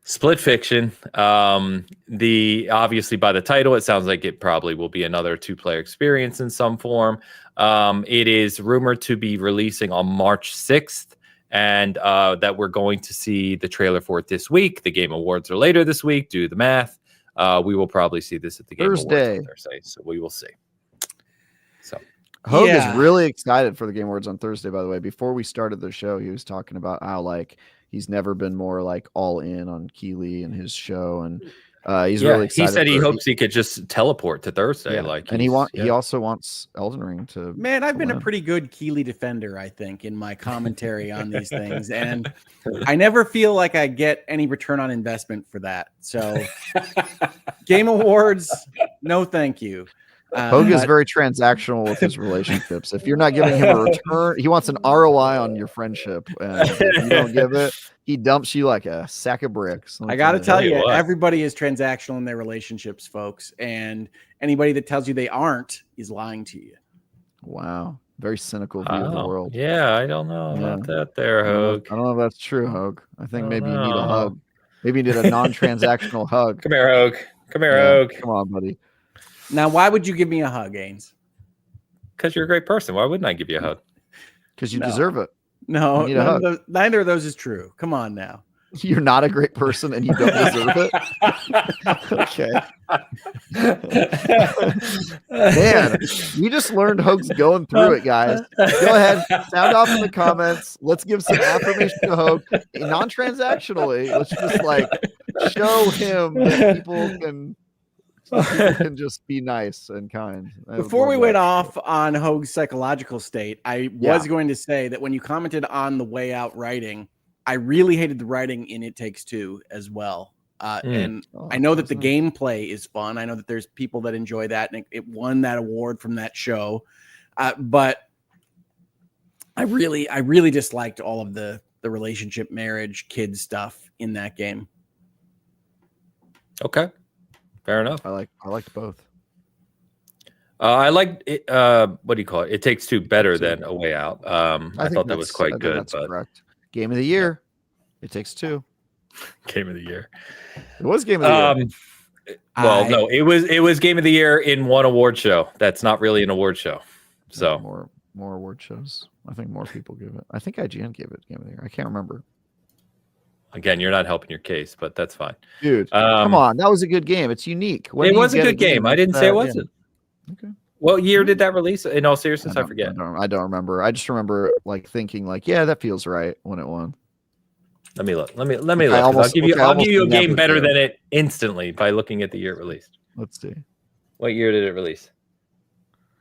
Speaker 1: Split Fiction. Obviously by the title, it sounds like it probably will be another 2-player experience in some form. It is rumored to be releasing on March 6th, and that we're going to see the trailer for it this week. The Game Awards are later this week. Do the math. We will probably see this at the Game Awards on Thursday, so we will see. So
Speaker 3: Hogue is really excited for the Game Awards on Thursday, by the way. Before we started the show, he was talking about how like he's never been more like all in on Keighley and his show, and He's really excited.
Speaker 1: He said he hopes he could just teleport to Thursday.
Speaker 3: And he also wants Elden Ring to.
Speaker 2: Man, I've been a pretty good Keeley defender, I think, in my commentary on these things, and I never feel like I get any return on investment for that. So, Game Awards, no, thank you.
Speaker 3: Hogue is very transactional with his relationships. If you're not giving him a return, he wants an ROI on your friendship, and if you don't give it, he dumps you like a sack of bricks.
Speaker 2: I got to tell you, everybody is transactional in their relationships, folks, and anybody that tells you they aren't is lying to you.
Speaker 3: Wow, very cynical view of the world.
Speaker 1: Yeah, I don't know about that there, Hogue.
Speaker 3: I don't know if that's true, Hogue. I think maybe you need a hug. Maybe you need a non-transactional hug.
Speaker 1: Come here, Hogue. Come here, Hogue.
Speaker 3: Come on, buddy.
Speaker 2: Now, why would you give me a hug, Ains?
Speaker 1: Because you're a great person. Why wouldn't I give you a hug?
Speaker 3: Because you deserve it.
Speaker 2: No, neither of those is true. Come on now.
Speaker 3: You're not a great person and you don't deserve it. Okay. Man, we just learned Hogue's going through it, guys. Go ahead, sound off in the comments. Let's give some affirmation to Hogue. Non-transactionally, let's just like show him that people can just be nice and kind.
Speaker 2: Before we went off on Hogue's psychological state, I was going to say that when you commented on the Way Out writing, I really hated the writing in It Takes Two as well. And I know that the gameplay is fun. I know that there's people that enjoy that, and it won that award from that show. But I really disliked all of the relationship, marriage, kids stuff in that game.
Speaker 1: Okay. Fair enough.
Speaker 3: I liked both.
Speaker 1: I liked it. What do you call it? It Takes Two better than A Way Out. I thought that was quite good.
Speaker 3: That's correct. Game of the year. It Takes Two.
Speaker 1: Game of the year.
Speaker 3: It was Game of the year.
Speaker 1: Well, no, it was Game of the Year in one award show. That's not really an award show. So
Speaker 3: more award shows. I think more people give it. I think IGN gave it Game of the Year. I can't remember.
Speaker 1: Again, you're not helping your case, but that's fine.
Speaker 3: Dude, come on. That was a good game. It's unique.
Speaker 1: It was a good game. I didn't say it wasn't.
Speaker 3: Okay.
Speaker 1: What year did that release? In all seriousness, I forget.
Speaker 3: I don't remember. I just remember like thinking like, yeah, that feels right when it won.
Speaker 1: Let me look. Let me look. I'll give you a game better than it instantly by looking at the year it released.
Speaker 3: Let's see.
Speaker 1: What year did it release?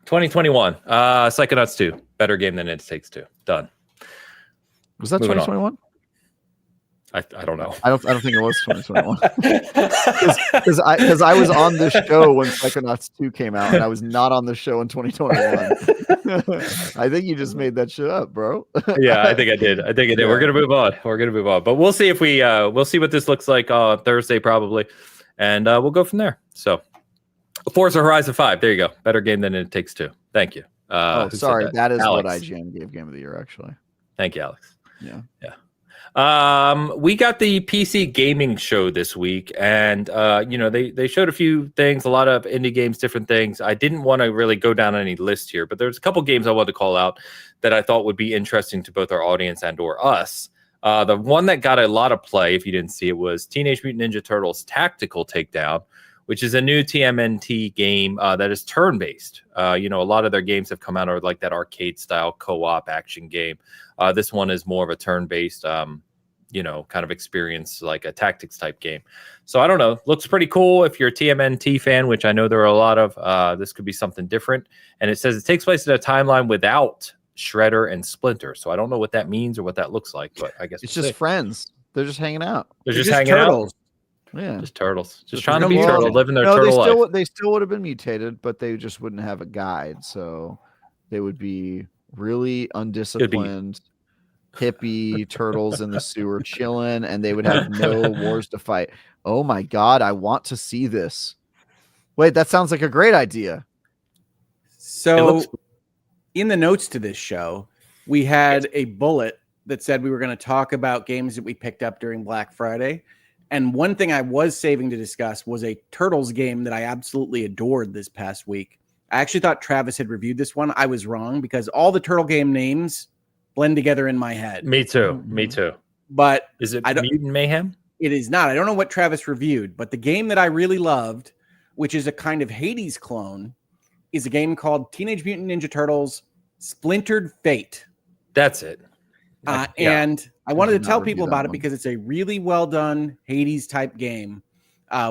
Speaker 1: 2021. Psychonauts 2. Better game than It Takes Two. Done.
Speaker 3: Was that 2021?
Speaker 1: I don't know.
Speaker 3: I don't think it was 2021 because I was on this show when Psychonauts 2 came out, and I was not on the show in 2021. I think you just made that shit up, bro.
Speaker 1: Yeah, I think I did. Yeah. We're gonna move on. But we'll see if we'll see what this looks like on Thursday probably, and we'll go from there. So, Forza Horizon 5. There you go. Better game than It Takes Two. Thank you.
Speaker 3: Sorry, that is Alex. What IGN gave Game of the Year actually.
Speaker 1: Thank you, Alex.
Speaker 3: Yeah.
Speaker 1: We got the PC gaming show this week, and they showed a few things, a lot of indie games, different things. I didn't want to really go down any list here, but there's a couple games I wanted to call out that I thought would be interesting to both our audience and or us. The one that got a lot of play, if you didn't see it, was Teenage Mutant Ninja Turtles Tactical Takedown, which is a new TMNT game that is turn-based. A lot of their games have come out of like that arcade-style co-op action game. This one is more of a turn-based, kind of experience, like a tactics-type game. So I don't know. Looks pretty cool if you're a TMNT fan, which I know there are a lot of. This could be something different. And it says it takes place in a timeline without Shredder and Splinter. So I don't know what that means or what that looks like, but I guess
Speaker 3: it's just friends. They're just hanging out.
Speaker 1: They're just hanging
Speaker 2: turtles.
Speaker 1: out.
Speaker 3: Yeah,
Speaker 1: just turtles, just trying to be turtle, living their turtle life.
Speaker 3: They still would have been mutated, but they just wouldn't have a guide. So they would be really undisciplined, hippie turtles in the sewer chilling, and they would have no wars to fight. Oh my god, I want to see this. Wait, that sounds like a great idea.
Speaker 2: So, in the notes to this show, we had a bullet that said we were going to talk about games that we picked up during Black Friday. And one thing I was saving to discuss was a Turtles game that I absolutely adored this past week. I actually thought Travis had reviewed this one. I was wrong because all the Turtle game names blend together in my head.
Speaker 1: Me too.
Speaker 2: But
Speaker 1: is it Mutant Mayhem?
Speaker 2: It is not. I don't know what Travis reviewed, but the game that I really loved, which is a kind of Hades clone, is a game called Teenage Mutant Ninja Turtles Splintered Fate.
Speaker 1: That's it.
Speaker 2: And I wanted to tell people about it because it's a really well done Hades type game.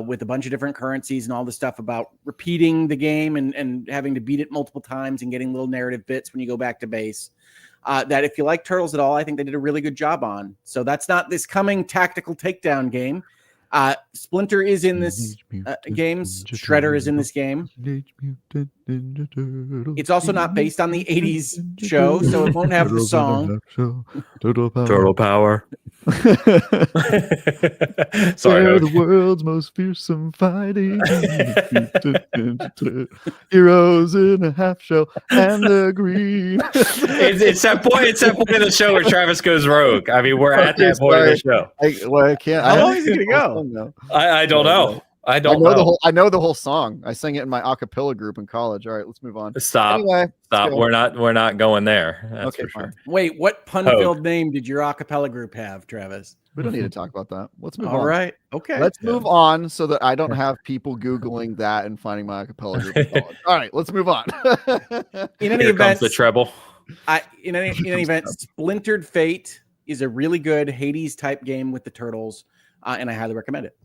Speaker 2: with a bunch of different currencies and all the stuff about repeating the game and having to beat it multiple times and getting little narrative bits when you go back to base. That if you like Turtles at all, I think they did a really good job on. So that's not this coming tactical takedown game. Splinter is in this game. Shredder is in this game. It's also not based on the 80s show, so it won't have the song.
Speaker 1: Turtle power. Sorry,
Speaker 3: they're the world's most fearsome fighting heroes in a half shell and the green.
Speaker 1: it's that point. It's that point of the show where Travis goes rogue. I mean, we're at that point of the show.
Speaker 3: I can't.
Speaker 2: How long is it gonna go?
Speaker 1: I don't know. I know.
Speaker 3: I know the whole song. I sang it in my a cappella group in college. All right, let's move on.
Speaker 1: Stop.
Speaker 3: Anyway,
Speaker 1: stop. We're not going there. That's
Speaker 3: okay,
Speaker 1: for sure.
Speaker 3: fine.
Speaker 2: Wait, what pun-filled name did your a cappella group have, Travis?
Speaker 3: We don't need to talk about that. Let's move on.
Speaker 2: All right. Okay.
Speaker 3: Let's move on so that I don't have people Googling that and finding my a cappella group in college. All right, let's move on.
Speaker 2: In any
Speaker 1: Here
Speaker 2: event,
Speaker 1: comes the treble.
Speaker 2: In any event, Splintered Fate is a really good Hades type game with the turtles, and I highly recommend it.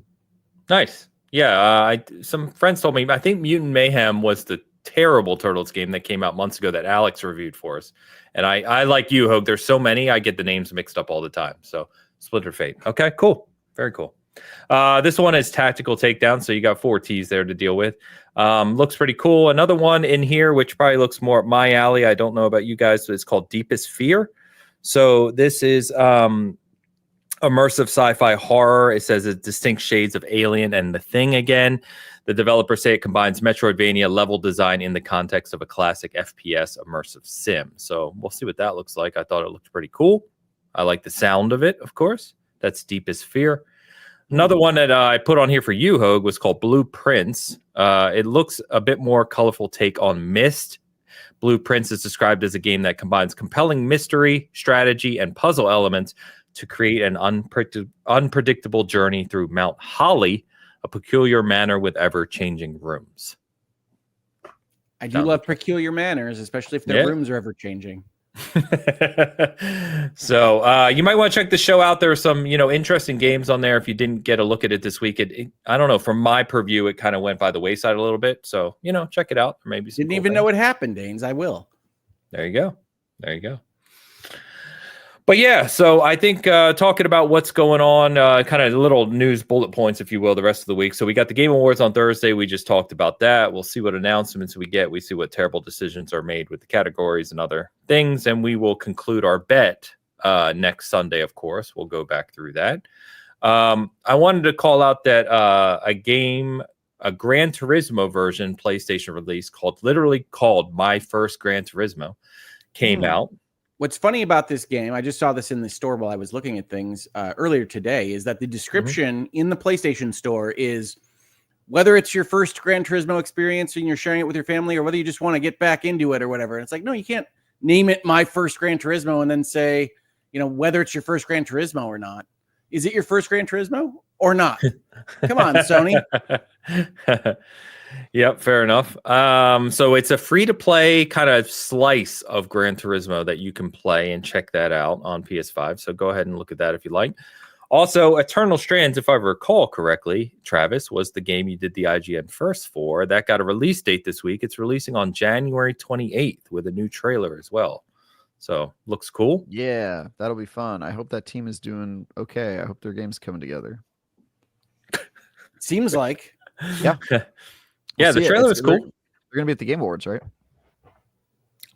Speaker 1: Nice. Yeah, some friends told me, I think Mutant Mayhem was the terrible Turtles game that came out months ago that Alex reviewed for us. And I like you, Hogue, there's so many, I get the names mixed up all the time. So Splinter Fate. Okay, cool. Very cool. This one is Tactical Takedown, so you got 4 T's there to deal with. Looks pretty cool. Another one in here, which probably looks more up my alley, I don't know about you guys, but it's called Deepest Fear. So this is... immersive sci-fi horror. It says it's distinct shades of Alien and The Thing again. The developers say it combines Metroidvania level design in the context of a classic FPS immersive sim. So we'll see what that looks like. I thought it looked pretty cool. I like the sound of it, of course. That's Deepest Fear. Another one that I put on here for you, Hogue, was called Blueprints. It looks a bit more colorful take on Myst. Blueprints is described as a game that combines compelling mystery, strategy, and puzzle elements to create an unpredictable journey through Mount Holly, a peculiar manor with ever-changing rooms.
Speaker 2: I do love peculiar manners, especially if their rooms are ever-changing.
Speaker 1: So you might want to check the show out. There are some, interesting games on there. If you didn't get a look at it this week, I don't know. From my purview, it kind of went by the wayside a little bit. So, check it out. Or maybe some
Speaker 2: didn't even know what happened, Danes. I will.
Speaker 1: There you go. But yeah, so I think talking about what's going on, kind of little news bullet points, if you will, the rest of the week. So we got the Game Awards on Thursday. We just talked about that. We'll see what announcements we get. We see what terrible decisions are made with the categories and other things. And we will conclude our bet next Sunday, of course. We'll go back through that. I wanted to call out that a Gran Turismo version PlayStation release literally called My First Gran Turismo came out.
Speaker 2: What's funny about this game, I just saw this in the store while I was looking at things earlier today, is that the description in the PlayStation Store is whether it's your first Gran Turismo experience and you're sharing it with your family, or whether you just want to get back into it or whatever. And it's like, no, you can't name it My First Gran Turismo and then say, whether it's your first Gran Turismo or not. Is it your first Gran Turismo or not? Come on, Sony.
Speaker 1: Yep, fair enough. So it's a free-to-play kind of slice of Gran Turismo that you can play, and check that out on PS5. So go ahead and look at that if you like. Also, Eternal Strands, if I recall correctly, Travis, was the game you did the IGN first for. That got a release date this week. It's releasing on January 28th with a new trailer as well. So looks cool.
Speaker 3: Yeah, that'll be fun. I hope that team is doing okay. I hope their game's coming together.
Speaker 2: Seems like.
Speaker 3: Yeah.
Speaker 1: Yeah, the trailer is cool.
Speaker 3: They're going to be at the Game Awards, right?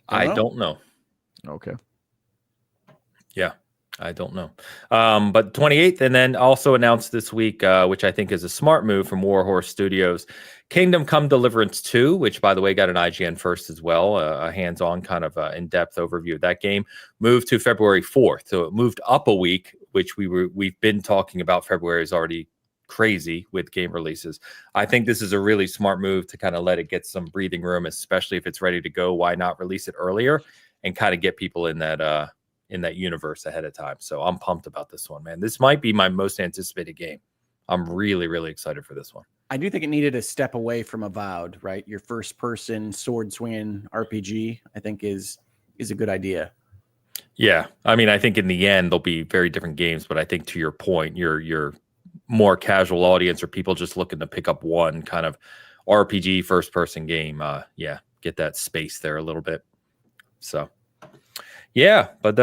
Speaker 1: I don't know.
Speaker 3: Okay.
Speaker 1: Yeah, I don't know. But 28th, and then also announced this week, which I think is a smart move from Warhorse Studios, Kingdom Come Deliverance 2, which, by the way, got an IGN first as well, a hands-on kind of in-depth overview of that game, moved to February 4th. So it moved up a week, which we've been talking about. February is already crazy with game releases. I think this is a really smart move to kind of let it get some breathing room, especially if it's ready to go. Why not release it earlier and kind of get people in that universe ahead of time? So I'm pumped about this one, man. This might be my most anticipated game. I'm really, really excited for this one.
Speaker 2: I do think it needed a step away from Avowed, right? Your first person sword swinging RPG, I think is a good idea.
Speaker 1: Yeah. I mean, I think in the end, they'll be very different games, but I think to your point, your more casual audience or people just looking to pick up one kind of RPG first person game, get that space there a little bit. So yeah, but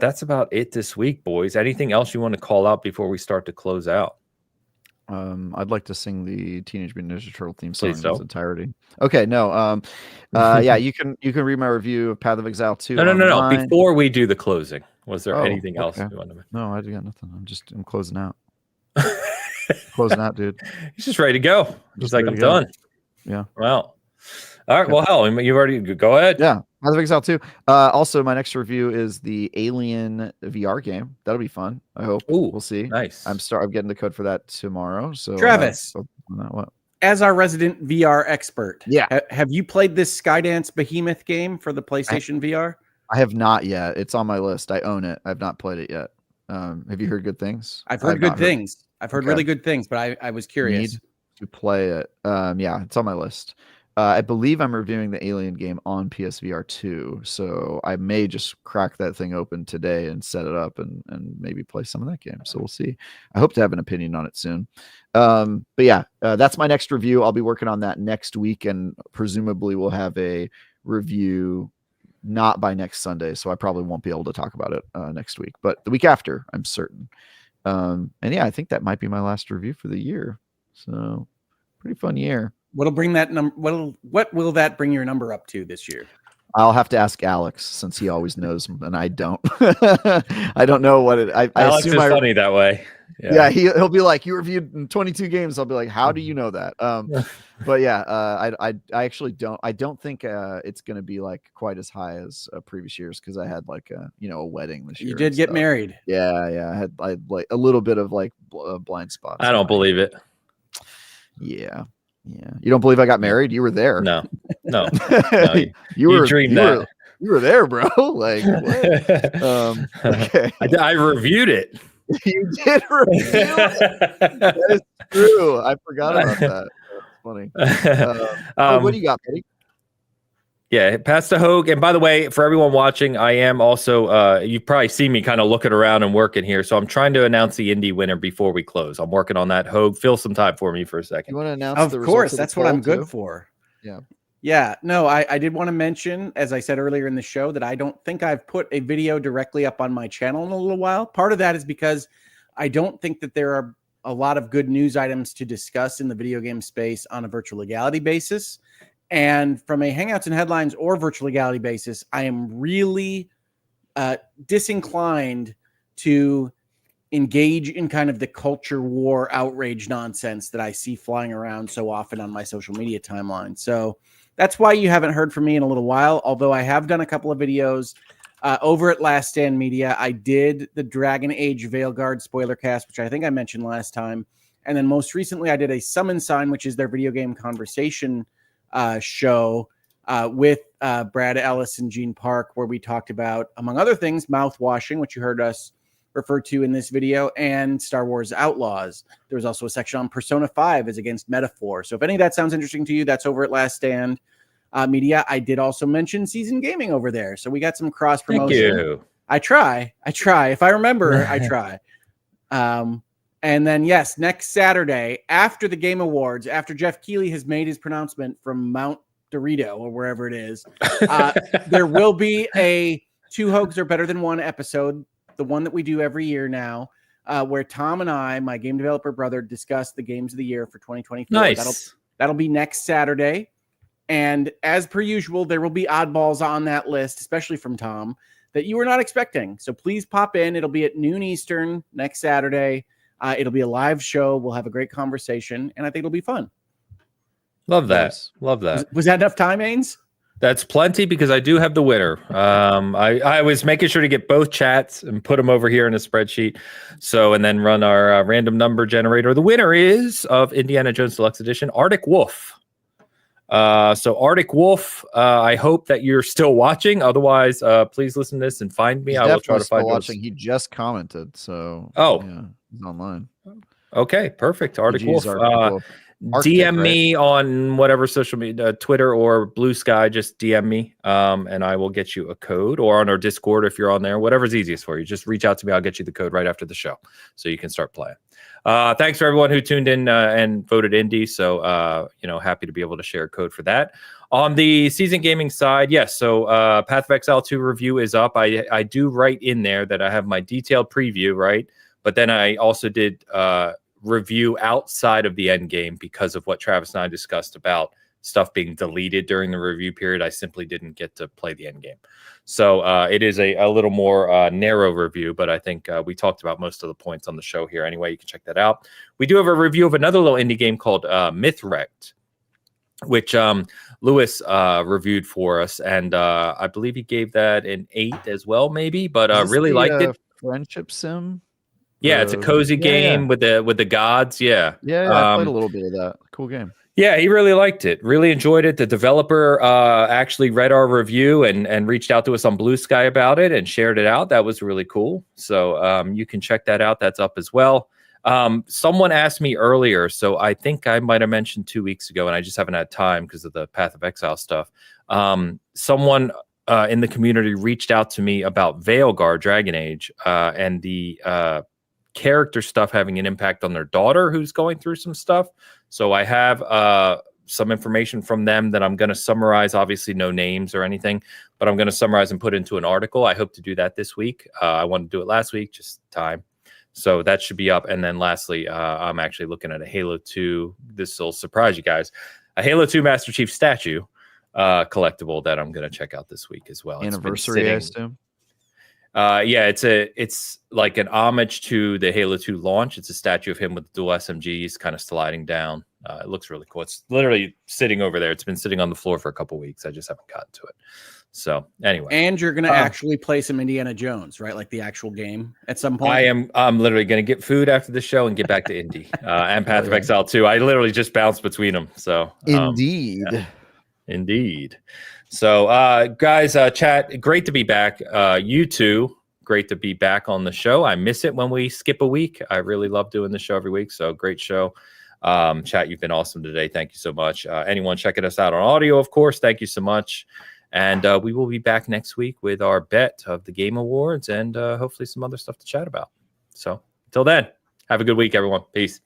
Speaker 1: that's about it this week, boys. Anything else you want to call out before we start to close out?
Speaker 3: I'd like to sing the Teenage Mutant Ninja Turtle theme song in
Speaker 1: so.
Speaker 3: its entirety. Okay, no. Yeah, you can read my review of Path of Exile 2.
Speaker 1: No. Before we do the closing, was there anything else you wanted to?
Speaker 3: No, I got nothing. I'm closing out. Closing out, dude.
Speaker 1: He's just ready to go. He's like, I'm done.
Speaker 3: Yeah.
Speaker 1: Well. All right. Well, hell, you already go ahead.
Speaker 3: Yeah. Path of Exile 2. Also, my next review is the Alien VR game. That'll be fun. I hope.
Speaker 1: Ooh,
Speaker 3: we'll see.
Speaker 1: Nice.
Speaker 3: I'm getting the code for that tomorrow. So
Speaker 2: Travis,
Speaker 3: what?
Speaker 2: As our resident VR expert,
Speaker 3: yeah,
Speaker 2: have you played this Skydance Behemoth game for the PlayStation VR?
Speaker 3: I have not yet. It's on my list. I own it. I've not played it yet. Have you heard good things?
Speaker 2: I've heard good things. I've heard really good things, but I was curious.
Speaker 3: Need to play it. Yeah, it's on my list. I believe I'm reviewing the Alien game on PSVR 2, so I may just crack that thing open today and set it up and maybe play some of that game. So we'll see. I hope to have an opinion on it soon. But yeah, that's my next review. I'll be working on that next week, and presumably we'll have a review not by next Sunday, so I probably won't be able to talk about it next week, but the week after, I'm certain. And yeah, I think that might be my last review for the year. So pretty fun year.
Speaker 2: What'll bring that number? What will that bring your number up to this year?
Speaker 3: I'll have to ask Alex, since he always knows and I don't. I don't know what it. I
Speaker 1: Alex
Speaker 3: assume
Speaker 1: is funny that way.
Speaker 3: Yeah, he'll be like, you reviewed 22 games. I'll be like, how do you know that? But yeah, I actually don't. I don't think it's going to be like quite as high as previous years, because I had like a wedding this year.
Speaker 2: You did get married.
Speaker 3: Yeah. I had like a little bit of like blind spots.
Speaker 1: I don't believe it.
Speaker 3: Yeah. You don't believe I got married? You were there.
Speaker 1: No.
Speaker 3: You
Speaker 1: dreamed that.
Speaker 3: You were there, bro. Like, what? Okay.
Speaker 1: I reviewed it.
Speaker 3: You did review it. That is true. I forgot about that. That's funny. What do you got, buddy?
Speaker 1: Yeah, pass to Hogue. And by the way, for everyone watching, I am also, you probably see me kind of looking around and working here. So I'm trying to announce the Indy winner before we close. I'm working on that. Hogue, fill some time for me for a second.
Speaker 3: You want to announce
Speaker 2: Of course, that's what I'm good for.
Speaker 3: Yeah.
Speaker 2: Yeah. No, I did want to mention, as I said earlier in the show, that I don't think I've put a video directly up on my channel in a little while. Part of that is because I don't think that there are a lot of good news items to discuss in the video game space on a virtual legality basis. And from a Hangouts and Headlines or virtual legality basis, I am really disinclined to engage in kind of the culture war outrage nonsense that I see flying around so often on my social media timeline. So that's why you haven't heard from me in a little while, although I have done a couple of videos over at Last Stand Media. I did the Dragon Age Veilguard spoiler cast, which I think I mentioned last time. And then most recently, I did a Summon Sign, which is their video game conversation show with Brad Ellis and Gene Park, where we talked about, among other things, mouth washing, which you heard us refer to in this video, and Star Wars Outlaws. There was also a section on Persona 5 as against Metaphor. So if any of that sounds interesting to you, that's over at Last Stand Media. I did also mention Season Gaming over there. So we got some cross promotion.
Speaker 1: Thank you.
Speaker 2: I try. If I remember, I try. And then, yes, next Saturday, after the Game Awards, after Jeff Keighley has made his pronouncement from Mount Dorito or wherever it is, there will be a Two Hogues Are Better Than One episode, the one that we do every year now, where Tom and I, my game developer brother, discuss the games of the year for 2024.
Speaker 1: Nice.
Speaker 2: That'll be next Saturday. And as per usual, there will be oddballs on that list, especially from Tom, that you were not expecting. So please pop in. It'll be at noon Eastern next Saturday. It'll be a live show. We'll have a great conversation, and I think it'll be fun.
Speaker 1: Love that. Love that.
Speaker 2: Was that enough time, Ains?
Speaker 1: That's plenty, because I do have the winner. I was making sure to get both chats and put them over here in a spreadsheet. So, and then run our random number generator. The winner is of Indiana Jones Deluxe Edition, Arctic Wolf. So Arctic Wolf, I hope that you're still watching. Otherwise, please listen to this and find me.
Speaker 3: He's
Speaker 1: I will try to find
Speaker 3: watching. He just commented. So
Speaker 1: yeah,
Speaker 3: he's online.
Speaker 1: Okay, perfect. Arctic Wolf.
Speaker 3: Arctic,
Speaker 1: DM me on whatever social media, Twitter or Blue Sky. Just DM me, and I will get you a code, or on our Discord if you're on there. Whatever's easiest for you. Just reach out to me. I'll get you the code right after the show, so you can start playing. Thanks for everyone who tuned in and voted Indy. So happy to be able to share a code for that. On the season gaming side, yes. So Path of Exile 2 review is up. I do write in there that I have my detailed preview, right? But then I also did review outside of the end game because of what Travis and I discussed about stuff being deleted during the review period. I simply didn't get to play the end game. So it is a little more narrow review, but I think we talked about most of the points on the show here. Anyway, you can check that out. We do have a review of another little indie game called Mythwrecked, which Lewis reviewed for us. And I believe he gave that an 8 as well, maybe, but really liked it.
Speaker 3: Friendship sim?
Speaker 1: Yeah, it's a cozy game with the gods. Yeah.
Speaker 3: I played a little bit of that. Cool game.
Speaker 1: Yeah, he really liked it. Really enjoyed it. The developer actually read our review and reached out to us on Blue Sky about it and shared it out. That was really cool. So you can check that out. That's up as well. Someone asked me earlier, so I think I might have mentioned 2 weeks ago, and I just haven't had time because of the Path of Exile stuff. Someone in the community reached out to me about Veilguard Dragon Age and the character stuff having an impact on their daughter who's going through some stuff. So I have some information from them that I'm going to summarize. Obviously no names or anything, but I'm going to summarize and put into an article. I hope to do that this week. I wanted to do it last week, just time. So that should be up. And then lastly, I'm actually looking at a Halo 2. This will surprise you guys. A Halo 2 Master Chief statue collectible that I'm going to check out this week as well.
Speaker 3: Anniversary, I assume.
Speaker 1: Yeah, it's like an homage to the Halo 2 launch. It's a statue of him with dual SMGs kind of sliding down. It looks really cool. It's literally sitting over there. It's been sitting on the floor for a couple weeks. I just haven't gotten to it. So anyway.
Speaker 2: And you're going to actually play some Indiana Jones, right? Like the actual game at some point.
Speaker 1: I'm literally going to get food after the show and get back to Indy and Path of Exile 2. I literally just bounced between them. So
Speaker 3: Indeed.
Speaker 1: Yeah. Indeed. So, guys, chat, great to be back. You too, great to be back on the show. I miss it when we skip a week. I really love doing the show every week. So, great show. Chat, you've been awesome today. Thank you so much. Anyone checking us out on audio, of course, thank you so much. And we will be back next week with our bet of the Game Awards and hopefully some other stuff to chat about. So, until then, have a good week, everyone. Peace.